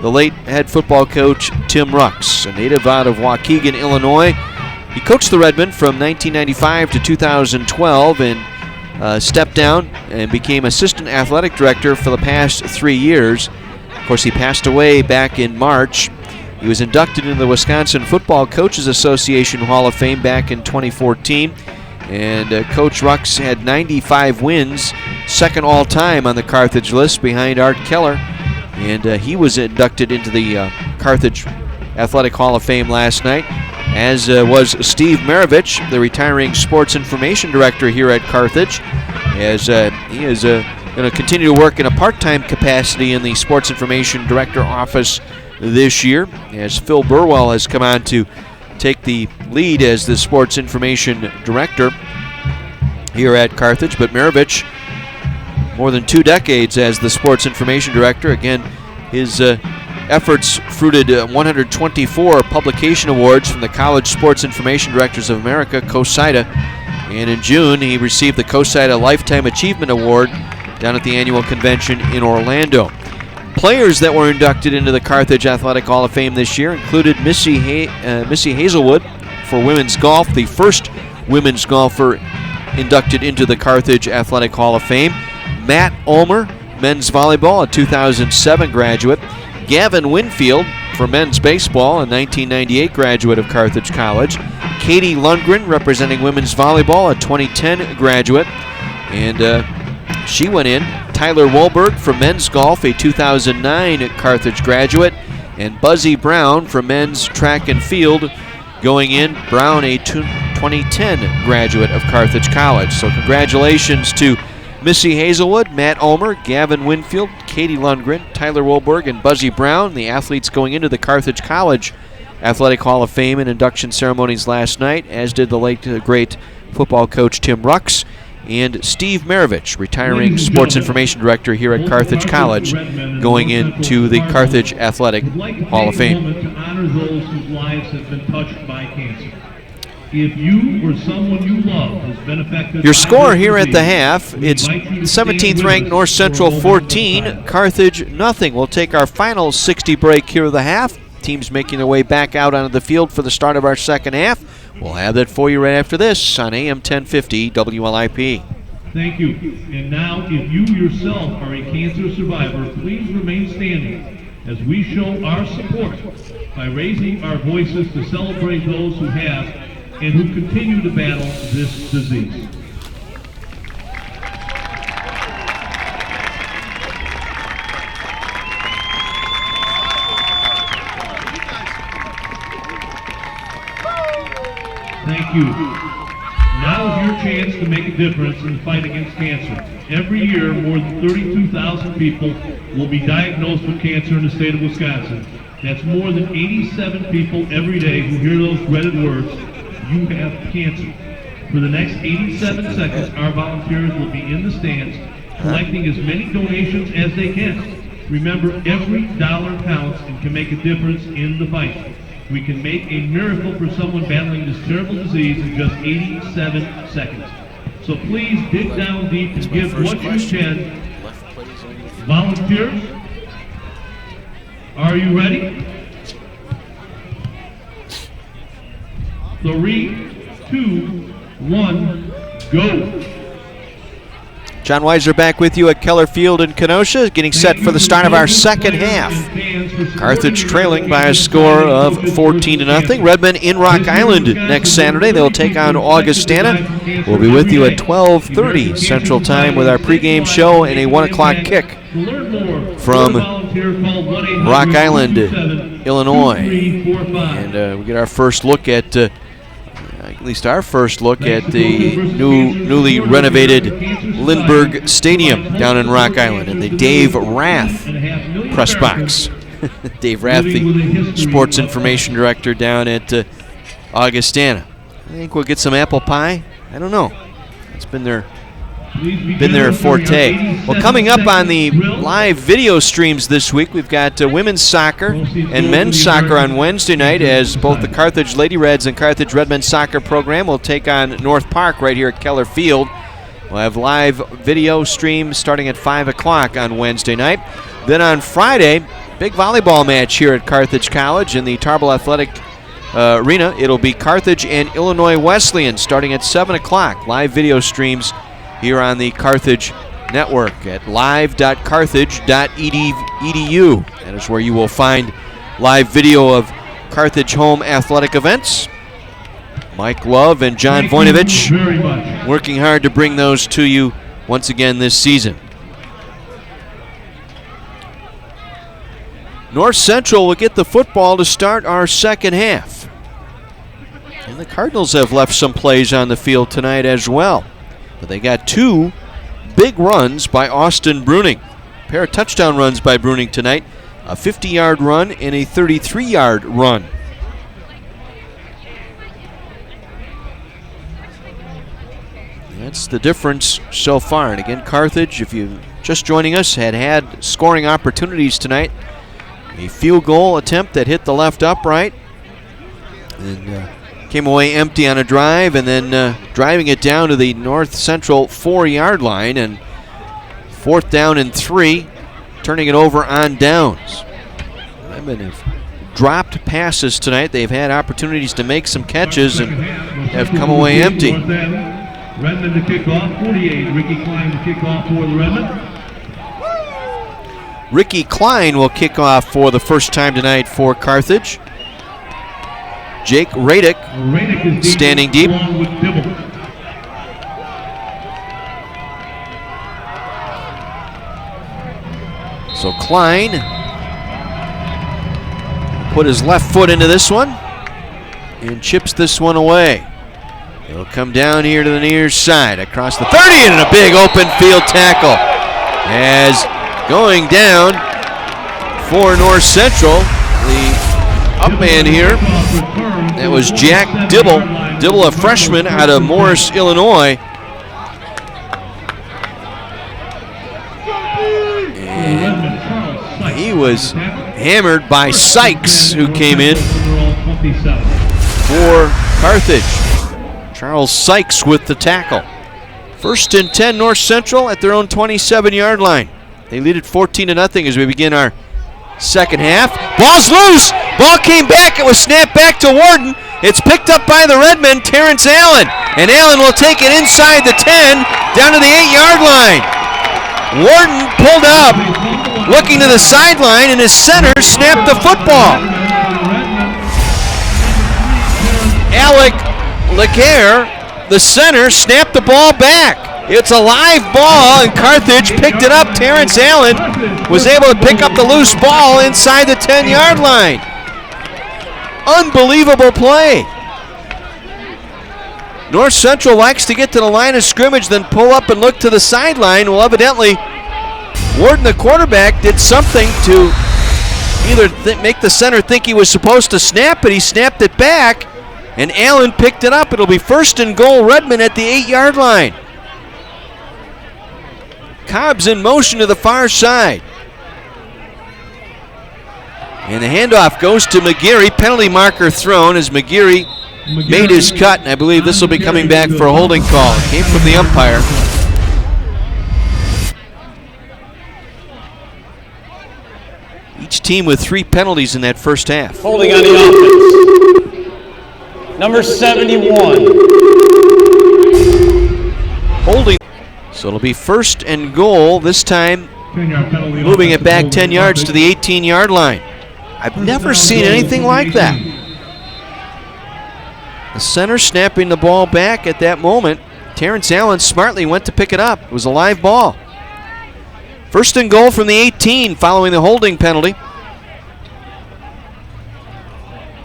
the late head football coach Tim Rux, a native out of Waukegan, Illinois. He coached the Redmen from 1995 to 2012 and stepped down and became assistant athletic director for the past 3 years. Of course, he passed away back in March. He was inducted into the Wisconsin Football Coaches Association Hall of Fame back in 2014. And Coach Rux had 95 wins, second all-time on the Carthage list behind Art Keller. And he was inducted into the Carthage Athletic Hall of Fame last night, as was Steve Maravich, the retiring sports information director here at Carthage, as he is going to continue to work in a part-time capacity in the sports information director office this year, as Phil Burwell has come on to take the lead as the sports information director here at Carthage. But Maravich, more than 2 decades as the sports information director. Again, his efforts fruited 124 publication awards from the College Sports Information Directors of America, COSIDA. And in June, he received the COSIDA Lifetime Achievement Award down at the annual convention in Orlando. Players that were inducted into the Carthage Athletic Hall of Fame this year included Missy Hazelwood for women's golf, the first women's golfer inducted into the Carthage Athletic Hall of Fame. Matt Ulmer, men's volleyball, a 2007 graduate. Gavin Winfield, for men's baseball, a 1998 graduate of Carthage College. Katie Lundgren, representing women's volleyball, a 2010 graduate. And she went in. Tyler Wolberg from men's golf, a 2009 Carthage graduate. And Buzzy Brown from men's track and field going in. Brown, a 2010 graduate of Carthage College. So congratulations to Missy Hazelwood, Matt Ulmer, Gavin Winfield, Katie Lundgren, Tyler Wolberg, and Buzzy Brown, the athletes going into the Carthage College Athletic Hall of Fame and induction ceremonies last night, as did the late great football coach Tim Rux, and Steve Maravich, retiring sports information director here at Carthage College, going into the Carthage Athletic Hall of Fame. To honor those whose lives have been touched by cancer. If you or someone you love has been affected. Your score here at the half, it's 17th ranked North Central 14, Carthage nothing. We'll take our final 60 break here of the half. Teams making their way back out onto the field for the start of our second half. We'll have that for you right after this on AM 1050 WLIP. Thank you. And now, if you yourself are a cancer survivor, please remain standing as we show our support by raising our voices to celebrate those who have and who continue to battle this disease. Thank you. Now is your chance to make a difference in the fight against cancer. Every year, more than 32,000 people will be diagnosed with cancer in the state of Wisconsin. That's more than 87 people every day who hear those dreaded words, "You have cancer." For the next 87 seconds, our volunteers will be in the stands collecting as many donations as they can. Remember, every dollar counts and can make a difference in the fight. We can make a miracle for someone battling this terrible disease in just 87 seconds. So please dig down deep and give what you can. Volunteers, are you ready? 3, 2, 1, go. John Weiser back with you at Keller Field in Kenosha, getting set for the start of our second half. Carthage trailing by a score of 14-0. Redmen in Rock Island next Saturday. They'll take on Augustana. We'll be with you at 12:30 Central Time with our pregame show and a 1 o'clock kick from Rock Island, Illinois. And we get our first look at least our first look at the newly renovated Lindbergh Stadium down in Rock Island and the Dave Rath press box. Dave Rath, the sports information director down at Augustana. I think we'll get some apple pie. I don't know. It's been their forte. Well, coming up on the live video streams this week, we've got women's soccer and men's soccer on Wednesday night, as both the Carthage Lady Reds and Carthage Redmen soccer program will take on North Park right here at Keller Field. We'll have live video streams starting at 5 o'clock on Wednesday night. Then on Friday, big volleyball match here at Carthage College in the Tarbell Athletic Arena. It'll be Carthage and Illinois Wesleyan starting at 7 o'clock. Live video streams here on the Carthage Network at live.carthage.edu. That is where you will find live video of Carthage home athletic events. Mike Love and John Voinovich working hard to bring those to you once again this season. North Central will get the football to start our second half. And the Cardinals have left some plays on the field tonight as well. But they got two big runs by Austin Bruning. A pair of touchdown runs by Bruning tonight. A 50-yard run and a 33-yard run. That's the difference so far. And again, Carthage, if you're just joining us, had scoring opportunities tonight. A field goal attempt that hit the left upright. And came away empty on a drive, and then driving it down to the North Central 4-yard line, and 4th down and 3, turning it over on downs. Redmen have dropped passes tonight. They've had opportunities to make some catches and have come away empty. Redmen to kick off, 48. Ricky Klein to kick off for the Redmen. Ricky Klein will kick off for the first time tonight for Carthage. Jake Radick standing deep. So Klein put his left foot into this one and chips this one away. He'll come down here to the near side across the 30 and a big open field tackle. As going down for North Central, the up man here, that was Jack Dibble. Dibble, a freshman out of Morris, Illinois. And he was hammered by Sykes, who came in for Carthage. Charles Sykes with the tackle. 1st and 10 North Central at their own 27-yard line. They lead it 14-0 as we begin our second half. Ball's loose. Ball came back. It was snapped back to Warden. It's picked up by the Redmen, Terrence Allen. And Allen will take it inside the 10 down to the 8-yard line. Warden pulled up, looking to the sideline, and his center snapped the football. Alec Laguerre, the center, snapped the ball back. It's a live ball, and Carthage picked it up. Terrence Allen was able to pick up the loose ball inside the 10-yard line. Unbelievable play. North Central likes to get to the line of scrimmage, then pull up and look to the sideline. Well, evidently, Warden, the quarterback, did something to either make the center think he was supposed to snap it. He snapped it back, and Allen picked it up. It'll be 1st and goal, Redmond at the 8-yard line. Cobb's in motion to the far side. And the handoff goes to McGeary. Penalty marker thrown as McGeary made his cut, and I believe this will be coming back for a holding call. It came from the umpire. Each team with 3 penalties in that first half. Holding on the offense. Number 71. Holding. So it'll be 1st and goal, this time moving it back 10 yards to the 18-yard line. I've never seen anything like that. The center snapping the ball back at that moment. Terrence Allen smartly went to pick it up. It was a live ball. 1st and goal from the 18 following the holding penalty.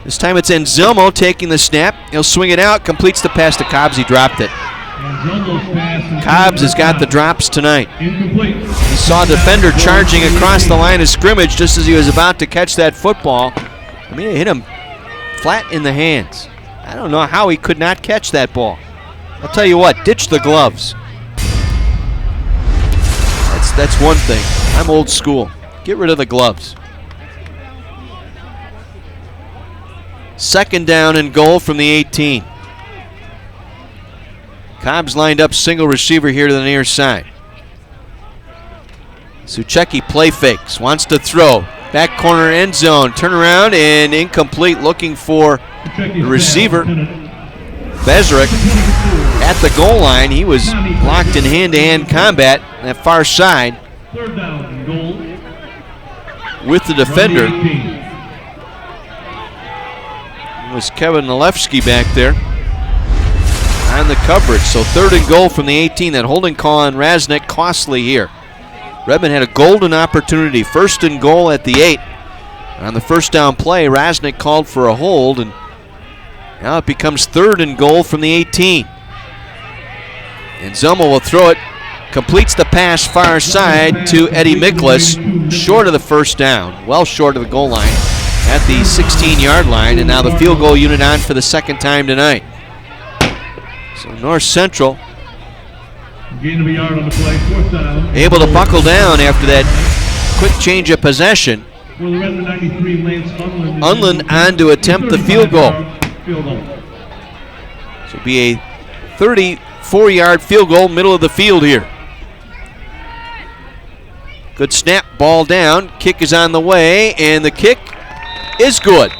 This time it's Anselmo taking the snap. He'll swing it out, completes the pass to Cobbs. He dropped it. Cobbs has got the drops tonight. He saw a defender charging across the line of scrimmage just as he was about to catch that football. I mean, it hit him flat in the hands. I don't know how he could not catch that ball. I'll tell you what, ditch the gloves. That's one thing. I'm old school. Get rid of the gloves. 2nd down and goal from the 18. Cobbs lined up single receiver here to the near side. Suchecki play fakes, wants to throw. Back corner end zone, turn around and incomplete, looking for the receiver. Bezrick at the goal line. He was locked in hand-to-hand combat on that far side with the defender. It was Kevin Nalewski back there on the coverage. So 3rd and goal from the 18. That holding call on Rasnick, costly here. Redmond had a golden opportunity. 1st and goal at the 8. On the 1st down play, Rasnick called for a hold, and now it becomes 3rd and goal from the 18. And Zelma will throw it. Completes the pass far side to Eddie Miklas, short of the 1st down. Well short of the goal line at the 16-yard line. And now the field goal unit on for the 2nd time tonight. So North Central Gain of a yard on the play, 4th down. Able to buckle down after that quick change of possession. For the Redmond 93, Lance Unland. Unland on to attempt the field goal. So it'll be a 34-yard field goal, middle of the field here. Good snap, ball down. Kick is on the way, and the kick is good.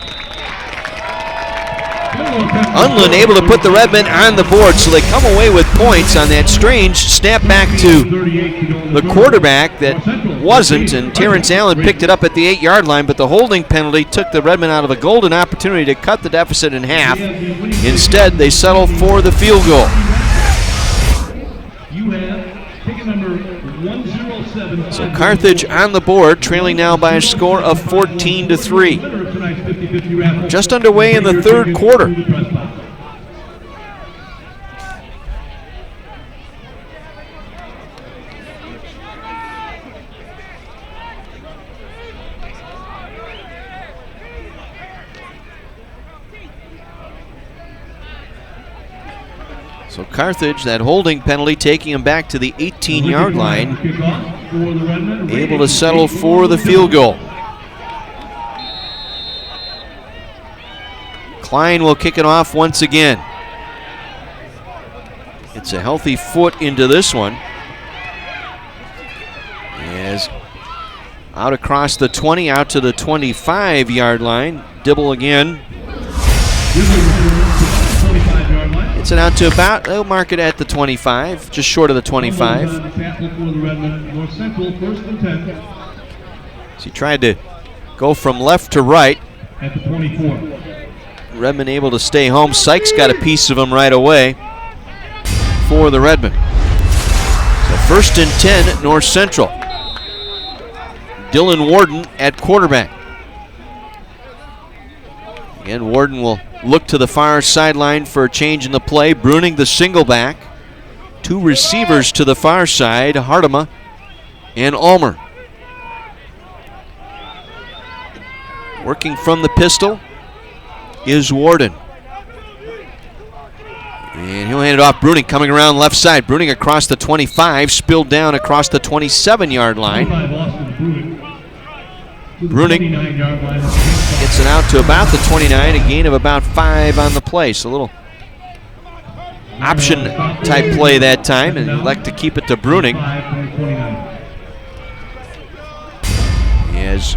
Unlin able to put the Redmen on the board, so they come away with points on that strange snap back to the quarterback that wasn't, and Terrence Allen picked it up at the 8-yard line, but the holding penalty took the Redmen out of a golden opportunity to cut the deficit in half. Instead, they settle for the field goal. So Carthage on the board, trailing now by a score of 14-3. Just underway in the third quarter. So Carthage, that holding penalty taking him back to the 18-yard line, able to settle for the field goal. Klein will kick it off once again. It's a healthy foot into this one. As out across the 20, out to the 25-yard line. Dibble again. It's it out to about, they'll mark it at the 25, just short of the 25. So he tried to go from left to right. At the 24. Redmen able to stay home. Sykes got a piece of him right away for the Redmen. So 1st and 10 North Central. Dylan Warden at quarterback. Again, Warden will look to the far sideline for a change in the play. Bruning the single back. 2 receivers to the far side, Hartema and Ulmer. Working from the pistol is Warden. And he'll hand it off. Bruning coming around left side. Bruning across the 25, spilled down across the 27-yard line. Bruning gets it out to about the 29, a gain of about 5 on the play. So a little option type play that time, and elect to keep it to Bruning. As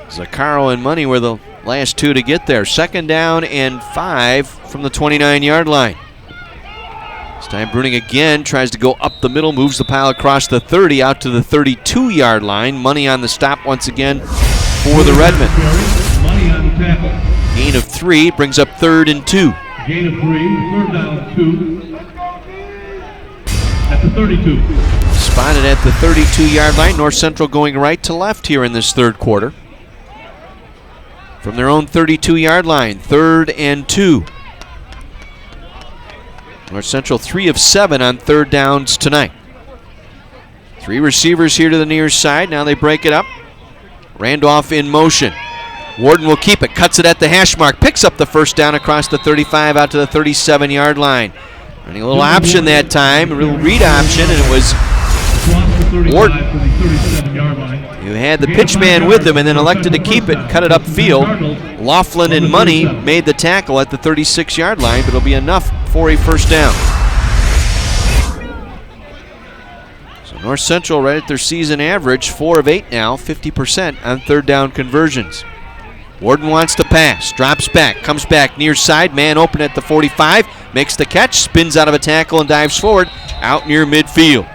Zaccaro and Money were the last 2 to get there. 2nd down and 5 from the 29-yard line. This time Bruning again tries to go up the middle, moves the pile across the 30 out to the 32-yard line. Money on the stop once again for the Redmen. Gain of 3 brings up 3rd and 2. Gain of 3, 3rd down, 2. At the 32. Spotted at the 32-yard line. North Central going right to left here in this third quarter. From their own 32-yard line, 3rd and 2. North Central 3 of 7 on 3rd downs tonight. 3 receivers here to the near side. Now they break it up. Randolph in motion. Warden will keep it, cuts it at the hash mark, picks up the 1st down across the 35 out to the 37-yard line. Running a little option that time, a little read option, and it was Warden who had the pitch man with him and then elected to keep it and cut it upfield. Laughlin and Money made the tackle at the 36-yard line, but it'll be enough for a 1st down. So North Central right at their season average, 4 of 8 now, 50% on 3rd down conversions. Warden wants to pass, drops back, comes back near side, man open at the 45, makes the catch, spins out of a tackle and dives forward, out near midfield.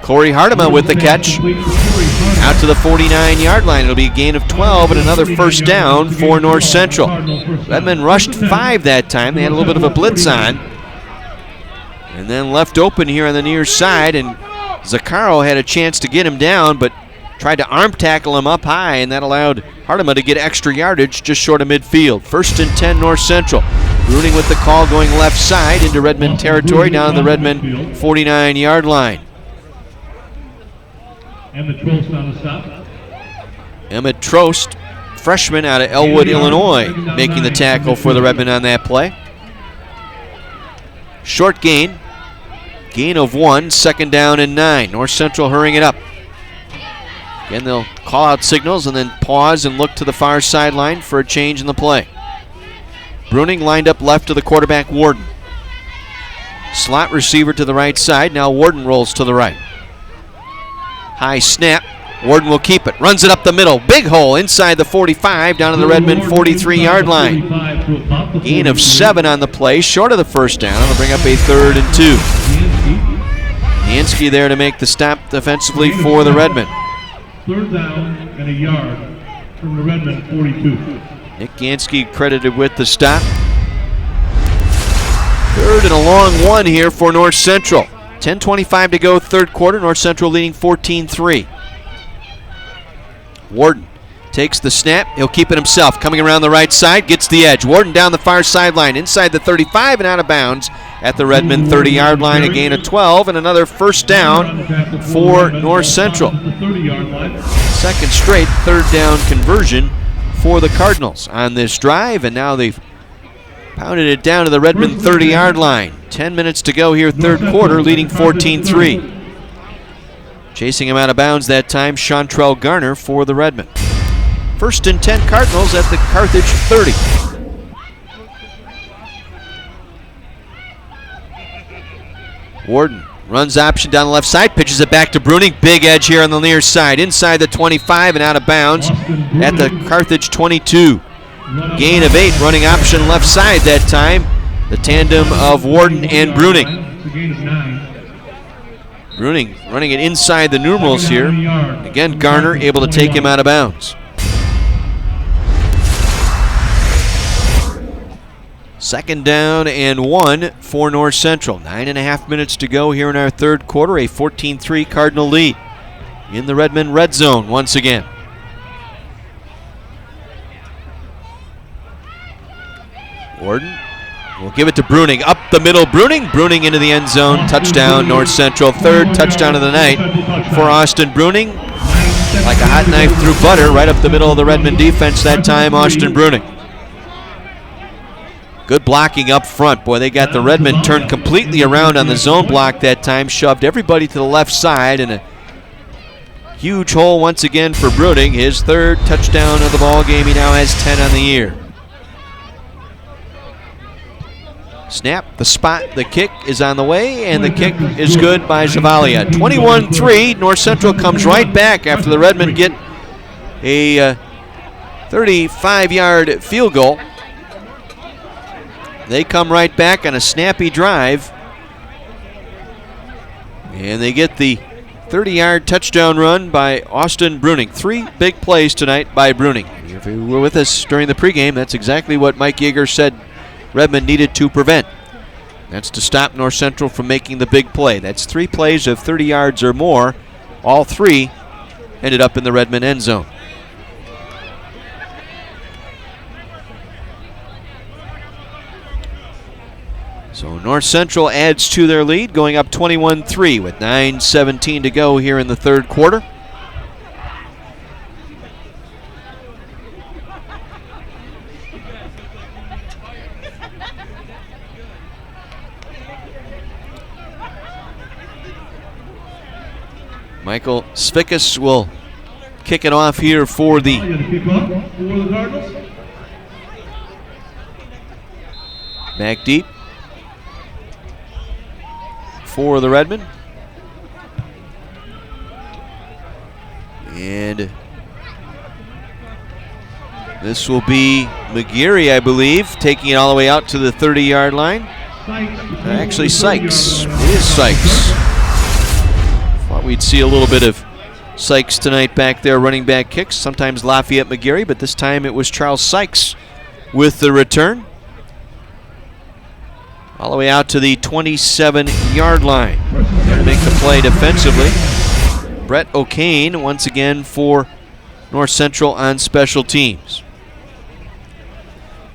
Corey Hartema with the catch, out to the 49-yard line. It'll be a gain of 12 and another 1st down for North Central. Redmen rushed 5 that time. They had a little bit of a blitz on. And then left open here on the near side, and Zaccaro had a chance to get him down, but tried to arm tackle him up high, and that allowed Hartema to get extra yardage just short of midfield. 1st and 10 North Central. Bruning with the call going left side into Redmen territory, down to the Redmen 49-yard line. Emmett Trost on the stop. Emmett Trost, freshman out of Elwood, Illinois, making the tackle for the Redmen on that play. Short gain. Gain of 1, 2nd down and 9. North Central hurrying it up. Again, they'll call out signals and then pause and look to the far sideline for a change in the play. Bruning lined up left to the quarterback, Warden. Slot receiver to the right side. Now Warden rolls to the right. High snap. Warden will keep it, runs it up the middle. Big hole inside the 45, down to the Redmond 43-yard line. Gain of 7 on the play, short of the first down. It'll bring up a 3rd and 2. Yansky there to make the stop defensively for the Redmond. 3rd down and a yard from the Redmond 42. Nick Yansky credited with the stop. 3rd and a long one here for North Central. 10:25 to go, 3rd quarter. North Central leading 14-3. Warden takes the snap. He'll keep it himself. Coming around the right side, gets the edge. Warden down the far sideline, inside the 35 and out of bounds at the Redmond 30-yard line. A gain of 12 and another first down for North Central. 2nd straight 3rd down conversion for the Cardinals on this drive, and now they've pounded it down to the Redmond 30-yard line. 10 minutes to go here, 3rd quarter, leading 14-3. Chasing him out of bounds that time, Chantrell Garner for the Redmond. 1st and 10 Cardinals at the Carthage 30. Warden runs option down the left side, pitches it back to Bruning. Big edge here on the near side, inside the 25 and out of bounds at the Carthage 22. Gain of 8, running option left side that time. The tandem of Warden and Bruning. Bruning running it inside the numerals here. Again, Garner able to take him out of bounds. 2nd down and 1 for North Central. 9.5 minutes to go here in our 3rd quarter. A 14-3 Cardinal lead in the Redmond red zone once again. Warden will give it to Bruning. Up the middle, Bruning into the end zone. Touchdown, North Central. 3rd touchdown of the night for Austin Bruning. Like a hot knife through butter, right up the middle of the Redmond defense that time, Austin Bruning. Good blocking up front. Boy, they got the Redmond turned completely around on the zone block that time. Shoved everybody to the left side, and a huge hole once again for Bruning. His 3rd touchdown of the ball game. He now has 10 on the year. Snap, the spot, the kick is on the way, and the kick is good by Zavalia. 21-3, North Central comes right back after the Redmond get a 35-yard field goal. They come right back on a snappy drive, and they get the 30-yard touchdown run by Austin Bruning. 3 big plays tonight by Bruning. If you were with us during the pregame, that's exactly what Mike Yeager said Redmond needed to prevent. That's to stop North Central from making the big play. That's 3 plays of 30 yards or more. All 3 ended up in the Redmond end zone. So North Central adds to their lead, going up 21-3 with 9:17 to go here in the 3rd quarter. Michael Svikas will kick it off here for the back deep for the Redmond. And this will be McGeary, I believe, taking it all the way out to the 30-yard line. Actually, Sykes. It is Sykes. Thought we'd see a little bit of Sykes tonight back there running back kicks. Sometimes Lafayette McGarry, but this time it was Charles Sykes with the return. All the way out to the 27-yard line. To make the play defensively. Brett O'Kane once again for North Central on special teams.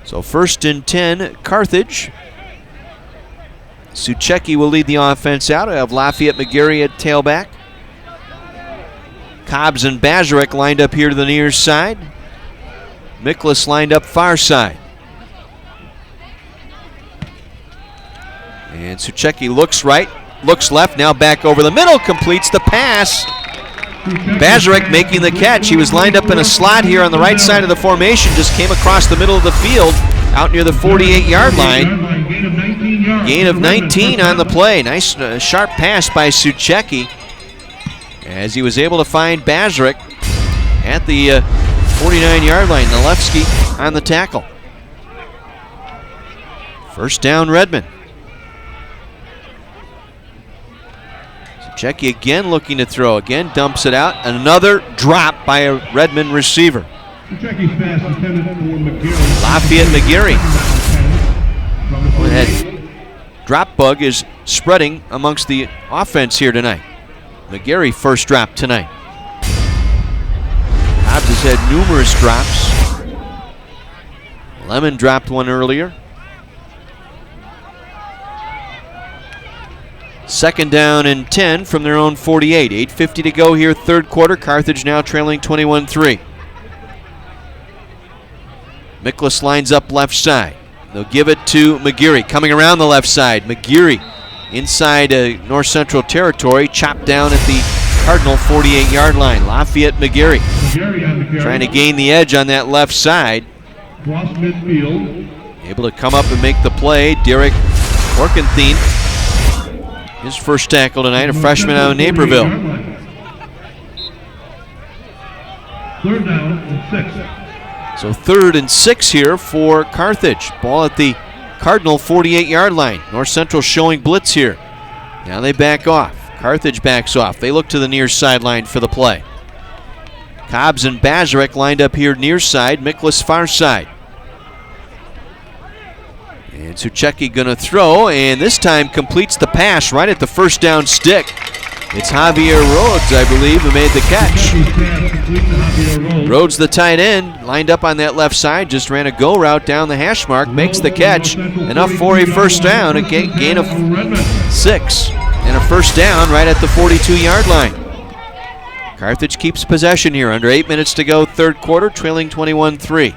So 1st and 10, Carthage. Suchecki will lead the offense out. I have Lafayette McGarry at tailback. Cobbs and Bazarek lined up here to the near side. Miklas lined up far side. And Suchecki looks right, looks left, now back over the middle, completes the pass. Bazarek making the catch. He was lined up in a slot here on the right side of the formation, just came across the middle of the field, out near the 48-yard line. Gain of 19 on the play. Nice sharp pass by Suchecki. as he was able to find Bazarek at the 49-yard line. Nalewski on the tackle. First down, Redmond. Checky again looking to throw. Again dumps it out. Another drop by a Redmond receiver. Lafayette McGarry. That drop bug is spreading amongst the offense here tonight. McGarry first drop tonight. Hobbs has had numerous drops. Lemon dropped one earlier. Second down and 10 from their own 48. 8:50 to go here, third quarter. Carthage now trailing 21-3. Miklas lines up left side. They'll give it to McGarry. Coming around the left side. McGarry inside North Central territory. Chopped down at the Cardinal 48-yard line. Lafayette McGarry trying to gain the edge on that left side. Cross midfield. Able to come up and make the play. Derek Orkenthien. His first tackle tonight, a freshman out of Naperville. Third down and 6. So 3rd and 6 here for Carthage. Ball at the Cardinal 48-yard line. North Central showing blitz here. Now they back off. Carthage backs off. They look to the near sideline for the play. Cobbs and Bazarek lined up here near side. Miklas far side. And Suchecki going to throw, and this time completes the pass right at the first down stick. It's Javier Rhodes, I believe, who made the catch. Rhodes, the tight end, lined up on that left side, just ran a go route down the hash mark, makes the catch. Enough for a first down, a gain of 6. And a first down right at the 42-yard line. Carthage keeps possession here. Under 8 minutes to go, third quarter, trailing 21-3.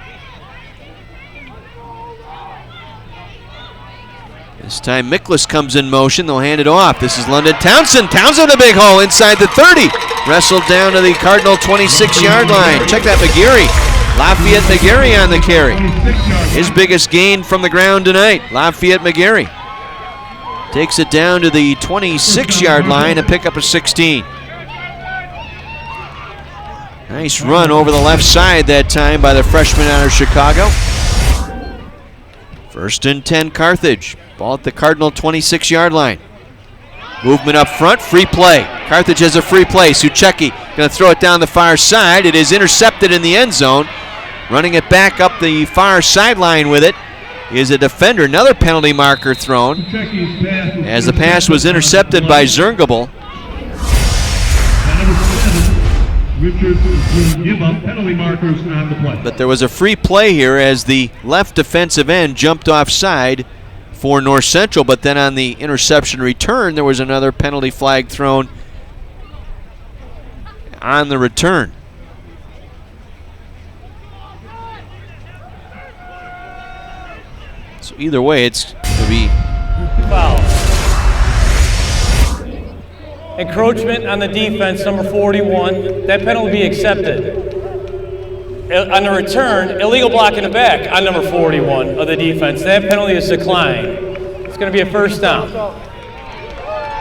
This time Miklas comes in motion. They'll hand it off. This is London Townsend. Townsend a big hole inside the 30. Wrestled down to the Cardinal 26-yard line. Check that McGarry. Lafayette McGarry on the carry. His biggest gain from the ground tonight. Lafayette McGarry takes it down to the 26-yard line and pick up a 16. Nice run over the left side that time by the freshman out of Chicago. First and 10 Carthage. Ball at the Cardinal 26-yard line. Movement up front, free play. Carthage has a free play. Suchecki going to throw it down the far side. It is intercepted in the end zone. Running it back up the far sideline with it is a defender. Another penalty marker thrown as the pass was intercepted by Zerngable. Richards will give up penalty markers on the play. But there was a free play here as the left defensive end jumped offside for North Central, but then on the interception return, there was another penalty flag thrown on the return. So either way, it's going to be foul. Encroachment on the defense, number 41. That penalty will be accepted. On the return, illegal block in the back on number 41 of the defense. That penalty is declined. It's going to be a first down.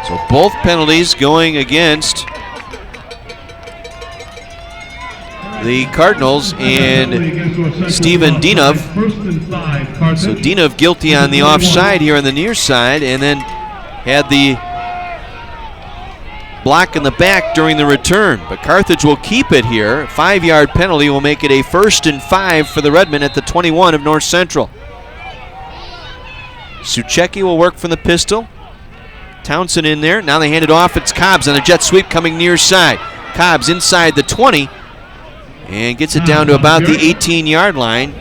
So both penalties going against the Cardinals and Stephen Dinov. So Dinov guilty on the offside here on the near side, and then had the block in the back during the return. But Carthage will keep it here. 5-yard penalty will make it a 1st and 5 for the Redmen at the 21 of North Central. Suchecki will work from the pistol. Townsend in there. Now they hand it off. It's Cobbs on a jet sweep coming near side. Cobbs inside the 20 and gets it down to about the 18-yard line.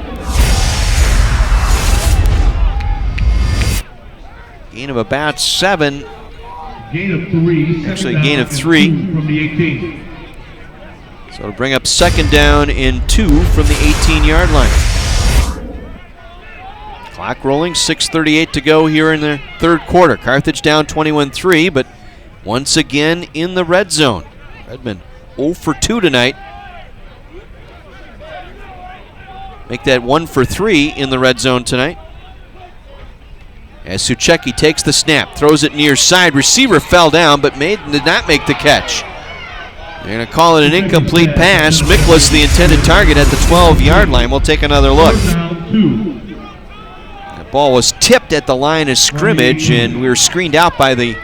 Gain of about 7. Gain of 3. Actually, a gain of 3. From the 18. So it'll bring up second down and 2 from the 18-yard line. Clock rolling, 6:38 to go here in the third quarter. Carthage down 21-3, but once again in the red zone. Redmond 0 for 2 tonight. Make that 1 for 3 in the red zone tonight. As Suchecki takes the snap, throws it near side. Receiver fell down, but did not make the catch. They're going to call it an incomplete pass. Miklas, the intended target, at the 12-yard line. We'll take another look. The ball was tipped at the line of scrimmage, and we were screened out by the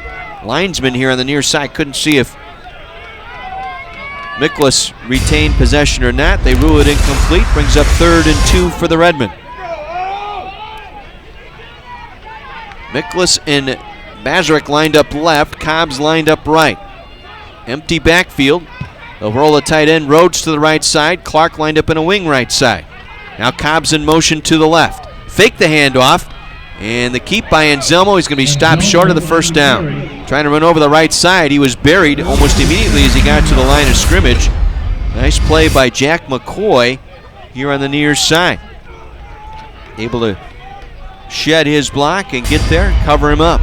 linesman here on the near side. Couldn't see if Miklas retained possession or not. They rule it incomplete. Brings up 3rd and 2 for the Redmen. Miklas and Bazarek lined up left. Cobbs lined up right. Empty backfield. They'll roll a tight end. Rhodes to the right side. Clark lined up in a wing right side. Now Cobbs in motion to the left. Fake the handoff. And the keep by Anselmo. He's going to be stopped short of the first down. Trying to run over the right side. He was buried almost immediately as he got to the line of scrimmage. Nice play by Jack McCoy here on the near side. Able to shed his block and get there and cover him up.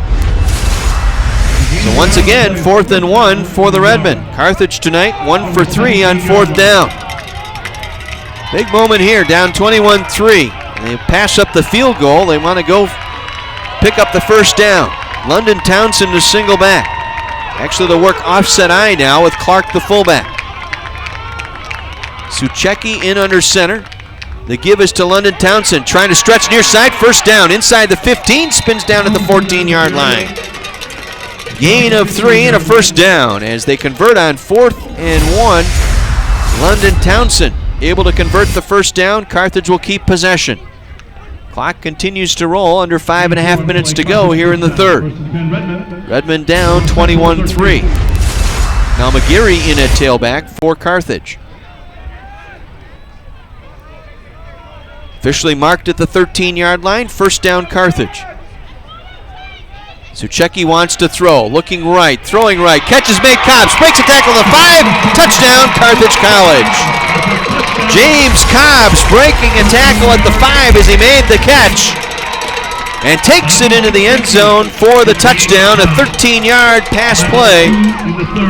So once again, 4th and 1 for the Redmen. Carthage tonight, 1 for 3 on 4th down. Big moment here, down 21-3. They pass up the field goal. They want to go pick up the first down. London Townsend to single back. Actually, they'll work offset eye now with Clark the fullback. Suchecki in under center. The give is to London Townsend, trying to stretch near side. First down inside the 15, spins down at the 14-yard line. Gain of 3 and a first down as they convert on 4th and 1. London Townsend able to convert the first down. Carthage will keep possession. Clock continues to roll, under 5.5 minutes to go here in the third. Redmen down 21-3. Now McGarry in at tailback for Carthage. Officially marked at the 13-yard line. First down, Carthage. Suchecki wants to throw. Looking right, throwing right. Catch is made. Cobbs breaks a tackle to 5. Touchdown, Carthage College. James Cobbs breaking a tackle at the 5 as he made the catch and takes it into the end zone for the touchdown. A 13-yard pass play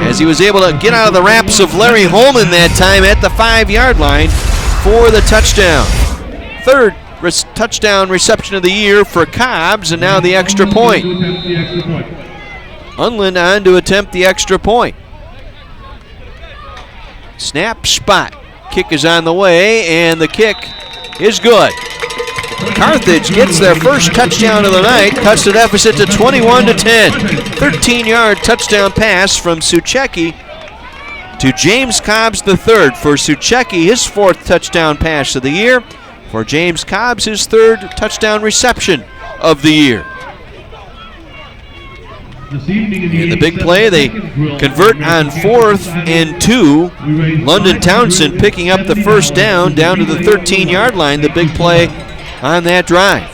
as he was able to get out of the wraps of Larry Holman that time at the 5-yard line for the touchdown. 3rd touchdown reception of the year for Cobbs, and now the extra point. Unland on to attempt the extra point. Snap, spot. Kick is on the way, and the kick is good. Carthage gets their first touchdown of the night, cuts the deficit to 21-10. 13-yard touchdown pass from Suchecki to James Cobbs III. For Suchecki, his 4th touchdown pass of the year. For James Cobbs, his 3rd touchdown reception of the year. In the big play, they convert on 4th and 2. London Townsend picking up the first down to the 13-yard line. The big play on that drive.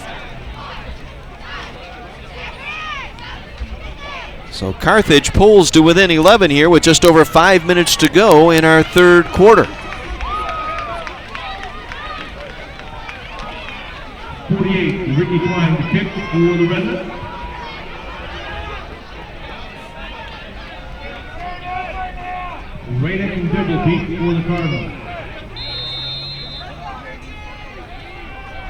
So Carthage pulls to within 11 here with just over 5 minutes to go in our third quarter. 48, Ricky Klein, the kick for the Redmen. Radick and Dibble deep for the Cardinals.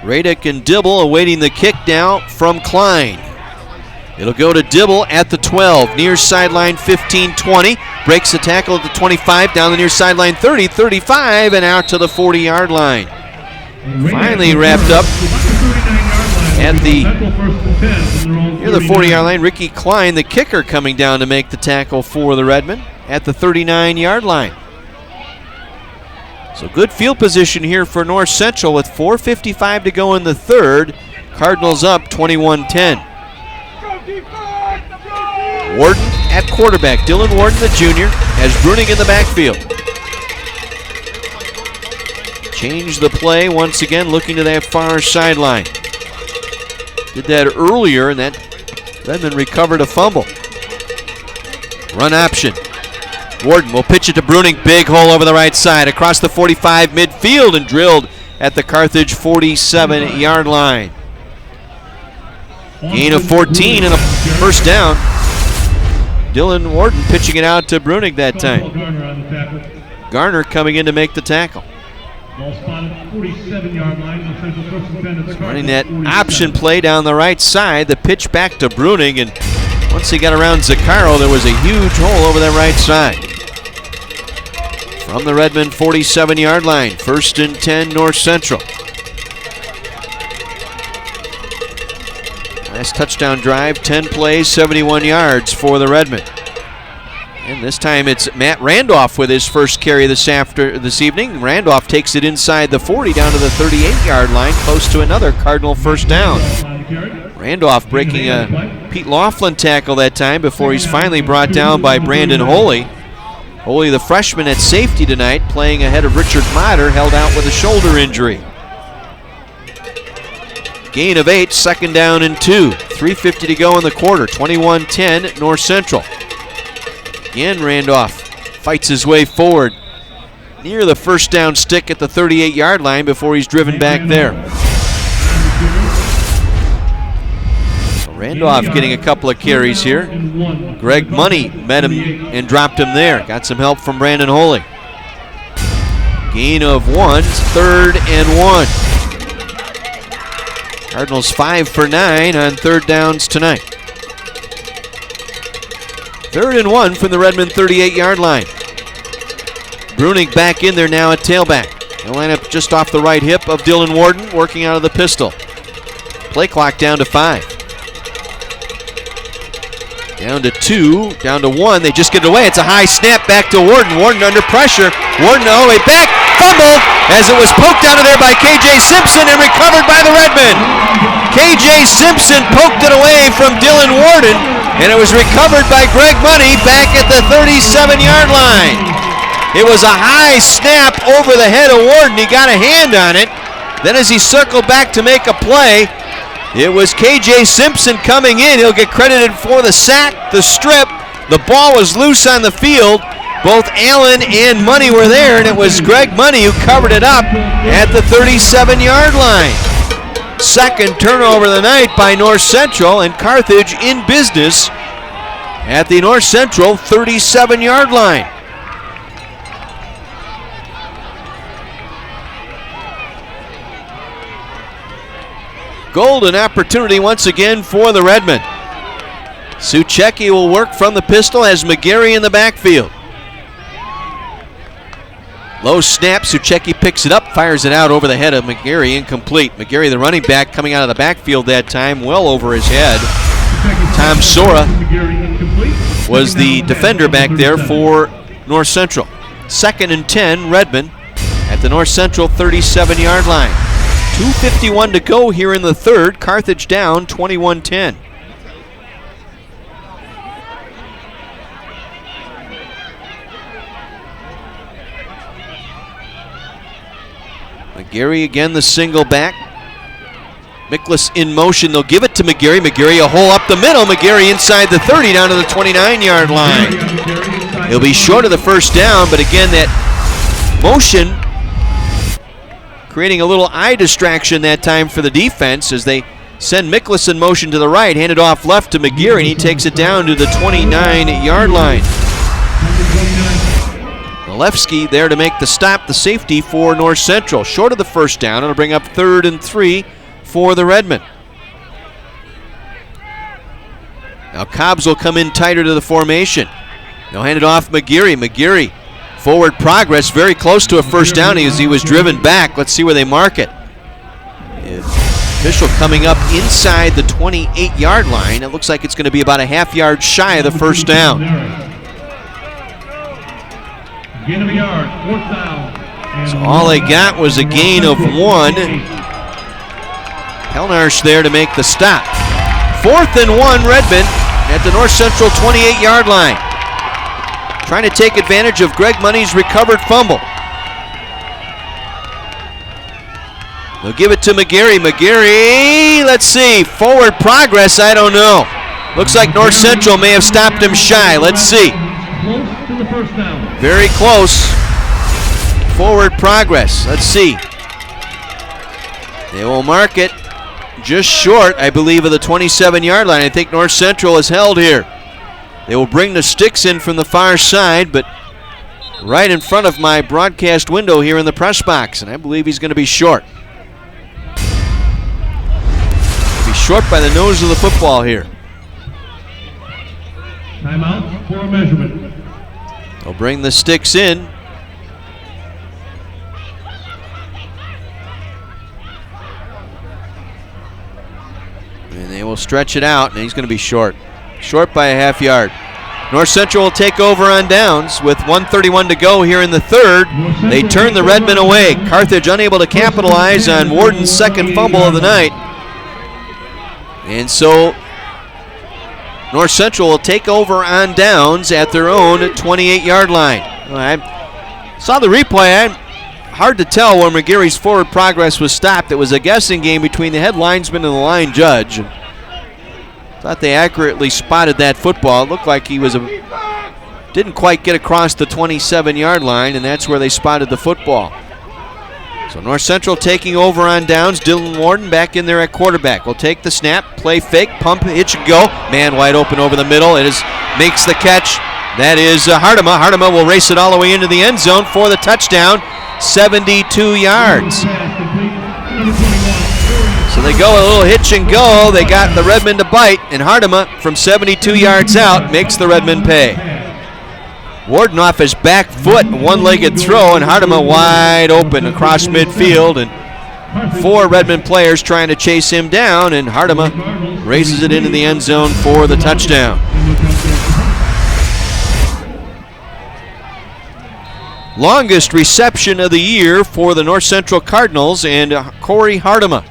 Radick and Dibble awaiting the kick now from Klein. It'll go to Dibble at the 12, near sideline 15-20. Breaks the tackle at the 25, down the near sideline 30, 35, and out to the 40-yard line. Finally wrapped up at the near the 40-yard line. Ricky Klein, the kicker, coming down to make the tackle for the Redmen at the 39-yard line. So good field position here for North Central with 4:55 to go in the third. Cardinals up 21-10. Warden at quarterback. Dylan Warden, the junior, has Bruning in the backfield. Change the play once again, looking to that far sideline. Did that earlier, and that Redmond recovered a fumble. Run option. Warden will pitch it to Bruning. Big hole over the right side, across the 45 midfield, and drilled at the Carthage 47-yard line. Gain of 14 and a first down. Dylan Warden pitching it out to Bruning that time. Garner coming in to make the tackle. Running that option play down the right side. The pitch back to Bruning, and once he got around Zaccaro, there was a huge hole over that right side. from the Redmond 47-yard line. 1st and 10, North Central. Last touchdown drive, 10 plays, 71 yards for the Redmond. And this time it's Matt Randolph with his first carry this evening. Randolph takes it inside the 40 down to the 38-yard line, close to another Cardinal first down. Randolph breaking a Pete Laughlin tackle that time before he's finally brought down by Brandon Holy. Holy, the freshman at safety tonight, playing ahead of Richard Motter, held out with a shoulder injury. Gain of 8, 2nd down and 2. 3:50 to go in the quarter. 21-10 North Central. Again, Randolph fights his way forward near the first down stick at the 38-yard line before he's driven back there. So Randolph getting a couple of carries here. Greg Money met him and dropped him there. Got some help from Brandon Holy. Gain of 1, 3rd and 1. Cardinals 5 for 9 on 3rd downs tonight. 3rd and 1 from the Redmond 38-yard line. Bruning back in there now at tailback. He'll line up just off the right hip of Dylan Warden, working out of the pistol. Play clock down to 5. Down to 2, down to 1. They just get it away. It's a high snap back to Warden. Warden under pressure. Warden all the way back. Fumble as it was poked out of there by K.J. Simpson and recovered by the Redmen. K.J. Simpson poked it away from Dylan Warden, and it was recovered by Greg Money back at the 37-yard line. It was a high snap over the head of Warden. He got a hand on it. Then as he circled back to make a play, it was K.J. Simpson coming in. He'll get credited for the sack, the strip. The ball was loose on the field. Both Allen and Money were there, and it was Greg Money who covered it up at the 37-yard line. 2nd turnover of the night by North Central, and Carthage in business at the North Central 37-yard line. Golden opportunity once again for the Redmen. Suchecki will work from the pistol as McGarry in the backfield. Low snap, Suchecki picks it up, fires it out over the head of McGarry, incomplete. McGarry, the running back, coming out of the backfield that time, well over his head. Tom Sora was the defender back there for North Central. 2nd and 10, Redmond at the North Central 37-yard line. 2:51 to go here in the 3rd. Carthage down 21-10. McGarry again, the single back. Miklas in motion. They'll give it to McGarry. McGarry a hole up the middle. McGarry inside the 30 down to the 29-yard line. He'll be short of the first down, but again, that motion creating a little eye distraction that time for the defense as they send Miklas in motion to the right, hand it off left to McGarry, and he takes it down to the 29-yard line. Malewski there to make the stop, the safety for North Central. Short of the first down, it'll bring up 3rd and 3 for the Redmen. Now Cobbs will come in tighter to the formation. They'll hand it off McGarry. McGarry, forward progress, very close to a first down as he was driven back. Let's see where they mark it. Official coming up inside the 28-yard line. It looks like it's going to be about a half yard shy of the first down. Gain of a yard, 4th down. So all they got was a gain of 1. Pelnarsh there to make the stop. 4th and 1, Redmond at the North Central 28-yard line. Trying to take advantage of Greg Money's recovered fumble. They'll give it to McGarry. McGarry, let's see, forward progress, I don't know. Looks like North Central may have stopped him shy. Let's see. Close to the first down. Very close. Forward progress. Let's see. They will mark it just short, I believe, of the 27-yard line. I think North Central is held here. They will bring the sticks in from the far side, but right in front of my broadcast window here in the press box, and I believe he's going to be short. Be short by the nose of the football here. Timeout for a measurement. They'll bring the sticks in. will stretch it out, and he's going to be short. Short by a half yard. North Central will take over on downs with 1:31 to go here in the third. They turn the Redmen away. Carthage unable to capitalize on Warden's second fumble of the night. And so North Central will take over on downs at their own 28-yard line. I saw the replay. Hard to tell where McGarry's forward progress was stopped. It was a guessing game between the head linesman and the line judge. Thought they accurately spotted that football. It looked like he didn't quite get across the 27-yard line, and that's where they spotted the football. So North Central taking over on downs. Dylan Warden back in there at quarterback. Will take the snap, play fake, pump, hitch, go. Man wide open over the middle. Makes the catch. That is Hardeman. Hardeman will race it all the way into the end zone for the touchdown. 72 yards. So they go a little hitch and go. They got the Redmen to bite, and Hardeman from 72 yards out makes the Redmen pay. Warden off his back foot, one-legged throw, and Hardeman wide open across midfield, and 4 Redmen players trying to chase him down, and Hardeman raises it into the end zone for the touchdown. Longest reception of the year for the North Central Cardinals, and Corey Hardeman.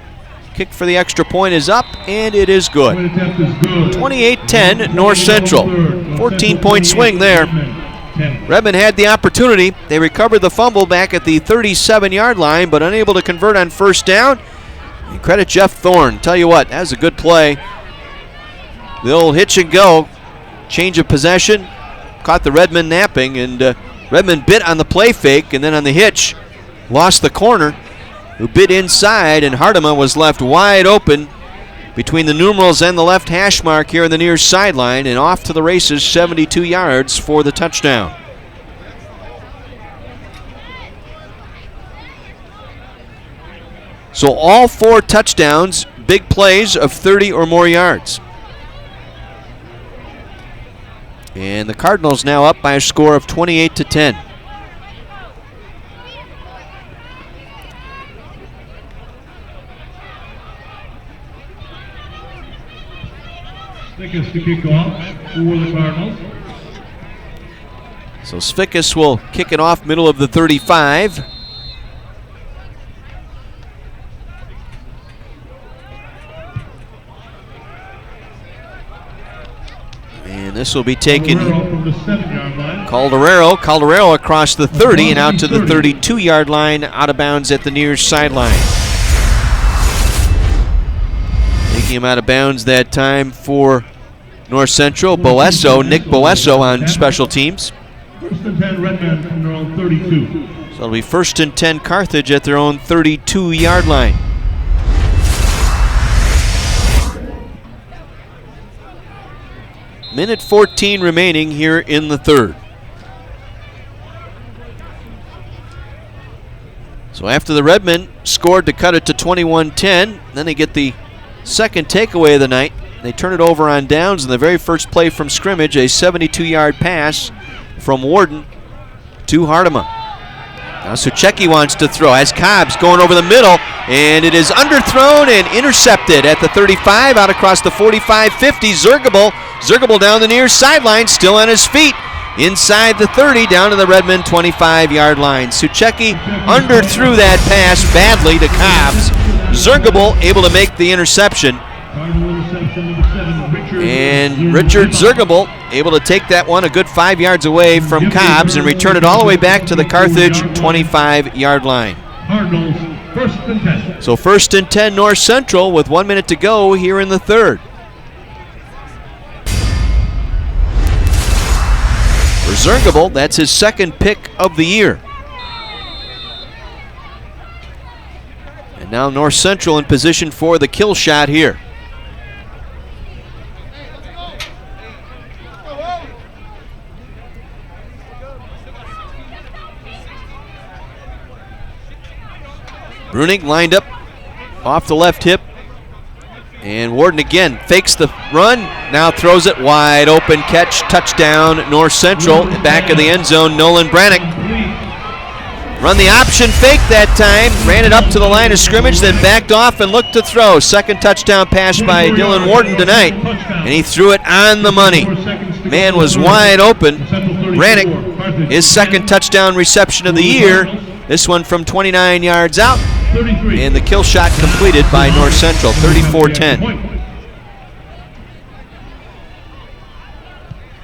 Kick for the extra point is up, and it is good. 28-10 North Central. 14-point swing there. Redmen had the opportunity. They recovered the fumble back at the 37-yard line, but unable to convert on first down. And credit Jeff Thorne. Tell you what, that was a good play. The old hitch and go. Change of possession. Caught the Redmen napping, and Redmen bit on the play fake, and then on the hitch, lost the corner, who bit inside, and Hardeman was left wide open between the numerals and the left hash mark here in the near sideline, and off to the races, 72 yards for the touchdown. So all 4 touchdowns, big plays of 30 or more yards. And the Cardinals now up by a score of 28-10. Svickus to kick off for the Cardinals. So Svickus will kick it off middle of the 35. And this will be taken. Calderero across the 30 and out to the 32-yard line, out of bounds at the near sideline. Taking him out of bounds that time for North Central. Nick Boesso on special teams. First and 10 Redmen from their own 32. So it'll be first and 10 Carthage at their own 32-yard line. Minute 14 remaining here in the third. So after the Redmen scored to cut it to 21-10, then they get the second takeaway of the night. They turn it over on downs in the very first play from scrimmage, a 72-yard pass from Warden to Hardeman. Now Suchecki wants to throw as Cobb's going over the middle, and it is underthrown and intercepted at the 35, out across the 45-50. Zergable down the near sideline, still on his feet. Inside the 30, down to the Redmen 25-yard line. Suchecki underthrew that pass badly to Cobbs. Zergable able to make the interception. And Richard Zergable able to take that one a good 5 yards away from Cobbs and return it all the way back to the Carthage 25-yard line. So first and 10 North Central with 1 minute to go here in the third. For Zergable, that's his second pick of the year. And now North Central in position for the kill shot here. Bruning lined up off the left hip. And Warden again fakes the run, now throws it wide open, catch, touchdown, North Central, back of the end zone, Nolan Brannick. Run the option fake that time. Ran it up to the line of scrimmage, then backed off and looked to throw. Second touchdown pass by Dylan Warden tonight. And he threw it on the money. Man was wide open. Brannick, his second touchdown reception of the year. This one from 29 yards out. And the kill shot completed by North Central, 34-10.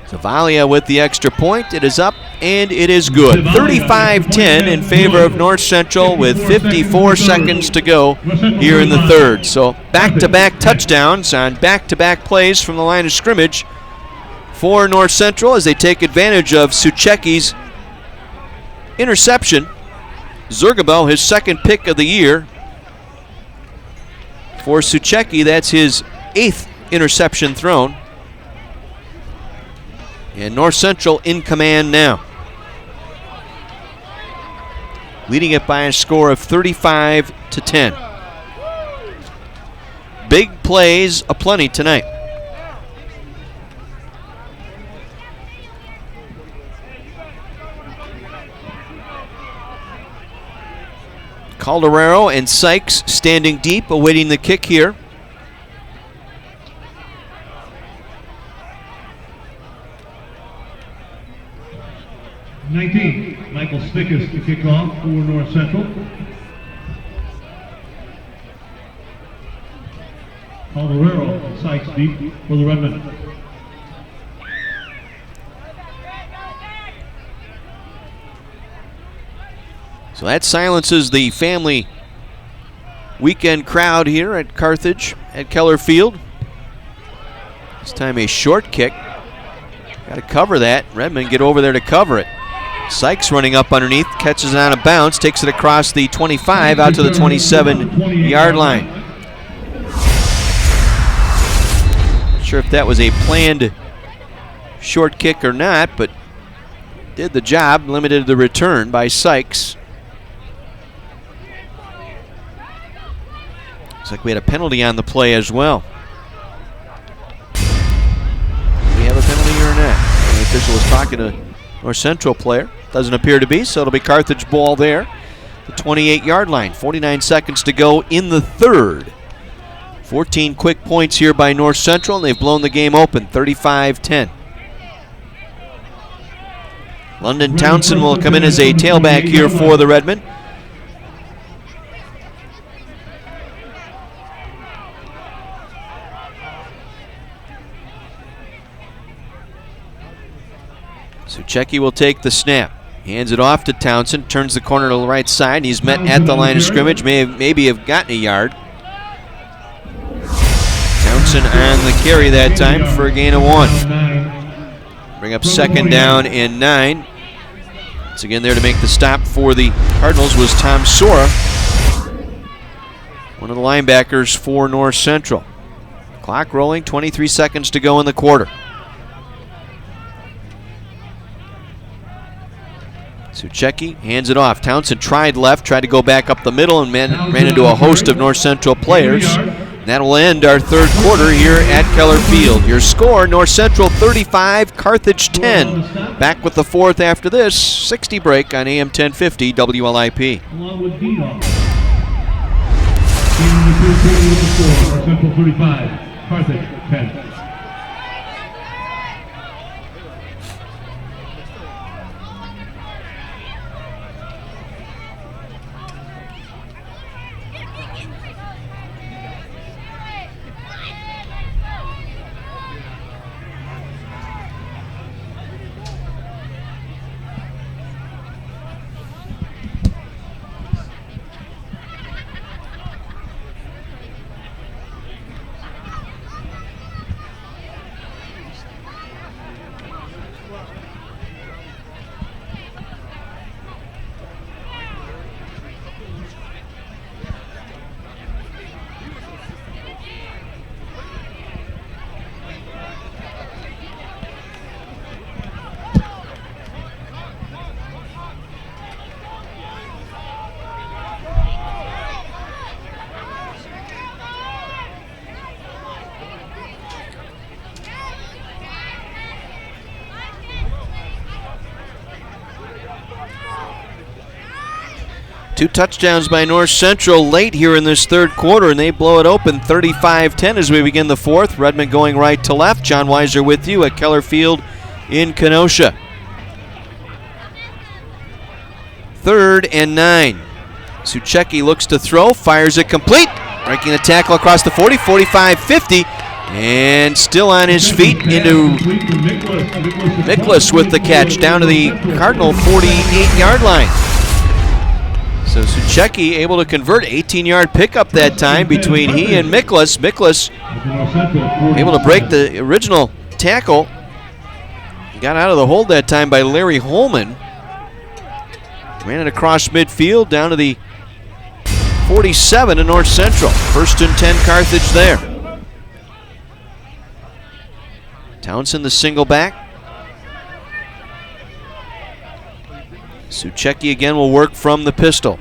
Zavalia with the extra point. It is up and it is good. 35-10 in favor of North Central with 54 seconds to go here in the third. So back-to-back touchdowns on back-to-back plays from the line of scrimmage for North Central as they take advantage of Suchecki's interception. Zergabel, his second pick of the year. For Suchecki, that's his 8th interception thrown. And North Central in command now, leading it by a score of 35-10. Big plays aplenty tonight. Calderaro and Sykes standing deep, awaiting the kick here. Michael Stickus to kick off for North Central. Calderaro and Sykes deep for the Redmen. So that silences the family weekend crowd here at Carthage at Keller Field. This time a short kick. Got to cover that. Redmen get over there to cover it. Sykes running up underneath, catches it on a bounce, takes it across the 25 out to the 27-yard line. Not sure if that was a planned short kick or not, but did the job, limited the return by Sykes. Looks like we had a penalty on the play as well. Do we have a penalty here or not? The official was talking to North Central player. Doesn't appear to be, so it'll be Carthage ball there. The 28-yard line, 49 seconds to go in the third. 14 quick points here by North Central, and they've blown the game open, 35-10. London Townsend will come in as a tailback here for the Redmen. Suchecki will take the snap. Hands it off to Townsend, turns the corner to the right side. He's met at the line of scrimmage, maybe have gotten a yard. Townsend on the carry that time for a gain of 1. Bring up second down and 9. Once again there to make the stop for the Cardinals was Tom Sora, one of the linebackers for North Central. Clock rolling, 23 seconds to go in the quarter. Suchecki hands it off. Townsend tried left, tried to go back up the middle, and ran into a host of North Central players. That'll end our third quarter here at Keller Field. Your score, North Central 35, Carthage 10. Back with the fourth after this. 60 break on AM 1050 WLIP. Along with North Central 35, Carthage 10. 2 touchdowns by North Central late here in this third quarter, and they blow it open 35-10 as we begin the fourth. Redmond going right to left. John Weiser with you at Keller Field in Kenosha. 3rd and 9. Suchecki looks to throw, fires it complete, breaking the tackle across the 40, 45, 50, and still on his feet into Miklas with the catch down to the Cardinal 48-yard line. So Suchecki able to convert, 18-yard pickup that time between he and Miklas. Miklas able to break the original tackle. Got out of the hold that time by Larry Holman. Ran it across midfield down to the 47 in North Central. 1st and 10 Carthage there. Townsend the single back. Suchecki again will work from the pistol.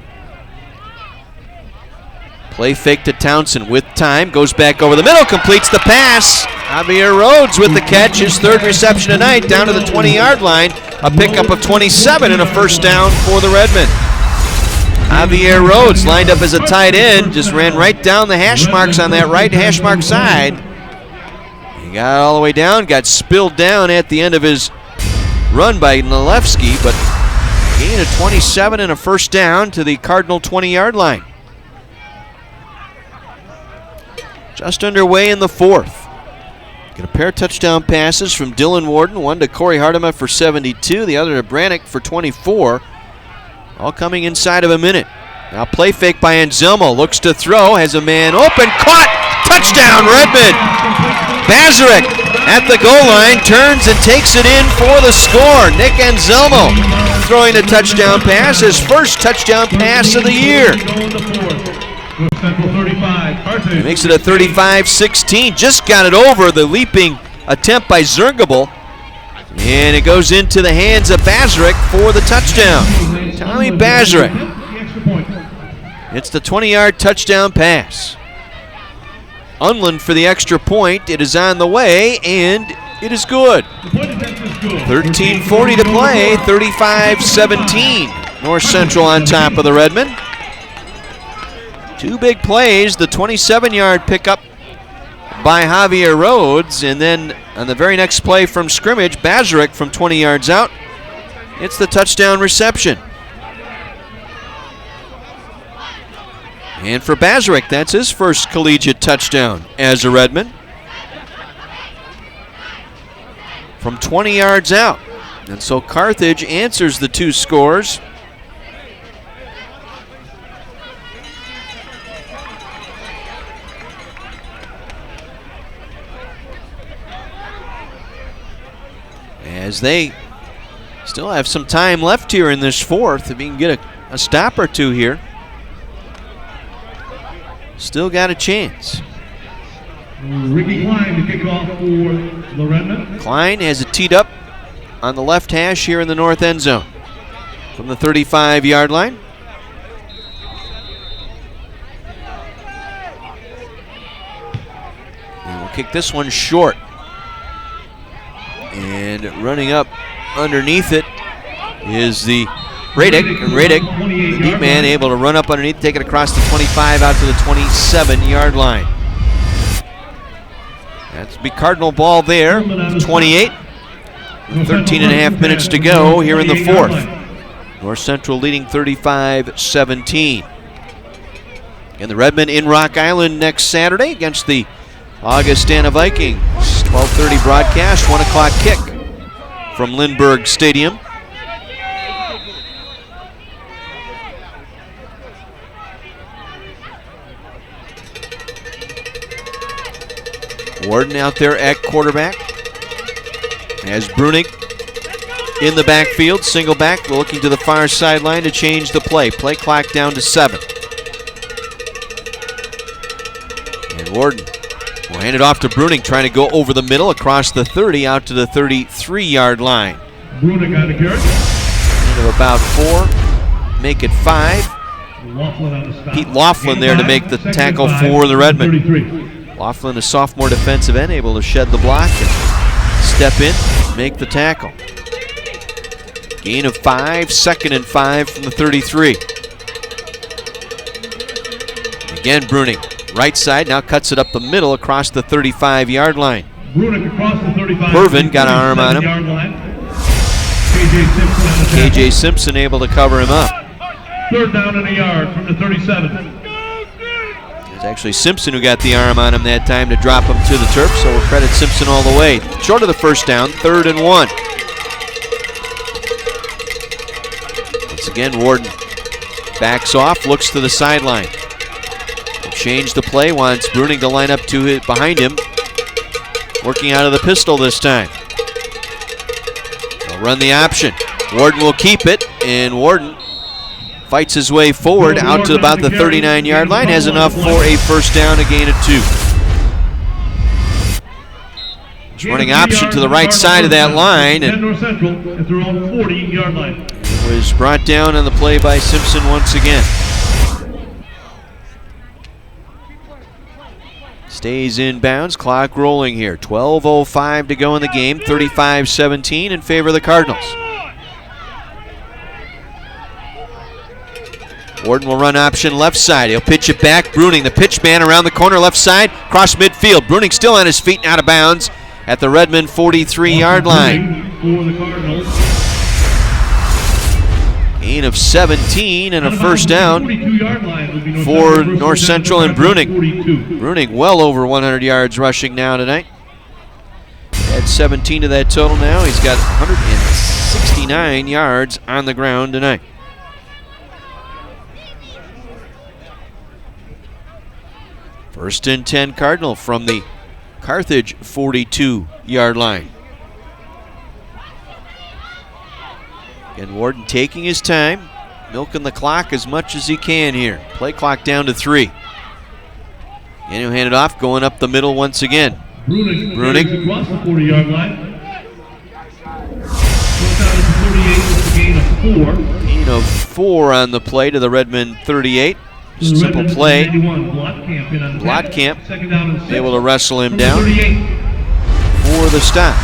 Play fake to Townsend with time. Goes back over the middle. Completes the pass. Javier Rhodes with the catch. His 3rd reception tonight down to the 20-yard line. A pickup of 27 and a 1st down for the Redmen. Javier Rhodes lined up as a tight end. Just ran right down the hash marks on that right hash mark side. He got all the way down. Got spilled down at the end of his run by Nalewski, but gain of 27 and a 1st down to the Cardinal 20-yard line. Just underway in the fourth. Get a pair of touchdown passes from Dylan Warden, one to Corey Hardeman for 72, the other to Brannick for 24. All coming inside of a minute. Now play fake by Anselmo, looks to throw, has a man open, caught, touchdown Redmond! Bazarek at the goal line, turns and takes it in for the score. Nick Anselmo throwing a touchdown pass, his 1st touchdown pass of the year. He makes it a 35-16. Just got it over the leaping attempt by Zergable. And it goes into the hands of Bazarek for the touchdown. Tommy Bazarek. It's the 20-yard touchdown pass. Unland for the extra point. It is on the way, and it is good. 13:40 to play, 35-17. North Central on top of the Redmen. 2 big plays, the 27-yard pickup by Javier Rhodes, and then on the very next play from scrimmage, Bazarek from 20 yards out. It's the touchdown reception. And for Bazarek, that's his 1st collegiate touchdown as a Redman. From 20 yards out. And so Carthage answers the 2 scores. As they still have some time left here in this fourth, if you can get a stop or 2 here. Still got a chance. Ricky Klein to kick off for the Redmen. Klein has it teed up on the left hash here in the north end zone from the 35-yard line. And we'll kick this one short. And running up underneath it is the Radek. And Radek, the deep man, able to run up underneath, take it across the 25 out to the 27-yard line. That's be Cardinal ball there, 28. 13 and a half minutes to go here in the fourth. North Central leading 35-17. And the Redmen in Rock Island next Saturday against the Augustana Vikings. 12:30 broadcast, 1 o'clock kick from Lindbergh Stadium. Warden out there at quarterback. As Brunig in the backfield, single back, looking to the far sideline to change the play. Play clock down to 7. And Warden will hand it off to Brunig, trying to go over the middle across the 30 out to the 33-yard line. Brunig on the carry. End of about 4, make it 5. Pete Laughlin there to make the tackle for the Redmen. Laughlin, a sophomore defensive end, able to shed the block and step in, make the tackle. Gain of 5, 2nd and 5 from the 33. Again, Bruning, right side, now cuts it up the middle across the 35-yard line. Bruning across the 35. Pervin got an arm on him. KJ Simpson able to cover him up. 3rd down and a yard from the 37. It was actually Simpson who got the arm on him that time to drop him to the turf, so we'll credit Simpson all the way. Short of the 1st down, 3rd and 1. Once again, Warden backs off, looks to the sideline. Change the play, wants Bruning to line up behind him. Working out of the pistol this time. They'll run the option. Warden will keep it, and Warden fights his way forward out to about the 39-yard line. Has enough for a 1st down, a gain of 2. Running option to the right side of that line, and it was brought down on the play by Simpson once again. Stays in bounds, clock rolling here. 12:05 to go in the game, 35-17 in favor of the Cardinals. Warden will run option left side. He'll pitch it back. Bruning, the pitch man around the corner left side, cross midfield. Bruning still on his feet and out of bounds at the Redmond 43-yard line. For the Cardinals. Gain of 17 and a 1st down for North Central and Bruning. Bruning well over 100 yards rushing now tonight. Had 17 of that total now. He's got 169 yards on the ground tonight. First and 10 Cardinal from the Carthage 42-yard line. Again, Warden taking his time, milking the clock as much as he can here. Play clock down to 3. And he'll hand it off, going up the middle once again. Bruning across the 40-yard line. Down to 38 with a gain of 4. Gain of 4 on the play to the Redmond 38. Just a simple play. Blotkamp able to wrestle him down for the stop.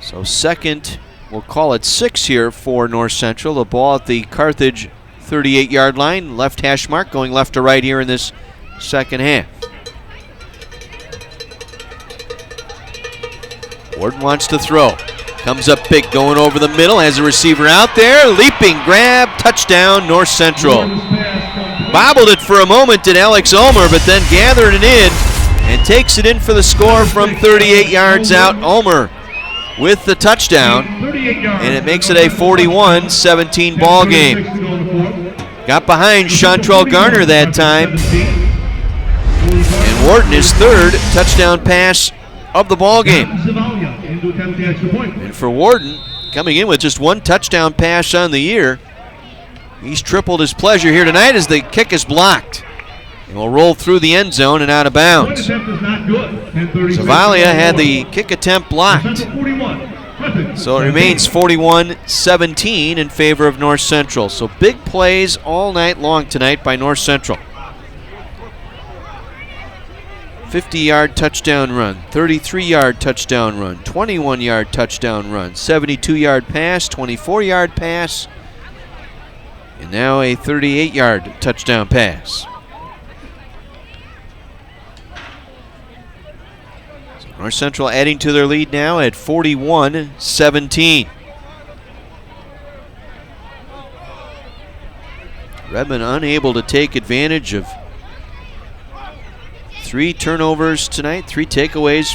So 2nd, we'll call it 6 here for North Central. The ball at the Carthage 38-yard line. Left hash mark going left to right here in this 2nd half. Warden wants to throw. Comes up big, going over the middle. Has a receiver out there. Leaping grab, touchdown, North Central. Bobbled it for a moment, did Alex Ulmer, but then gathered it in and takes it in for the score from 38 yards out. Ulmer with the touchdown, and it makes it a 41-17 ball game. Got behind Chantrell Garner that time, and Warden his 3rd touchdown pass of the ball game. And for Warden, coming in with just 1 touchdown pass on the year, he's tripled his pleasure here tonight as the kick is blocked. And will roll through the end zone and out of bounds. Zavalia had the kick attempt blocked. So it remains 41-17 in favor of North Central. So big plays all night long tonight by North Central. 50-yard touchdown run, 33-yard touchdown run, 21-yard touchdown run, 72-yard pass, 24-yard pass, and now a 38-yard touchdown pass. North Central adding to their lead now at 41-17. Redmond unable to take advantage of 3 turnovers tonight, 3 takeaways,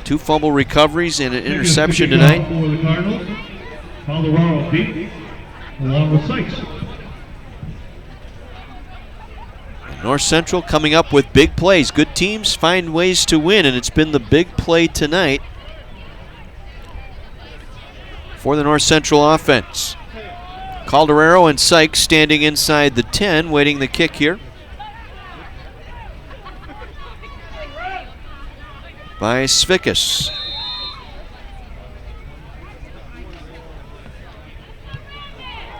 2 fumble recoveries, and an interception tonight. For the Cardinals, Colorado beat along with Sykes. North Central coming up with big plays. Good teams find ways to win, and it's been the big play tonight for the North Central offense. Calderaro and Sykes standing inside the 10, waiting the kick here by Svikas.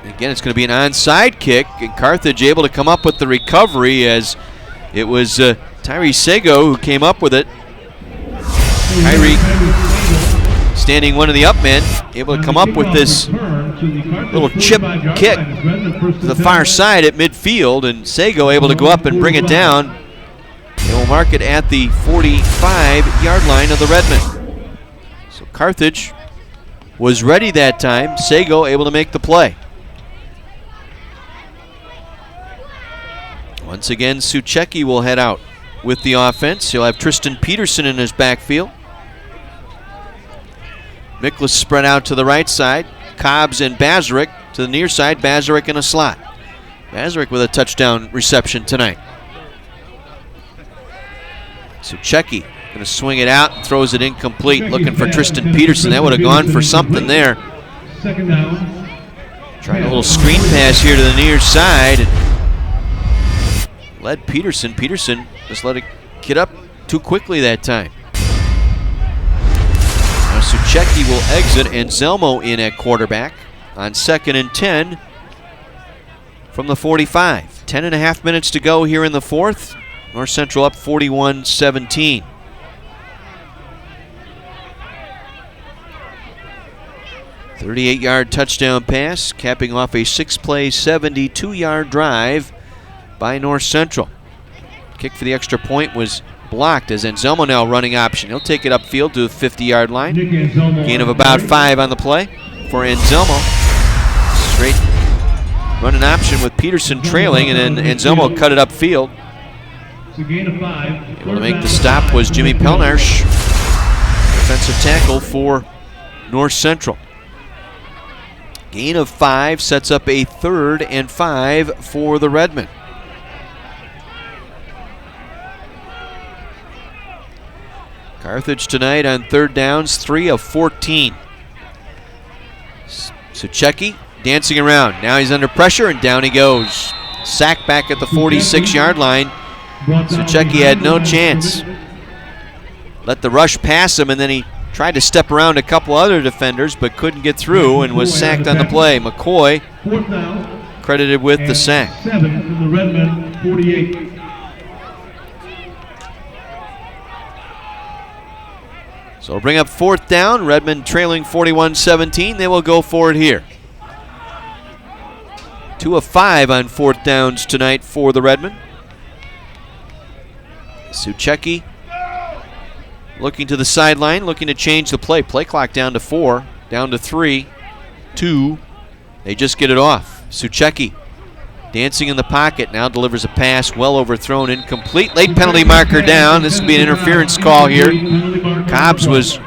Again, it's going to be an onside kick, and Carthage able to come up with the recovery as it was Tyree Sego who came up with it. Tyree Standing one of the up men, able to come up with this little chip kick to the far side at midfield, and Sago able to go up and bring it down. They will mark it at the 45-yard line of the Redmen. So Carthage was ready that time. Sago able to make the play. Once again, Suchecki will head out with the offense. He'll have Tristan Peterson in his backfield. Miklas spread out to the right side. Cobbs and Bazarek to the near side. Bazarek in a slot. Bazarek with a touchdown reception tonight. Suchecki going to swing it out and throws it incomplete. Looking for Tristan Peterson. That would have gone for something there. Second down. Trying a little screen pass here to the near side. And led Peterson. Peterson just let it get up too quickly that time. Now Suchecki will exit and Zelmo in at quarterback on 2nd and 10 from the 45. 10.5 minutes to go here in the fourth. North Central up 41-17. .38-yard touchdown pass, capping off a 6-play, 72-yard drive by North Central. Kick for the extra point was blocked as Anselmo now running option. He'll take it upfield to the 50-yard line. Gain of about 5 on the play for Anselmo. Straight running option with Peterson trailing, and then Anselmo cut it upfield. Gain of 5. Able to make the stop was Jimmy Pelnarsh, defensive tackle for North Central. Gain of 5 sets up a 3rd and 5 for the Redmen. Carthage tonight on 3rd downs, 3 of 14. Suchecki dancing around. Now he's under pressure and down he goes. Sack back at the 46-yard line. Suchecki had no chance. Let the rush pass him, and then he tried to step around a couple other defenders but couldn't get through and was sacked on the play. McCoy credited with the sack. 7 from the Redmen, 48. So we'll bring up 4th down. Redmond trailing 41-17. They will go for it here. 2 of 5 on 4th downs tonight for the Redmen. Suchecki looking to the sideline, looking to change the play. Play clock down to 4, down to 3, 2. They just get it off. Suchecki dancing in the pocket, now delivers a pass, well overthrown, incomplete. Late penalty marker down. This will be an interference call here. Cobbs was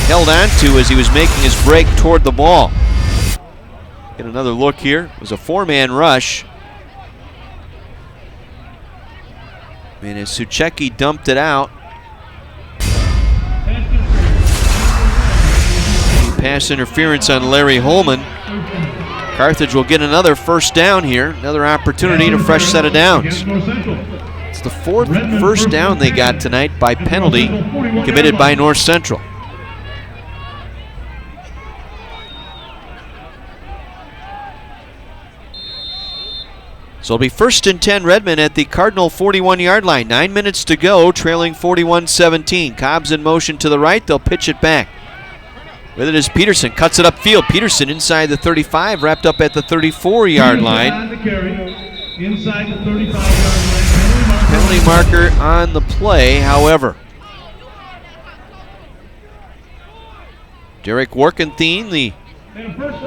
held on to as he was making his break toward the ball. Get another look here. It was a 4-man rush. And as Suchecki dumped it out, pass interference on Larry Holman. Carthage will get another 1st down here, another opportunity and a fresh set of downs. It's the 4th 1st down they got tonight by penalty committed by North Central. So it'll be 1st and 10 Redmen at the Cardinal 41-yard line. 9 minutes to go, trailing 41-17. Cobbs in motion to the right. They'll pitch it back. With it is Peterson. Cuts it upfield. Peterson inside the 35, wrapped up at the 34-yard line. Inside the 35-yard line. Penalty marker on the play, however. Derek Workenthien, the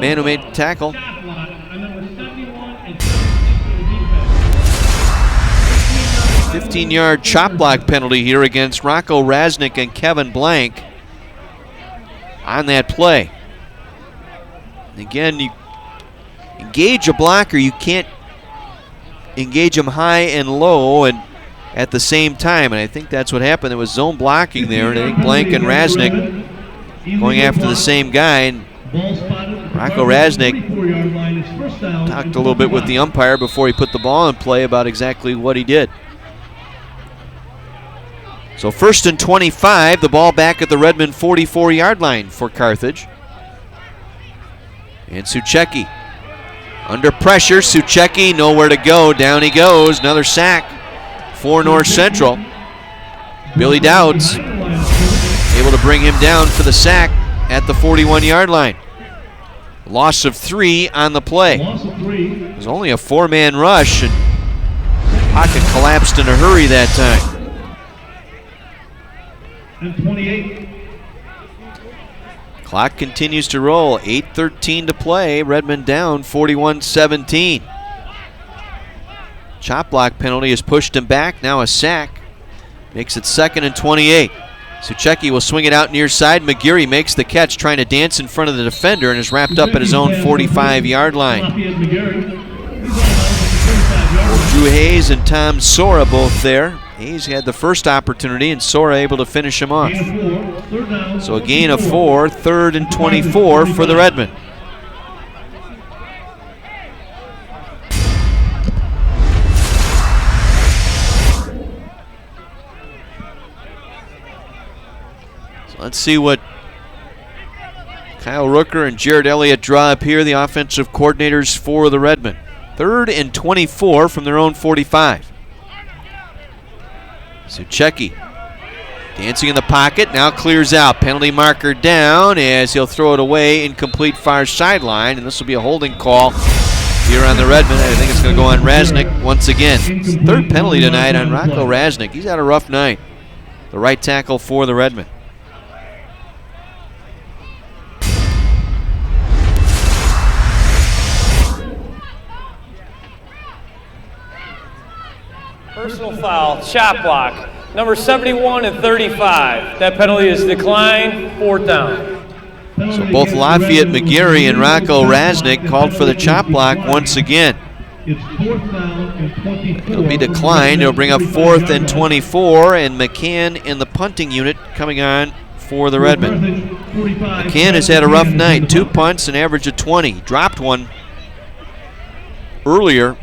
man who made the tackle. 15-yard chop block penalty here against Rocco Rasnick and Kevin Blank on that play. Again, you engage a blocker, you can't engage him high and low and at the same time, and I think that's what happened. There was zone blocking there, and I think Blank and Rasnick going after the same guy, and Rocco Rasnick talked a little bit with the umpire before he put the ball in play about exactly what he did. So 1st and 25, the ball back at the Redmond 44-yard line for Carthage. And Suchecki under pressure. Suchecki nowhere to go. Down he goes. Another sack for North Central. Billy Dowds able to bring him down for the sack. at the 41-yard line. Loss of 3 on the play. Loss of 3. It was only a 4-man rush, and pocket collapsed in a hurry that time. And 28. Clock continues to roll. 8:13 to play. Redmond down 41-17. Chop block penalty has pushed him back. Now a sack. Makes it 2nd and 28. Suchecki will swing it out near side. McGeary makes the catch, trying to dance in front of the defender, and is wrapped up at his own 45-yard line. Drew Hayes and Tom Sora both there. Hayes had the first opportunity, and Sora able to finish him off. So a gain of 4, 3rd and 24 for the Redmen. Let's see what Kyle Rooker and Jared Elliott draw up here, the offensive coordinators for the Redmen. 3rd and 24 from their own 45. Suchecki dancing in the pocket, now clears out. Penalty marker down as he'll throw it away, incomplete far sideline, and this will be a holding call here on the Redmen. I think it's going to go on Rasnick once again. 3rd penalty tonight on Rocco Rasnick. He's had a rough night. The right tackle for the Redmen. Personal foul, chop block, number 71 and 35. That penalty is declined, 4th down. So both Lafayette McGeary and Rocco Rasnick called for the chop block once again. It's 4th down and 24. It'll be declined. It'll bring up 4th and 24, and McCann in the punting unit coming on for the Redmen. McCann has had a rough night. 2 punts, an average of 20. Dropped one earlier.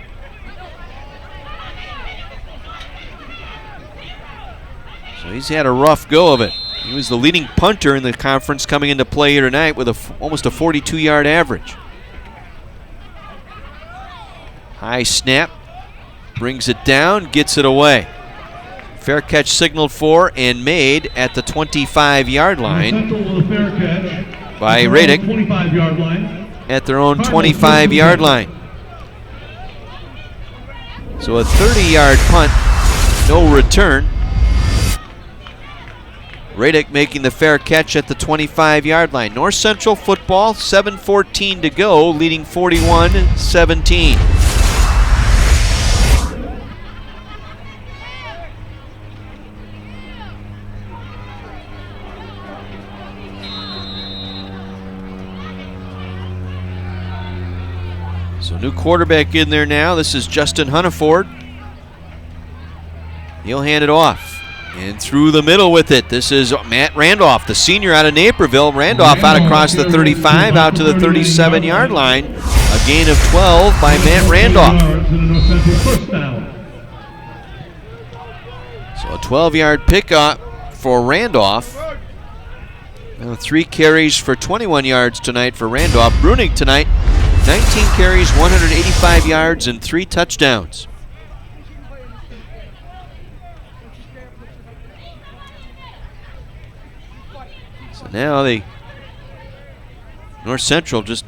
So he's had a rough go of it. He was the leading punter in the conference coming into play here tonight with almost a 42-yard average. High snap, brings it down, gets it away. Fair catch signaled for and made at the 25-yard line by Radick at their own 25-yard line. So a 30-yard punt, no return. Radick making the fair catch at the 25-yard line. North Central football, 7:14 to go, leading 41-17. So new quarterback in there now. This is Justin Hunneford. He'll hand it off. And through the middle with it, this is Matt Randolph, the senior out of Naperville. Randolph out across the 35, out to the 37-yard line. A gain of 12 by Matt Randolph. So a 12-yard pickup for Randolph. Now 3 carries for 21 yards tonight for Randolph. Bruning tonight, 19 carries, 185 yards, and 3 touchdowns. Now North Central, just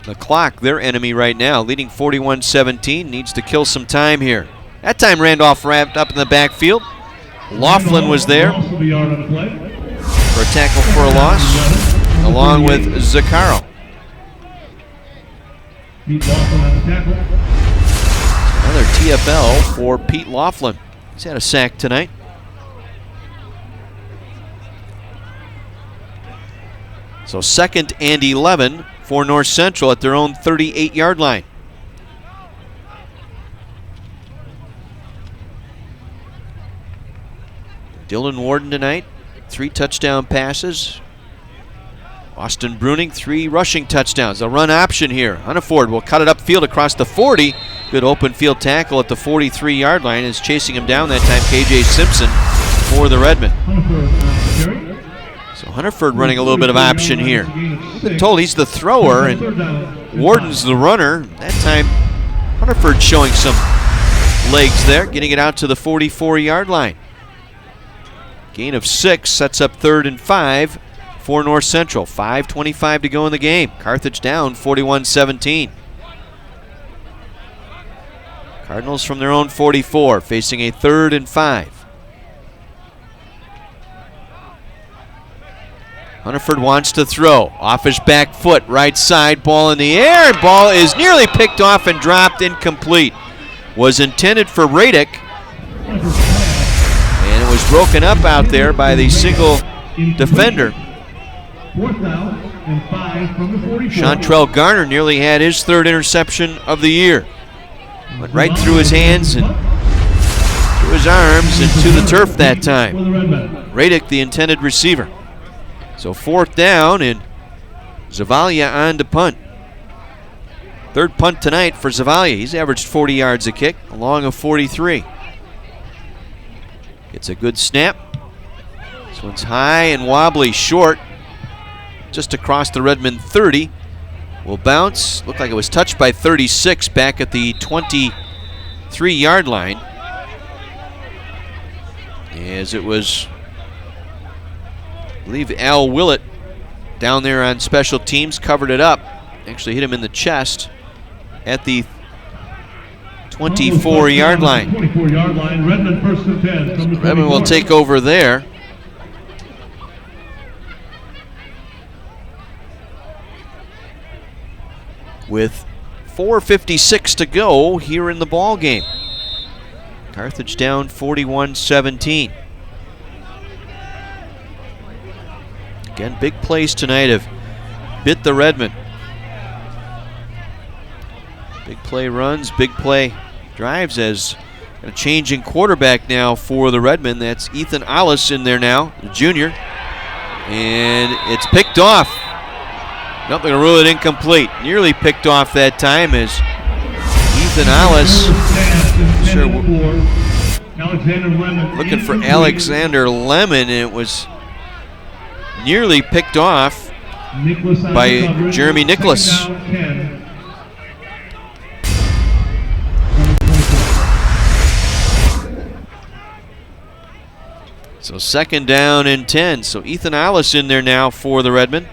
the clock, their enemy right now, leading 41-17, needs to kill some time here. That time Randolph wrapped up in the backfield. Laughlin was there for a tackle for a loss, along with Zaccaro. Another TFL for Pete Laughlin. He's had a sack tonight. So 2nd and 11 for North Central at their own 38-yard line. Dylan Warden tonight, 3 touchdown passes. Austin Bruning, 3 rushing touchdowns. A run option here. Hunneford will cut it upfield across the 40. Good open field tackle at the 43-yard line. Is chasing him down that time, KJ Simpson for the Redmen. So Hunneford running a little bit of option here. I've been told he's the thrower and Warden's the runner. That time, Hunneford showing some legs there, getting it out to the 44-yard line. Gain of 6 sets up 3rd and 5 for North Central. 5:25 to go in the game. Carthage down 41-17. Cardinals from their own 44, facing a 3rd and 5. Hunterford wants to throw. Off his back foot, right side, ball in the air, and ball is nearly picked off and dropped, incomplete. Was intended for Radick, and it was broken up out there by the single defender. Chantrell Garner nearly had his 3rd interception of the year. Went right through his hands and through his arms and to the turf that time. Radick, the intended receiver. So 4th down, and Zavalia on to punt. 3rd punt tonight for Zavalia. He's averaged 40 yards a kick, along of 43. It's a good snap. This one's high and wobbly, short, just across the Redmond 30. Will bounce. Looked like it was touched by 36 back at the 23-yard line. As it was, I believe Al Willett down there on special teams covered it up. Actually hit him in the chest at the 24-yard line. 24-yard line, Redmond 1st and 10. So Redmond will take over there. With 4:56 to go here in the ball game. Carthage down 41-17. Again, big plays tonight have bit the Redmond. Big play runs, big play drives, as a change in quarterback now for the Redmond. That's Ethan Alice in there now, the junior. And it's picked off. Nope, they're going to rule it incomplete. Nearly picked off that time as Ethan Alice, looking for Alexander Lemon, and it was nearly picked off by Jeremy Nicholas. So 2nd down and 10. So Ethan Alice in there now for the Redmond.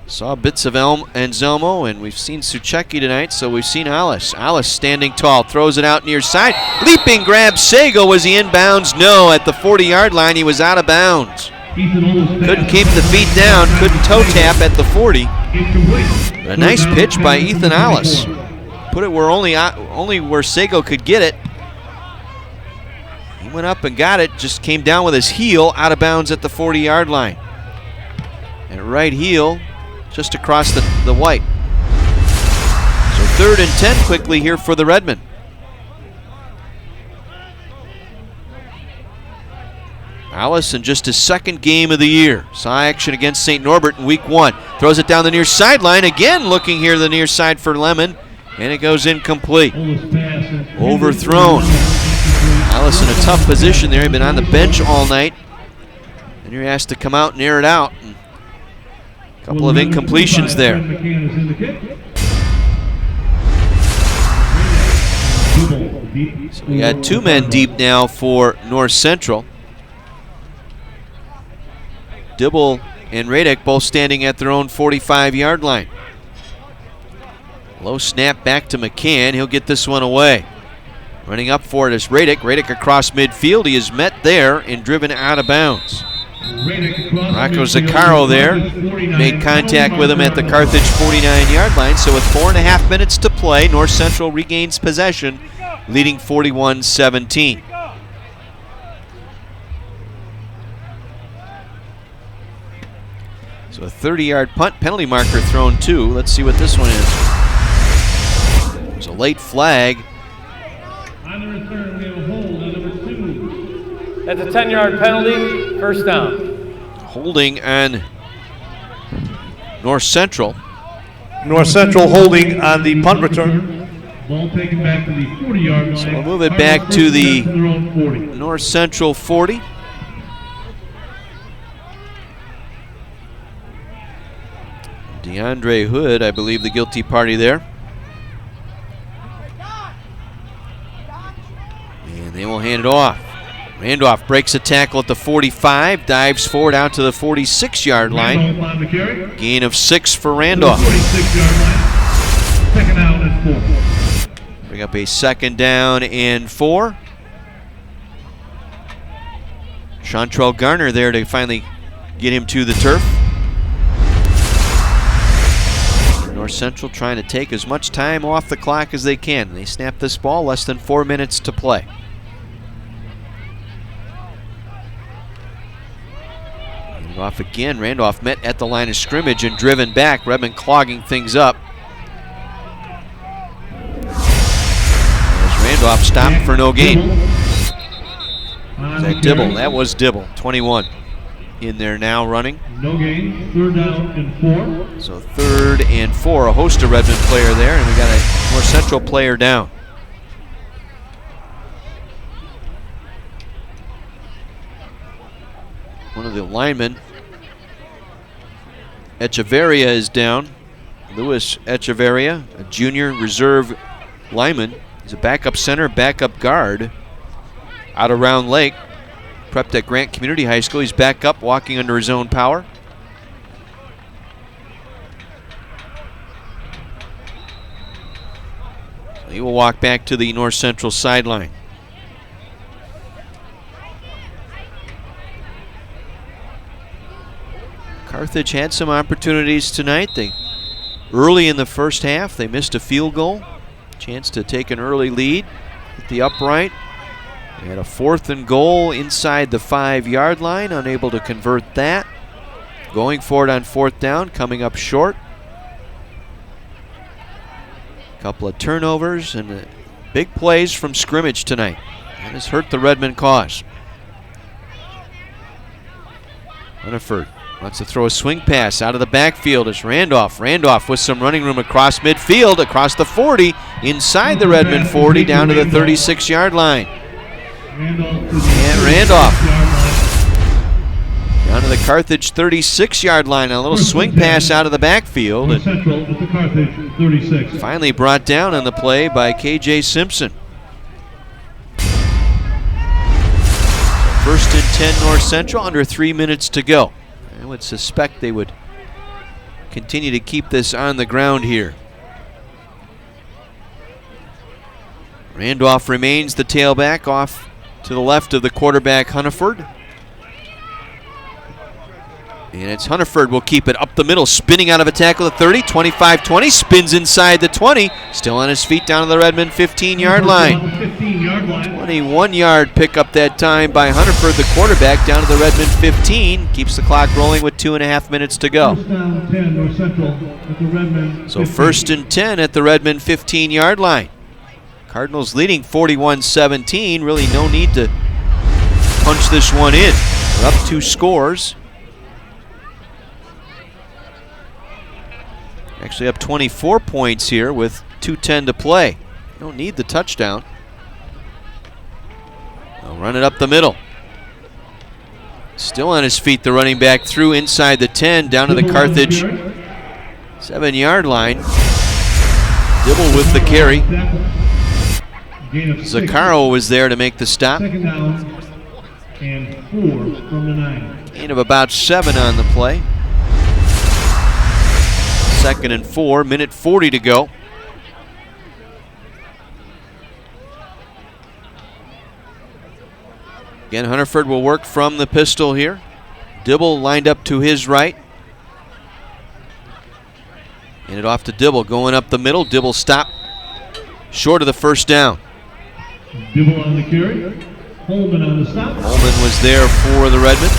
Saw bits of Anselmo, and we've seen Suchecki tonight, so we've seen Alice. Alice standing tall, throws it out near side. Leaping grab Sago. Was he inbounds? No, at the 40-yard line he was out of bounds. Couldn't keep the feet down, couldn't toe tap at the 40. A nice pitch by Ethan Alice. Put it where only where Sago could get it. He went up and got it, just came down with his heel, out of bounds at the 40-yard line. And right heel, just across the white. So 3rd and 10 quickly here for the Redmond. Alice in just his 2nd game of the year. Saw action against St. Norbert in week 1. Throws it down the near sideline. Again looking here the near side for Lemon. And it goes incomplete. Overthrown. Alice in a tough position there. He'd been on the bench all night. And you're asked to come out and air it out. A couple of incompletions there. So we got 2 men deep now for North Central. Dibble and Radick both standing at their own 45-yard line. Low snap back to McCann. He'll get this one away. Running up for it is Radick. Radick across midfield. He is met there and driven out of bounds. Rocco Zaccaro there made contact with him at the Carthage 49-yard line. So with 4.5 minutes to play, North Central regains possession, leading 41-17. So a 30-yard punt, penalty marker thrown too. Let's see what this one is. There's a late flag. On the return, we have a hold on number 2. That's a 10-yard penalty, 1st down. Holding on North Central. North Central holding on the punt return. Ball taken back to the 40-yard line. So we'll move it back to the North Central 40. DeAndre Hood, I believe, the guilty party there. And they will hand it off. Randolph breaks a tackle at the 45, dives forward out to the 46-yard line. Gain of 6 for Randolph. 46-yard line. Second down and 4. Bring up a second down and 4. Chantrell Garner there to finally get him to the turf. North Central trying to take as much time off the clock as they can. They snap this ball, less than 4 minutes to play. Randolph again. Randolph met at the line of scrimmage and driven back. Redmond clogging things up. As Randolph stopped for no gain. That was Dibble, 21. In there now running. No gain, third down and 4. So 3rd and 4, a host of Redmond player there, and we got a North Central player down. One of the linemen, Echeverria, is down. Louis Echeverria, a junior reserve lineman. He's a backup center, backup guard out of Round Lake. Prepped at Grant Community High School. He's back up, walking under his own power. He will walk back to the North Central sideline. Carthage had some opportunities tonight. Early in the first half, they missed a field goal. Chance to take an early lead at the upright. They had a 4th and goal inside the 5-yard line, unable to convert that. Going for it on 4th down, coming up short. A couple of turnovers and big plays from scrimmage tonight. That has hurt the Redmond cause. Hunniford wants to throw a swing pass out of the backfield. It's Randolph. Randolph with some running room across midfield, across the 40, inside the Redmond 40, down to the 36-yard line. And Randolph down to the Carthage 36-yard line. A little swing pass out of the backfield. And finally brought down on the play by KJ Simpson. 1st and 10 North Central, under 3 minutes to go. I would suspect they would continue to keep this on the ground here. Randolph remains the tailback off to the left of the quarterback, Hunniford. And it's Hunniford will keep it up the middle, spinning out of a tackle at 30, 25-20, spins inside the 20, still on his feet down to the Redmond 15-yard line. 21-yard pickup that time by Hunniford, the quarterback, down to the Redmond 15, keeps the clock rolling with 2.5 minutes to go. So 1st and 10 at the Redmond 15-yard line. Cardinals leading 41-17. Really no need to punch this one in. We're up 2 scores. Actually up 24 points here with 2:10 to play. Don't need the touchdown. They'll run it up the middle. Still on his feet, the running back through inside the 10, down to the Carthage 7-yard line. Dibble with the carry. Zaccaro was there to make the stop. 2nd down and 4 from the 9. Gain of about 7 on the play. 2nd and 4, minute 40 to go. Again, Hunniford will work from the pistol here. Dibble lined up to his right. And it off to Dibble, going up the middle. Dibble stop short of the 1st down. Dibble on the carry. Holman on the stop. Holman was there for the Redmond.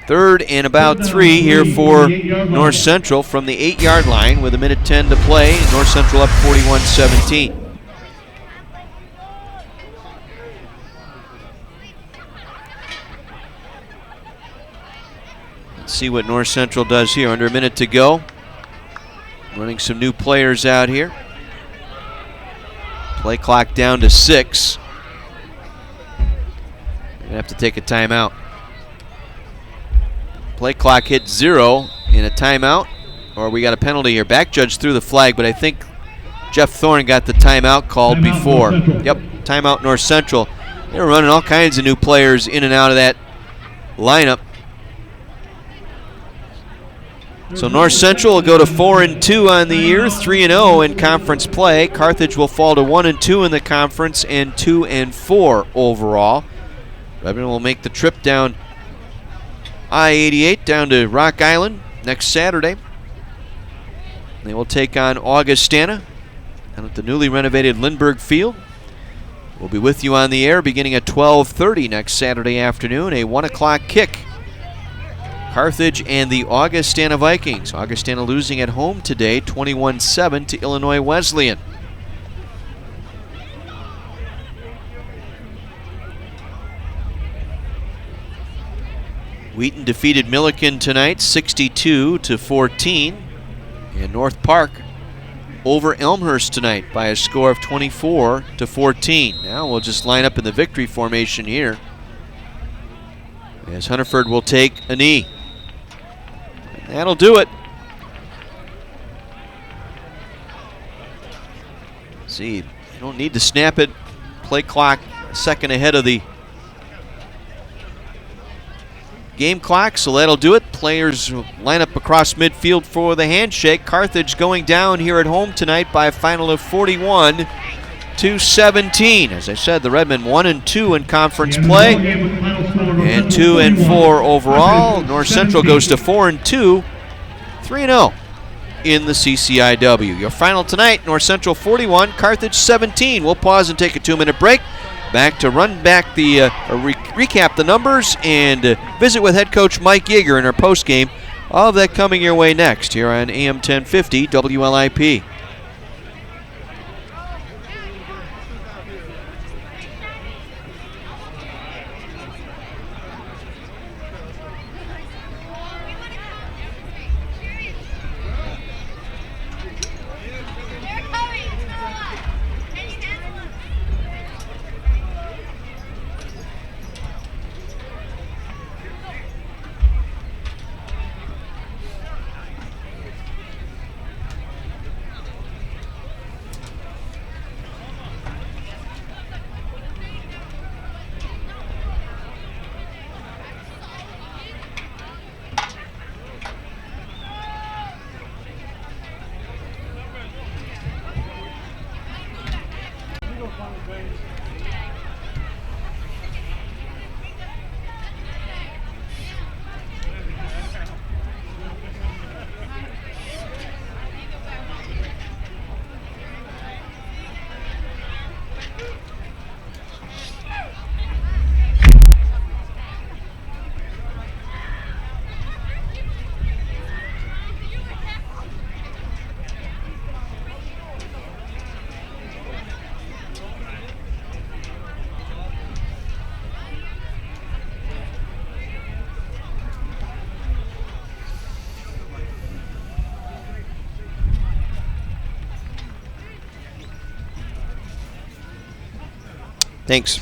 3rd and about 3 here for North Central from the 8-yard line with 1:10 to play. North Central up 41-17. Let's see what North Central does here. Under 1 minute to go. Running some new players out here. Play clock down to 6. Gonna have to take a timeout. Play clock hit 0 in a timeout, or we got a penalty here. Back judge threw the flag, but I think Jeff Thorne got the timeout called before. Yep, timeout North Central. They were running all kinds of new players in and out of that lineup. So North Central will go to 4-2 on the year, 3-0 in conference play. Carthage will fall to 1-2 in the conference and 2-4 overall. Redmond will make the trip down I-88 down to Rock Island next Saturday. They will take on Augustana down at the newly renovated Lindbergh Field. We'll be with you on the air beginning at 12:30 next Saturday afternoon, a 1 o'clock kick. Carthage and the Augustana Vikings. Augustana losing at home today, 21-7 to Illinois Wesleyan. Wheaton defeated Milliken tonight, 62-14. And North Park over Elmhurst tonight by a score of 24-14. Now we'll just line up in the victory formation here, as Hunterford will take a knee. And that'll do it. See, you don't need to snap it. Play clock a second ahead of the game clock, so that'll do it. Players line up across midfield for the handshake. Carthage going down here at home tonight by a final of 41-17. As I said, the Redmen 1-2 in conference play and 2-4 overall. North Central goes to 4-2, 3-0 in the CCIW. Your final tonight, North Central 41, Carthage 17. We'll pause and take a 2-minute break. Back to run back the recap the numbers and visit with head coach Mike Yeager in our postgame. All of that coming your way next here on AM 1050 WLIP. Thanks.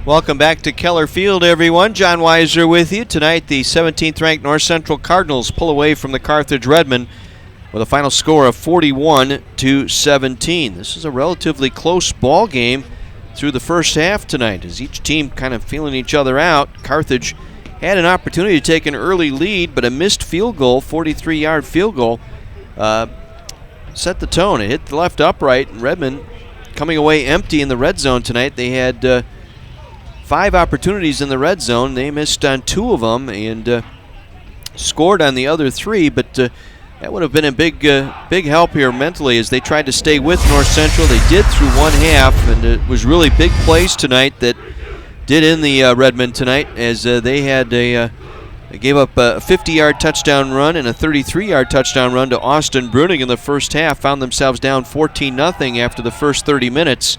Welcome back to Keller Field, everyone. John Weiser with you. Tonight, the 17th-ranked North Central Cardinals pull away from the Carthage Redmen with a final score of 41-17. This is a relatively close ball game through the first half tonight, as each team kind of feeling each other out. Carthage had an opportunity to take an early lead, but a missed field goal, 43-yard field goal, set the tone. It hit the left upright, and Redmond coming away empty in the red zone tonight. They had 5 opportunities in the red zone. They missed on 2 of them and scored on the other 3, but that would have been a big help here mentally as they tried to stay with North Central. They did through one half, and it was really big plays tonight that did in the Redmond tonight, as they had a They gave up a 50-yard touchdown run and a 33-yard touchdown run to Austin Bruning in the first half. Found themselves down 14-0 after the first 30 minutes.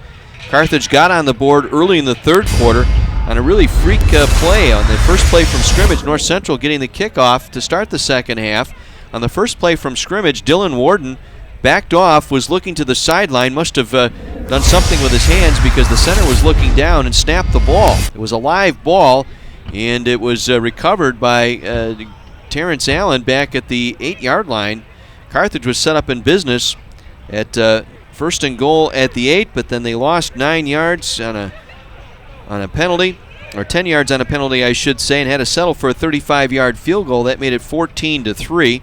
Carthage got on the board early in the third quarter on a really freak play on the first play from scrimmage. North Central getting the kickoff to start the second half. On the first play from scrimmage, Dylan Warden backed off, was looking to the sideline, must have done something with his hands because the center was looking down and snapped the ball. It was a live ball, and it was recovered by Terrence Allen back at the 8-yard line. Carthage was set up in business at first and goal at the 8, but then they lost 9 yards on a penalty, or 10 yards on a penalty, I should say, and had to settle for a 35-yard field goal. That made it 14-3.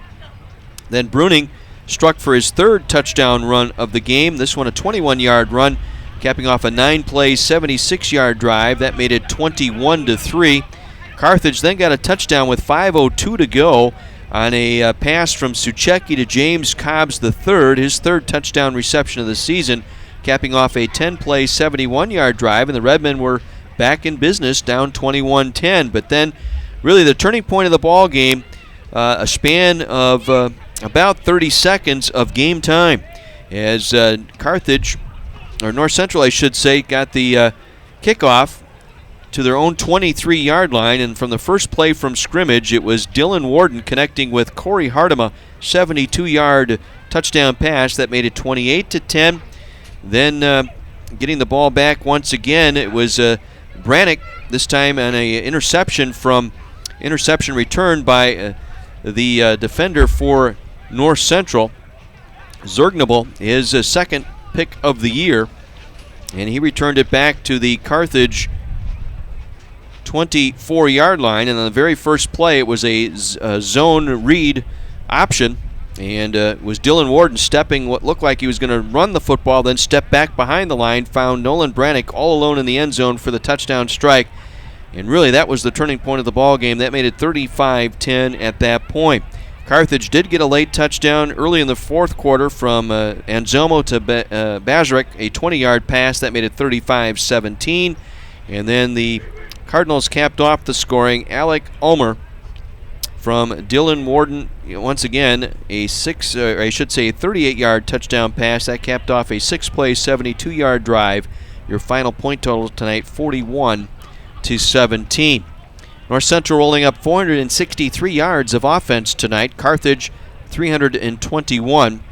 Then Bruning struck for his third touchdown run of the game. This one a 21-yard run, capping off a 9-play, 76-yard drive. That made it 21-3. Carthage then got a touchdown with 5:02 to go on a pass from Suchecki to James Cobbs III, his third touchdown reception of the season, capping off a 10-play, 71-yard drive, and the Redmen were back in business, down 21-10. But then, really, the turning point of the ball game, a span of about 30 seconds of game time, as Carthage, or North Central, I should say, got the kickoff to their own 23-yard line, and from the first play from scrimmage, it was Dylan Warden connecting with Corey Hartema, 72-yard touchdown pass that made it 28-10. Then getting the ball back once again, it was Brannick, this time on a interception return by the defender for North Central. Zergnabel, his second pick of the year, and he returned it back to the Carthage 24-yard line, and on the very first play it was a zone read option, and it was Dylan Warden stepping what looked like he was going to run the football, then step back behind the line, found Nolan Brannick all alone in the end zone for the touchdown strike, and really that was the turning point of the ball game. That made it 35-10 at that point. Carthage did get a late touchdown early in the fourth quarter from Anselmo to Bazarek, a 20-yard pass that made it 35-17, and then the Cardinals capped off the scoring. Alec Ulmer from Dylan Warden, once again, a 38-yard touchdown pass. That capped off a 6-play, 72-yard drive. Your final point total tonight, 41-17. North Central rolling up 463 yards of offense tonight. Carthage, 321.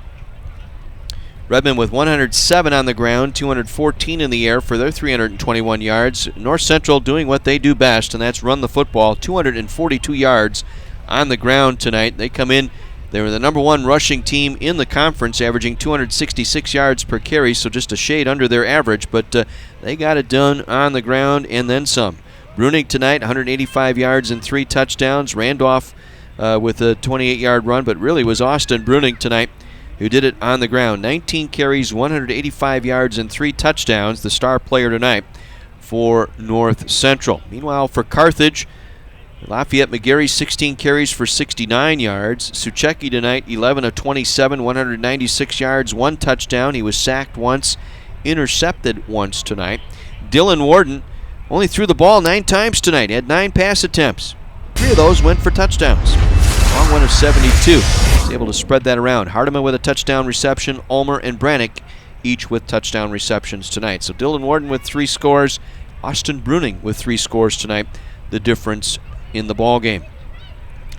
Redmen with 107 on the ground, 214 in the air for their 321 yards. North Central doing what they do best, and that's run the football. 242 yards on the ground tonight. They come in, they were the number one rushing team in the conference, averaging 266 yards per carry, so just a shade under their average, but they got it done on the ground and then some. Bruning tonight, 185 yards and 3 touchdowns. Randolph with a 28-yard run, but really was Austin Bruning tonight who did it on the ground. 19 carries, 185 yards, and 3 touchdowns, the star player tonight for North Central. Meanwhile, for Carthage, Lafayette McGarry, 16 carries for 69 yards. Suchecki tonight, 11 of 27, 196 yards, 1 touchdown. He was sacked once, intercepted once tonight. Dylan Warden only threw the ball 9 times tonight, had 9 pass attempts. 3 of those went for touchdowns. Long one of 72. He's able to spread that around. Hardeman with a touchdown reception. Ulmer and Brannick each with touchdown receptions tonight. So Dylan Warden with 3 scores. Austin Bruning with 3 scores tonight. The difference in the ball game.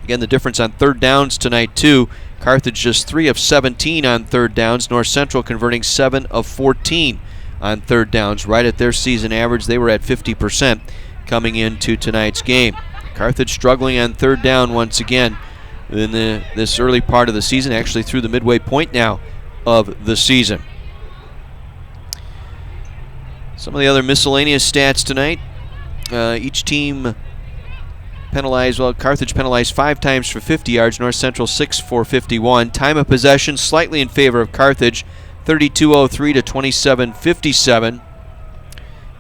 Again, the difference on third downs tonight too. Carthage just 3 of 17 on third downs. North Central converting 7 of 14 on third downs. Right at their season average. They were at 50% coming into tonight's game. Carthage struggling on third down once again in this early part of the season, actually through the midway point now of the season. Some of the other miscellaneous stats tonight. Each team penalized, Carthage penalized 5 times for 50 yards, North Central 6 for 51. Time of possession slightly in favor of Carthage, 32:03 to 27:57.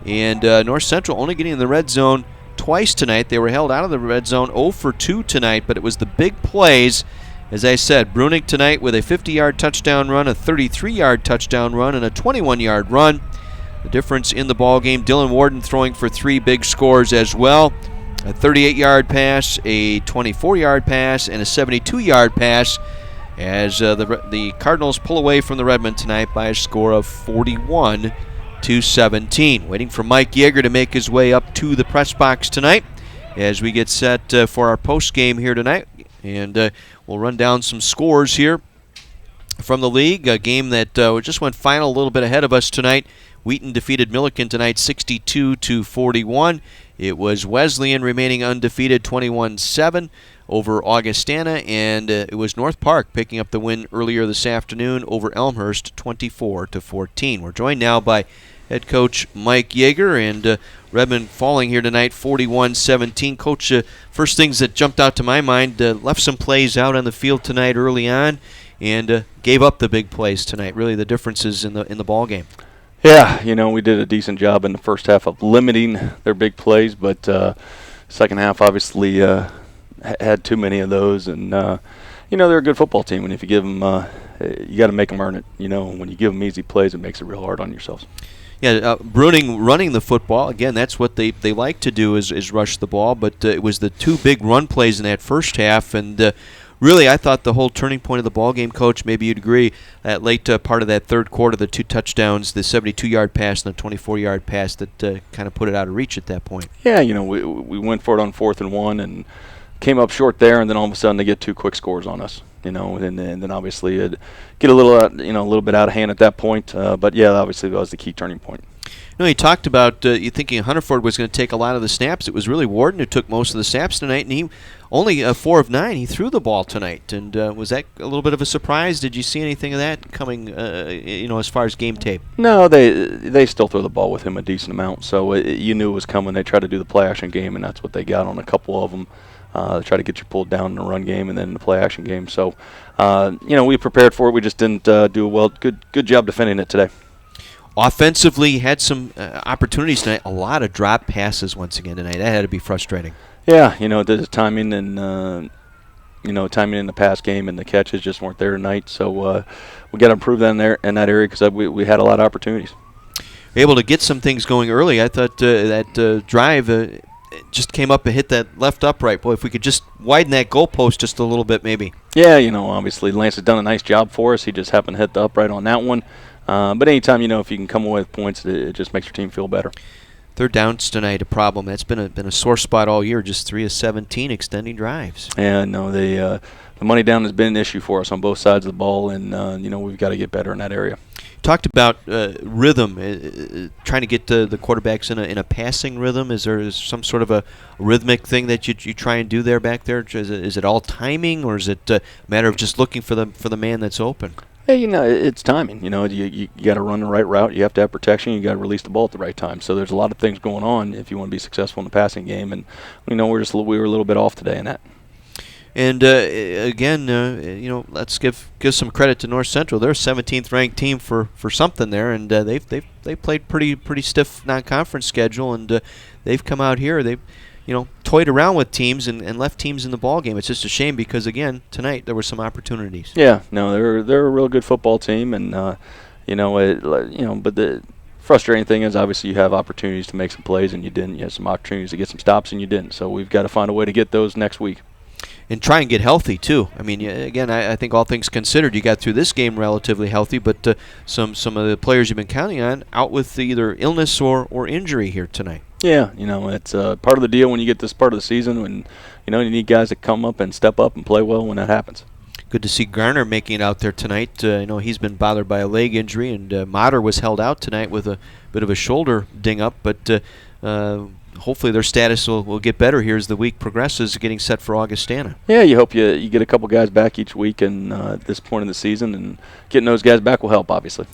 And North Central only getting in the red zone twice tonight. They were held out of the red zone 0 for 2 tonight, but it was the big plays. As I said, Bruning tonight with a 50-yard touchdown run, a 33-yard touchdown run, and a 21-yard run. The difference in the ball game, Dylan Warden throwing for 3 big scores as well. A 38-yard pass, a 24-yard pass, and a 72-yard pass as the Cardinals pull away from the Redmen tonight by a score of 41-17. Waiting for Mike Yeager to make his way up to the press box tonight as we get set for our post game here tonight. And we'll run down some scores here from the league. A game that just went final a little bit ahead of us tonight. Wheaton defeated Milliken tonight 62-41. It was Wesleyan remaining undefeated 21-7 over Augustana, and it was North Park picking up the win earlier this afternoon over Elmhurst 24-14. We're joined now by head coach Mike Yeager, and Redmond falling here tonight 41-17. Coach, first things that jumped out to my mind, left some plays out on the field tonight early on and gave up the big plays tonight. Really the differences in the ball game. Yeah, we did a decent job in the first half of limiting their big plays, but second half obviously had too many of those, and they're a good football team, and if you give them, you got to make them earn it. When you give them easy plays, it makes it real hard on yourselves. Yeah, Bruning running the football, again, that's what they like to do is rush the ball, but it was the two big run plays in that first half, and really, I thought the whole turning point of the ball game, Coach, maybe you'd agree, that late part of that third quarter, the two touchdowns, the 72-yard pass and the 24-yard pass that kind of put it out of reach at that point. Yeah, we went for it on 4th and 1 and came up short there, and then all of a sudden they get two quick scores on us. And then obviously it get a little bit out of hand at that point. But yeah, obviously that was the key turning point. You talked about you thinking Hunterford was going to take a lot of the snaps. It was really Warden who took most of the snaps tonight, and he only 4 of 9. He threw the ball tonight, and was that a little bit of a surprise? Did you see anything of that coming? As far as game tape? No, they still throw the ball with him a decent amount, so you knew it was coming. They tried to do the play action game, and that's what they got on a couple of them. They try to get you pulled down in the run game and then in the play action game. So, we prepared for it. We just didn't do a good job defending it today. Offensively, had some opportunities tonight. A lot of drop passes once again tonight. That had to be frustrating. Yeah, the timing and timing in the pass game and the catches just weren't there tonight. So we got to improve that in that area because we had a lot of opportunities. Able to get some things going early. I thought that drive just came up and hit that left upright. Boy, if we could just widen that goalpost just a little bit, maybe. Yeah, obviously Lance has done a nice job for us. He just happened to hit the upright on that one. But anytime, if you can come away with points, it just makes your team feel better. Third downs tonight, a problem. That's been a sore spot all year, just 3 of 17 extending drives. Yeah, no, the money down has been an issue for us on both sides of the ball, and, we've got to get better in that area. Talked about rhythm, trying to get the quarterbacks in a passing rhythm. Is there some sort of a rhythmic thing that you try and do there back there? Is it all timing, or is it a matter of just looking for the man that's open? Hey, it's timing. You got to run the right route. You have to have protection. You got to release the ball at the right time. So there's a lot of things going on if you want to be successful in the passing game. And we were a little bit off today in that. And again, let's give some credit to North Central. They're a 17th ranked team for something there, and they've played pretty stiff non-conference schedule, and they've come out here. They've toyed around with teams and left teams in the ball game. It's just a shame because again tonight there were some opportunities. Yeah, no, they're a real good football team, and but the frustrating thing is obviously you have opportunities to make some plays and you didn't. You had some opportunities to get some stops and you didn't. So we've got to find a way to get those next week. And try and get healthy too. I mean, again, I think all things considered, you got through this game relatively healthy, but some of the players you've been counting on out with either illness or injury here tonight. Yeah, it's part of the deal when you get this part of the season when you need guys that come up and step up and play well when that happens. Good to see Garner making it out there tonight. He's been bothered by a leg injury, and Motter was held out tonight with a bit of a shoulder ding up, but hopefully their status will get better here as the week progresses, getting set for Augustana. Yeah, you hope you get a couple guys back each week, and at this point in the season, and getting those guys back will help, obviously.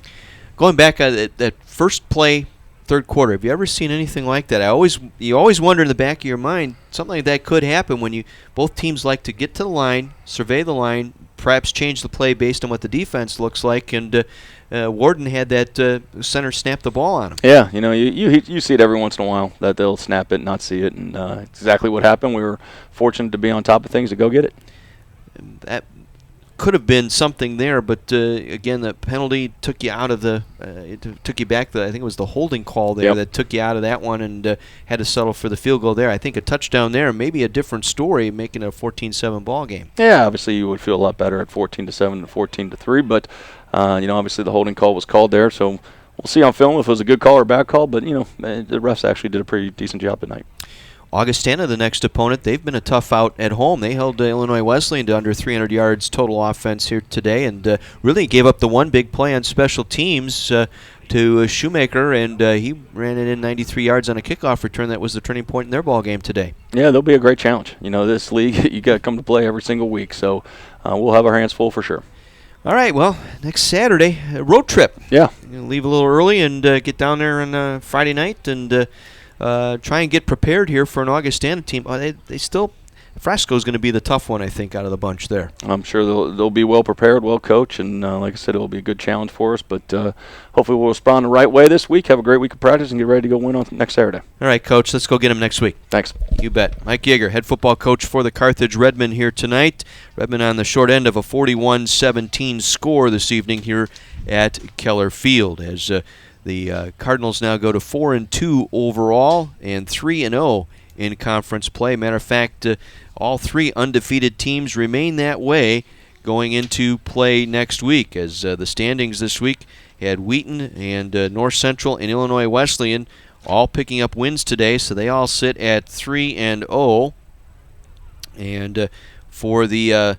Going back at that first play, third quarter, have you ever seen anything like that? You always wonder in the back of your mind, something like that could happen when both teams like to get to the line, survey the line, perhaps change the play based on what the defense looks like, and Warden had that center snap the ball on him. Yeah, you see it every once in a while that they'll snap it and not see it, and exactly what happened. We were fortunate to be on top of things to go get it. That could have been something there, but again, the penalty took you out of the. It took you back. I think it was the holding call there that took you out of that one, and had to settle for the field goal there. I think a touchdown there, maybe a different story, making it a 14-7 ball game. Yeah, obviously you would feel a lot better at 14-7 and 14-3, but obviously the holding call was called there, so we'll see on film if it was a good call or a bad call. But the refs actually did a pretty decent job tonight. Augustana, the next opponent, they've been a tough out at home. They held Illinois Wesleyan to under 300 yards total offense here today, and really gave up the one big play on special teams to Shoemaker, and he ran it in 93 yards on a kickoff return. That was the turning point in their ball game today. Yeah, they'll be a great challenge. This league, you got to come to play every single week, so we'll have our hands full for sure. All right, well, next Saturday, a road trip. Yeah. Leave a little early and get down there on Friday night and try and get prepared here for an Augustana team. They still, Frasco's going to be the tough one, I think, out of the bunch there. I'm sure they'll be well prepared, well coached, and like I said, it will be a good challenge for us. But hopefully we'll respond the right way this week, have a great week of practice, and get ready to go win on next Saturday. All right, Coach, let's go get him next week. Thanks. You bet. Mike Yeager, head football coach for the Carthage Redmen here tonight. Redmen on the short end of a 41-17 score this evening here at Keller Field, as the Cardinals now go to 4-2 overall and 3-0 in conference play. Matter of fact, all three undefeated teams remain that way going into play next week, as the standings this week had Wheaton and North Central and Illinois Wesleyan all picking up wins today, so they all sit at 3-0. And for the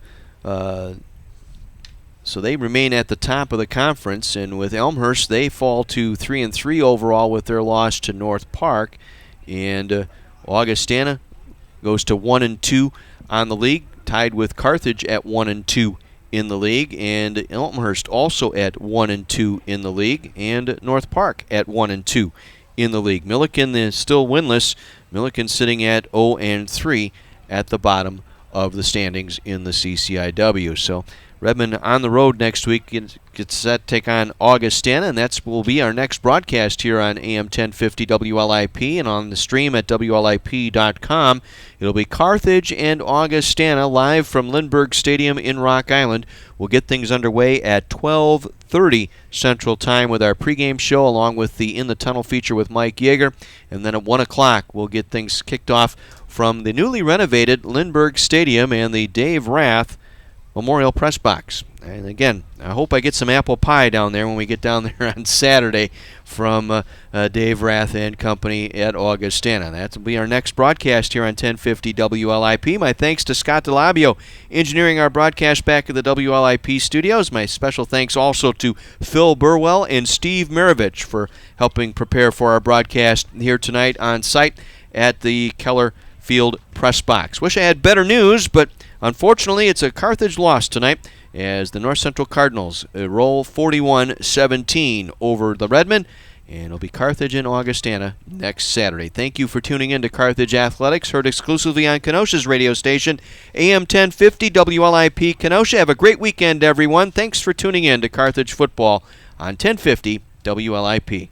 so they remain at the top of the conference, and with Elmhurst, they fall to 3-3 overall with their loss to North Park, and Augustana goes to 1-2 on the league, tied with Carthage at 1-2 in the league, and Elmhurst also at 1-2 in the league, and North Park at 1-2 in the league. Milliken is still winless. Milliken sitting at 0-3 at the bottom of the standings in the CCIW. So Redmen on the road next week gets set to take on Augustana, and that will be our next broadcast here on AM 1050 WLIP and on the stream at WLIP.com. It'll be Carthage and Augustana live from Lindbergh Stadium in Rock Island. We'll get things underway at 12:30 Central Time with our pregame show, along with the In the Tunnel feature with Mike Yeager, and then at 1 o'clock we'll get things kicked off from the newly renovated Lindbergh Stadium and the Dave Rath Memorial Press Box. And again, I hope I get some apple pie down there when we get down there on Saturday from Dave Rath and company at Augustana. That will be our next broadcast here on 1050 WLIP. My thanks to Scott DeLabio, engineering our broadcast back at the WLIP studios. My special thanks also to Phil Burwell and Steve Maravich for helping prepare for our broadcast here tonight on site at the Keller Field Press Box. Wish I had better news, but unfortunately, it's a Carthage loss tonight as the North Central Cardinals roll 41-17 over the Redmen, and it'll be Carthage and Augustana next Saturday. Thank you for tuning in to Carthage Athletics, heard exclusively on Kenosha's radio station, AM 1050 WLIP Kenosha. Have a great weekend, everyone. Thanks for tuning in to Carthage Football on 1050 WLIP.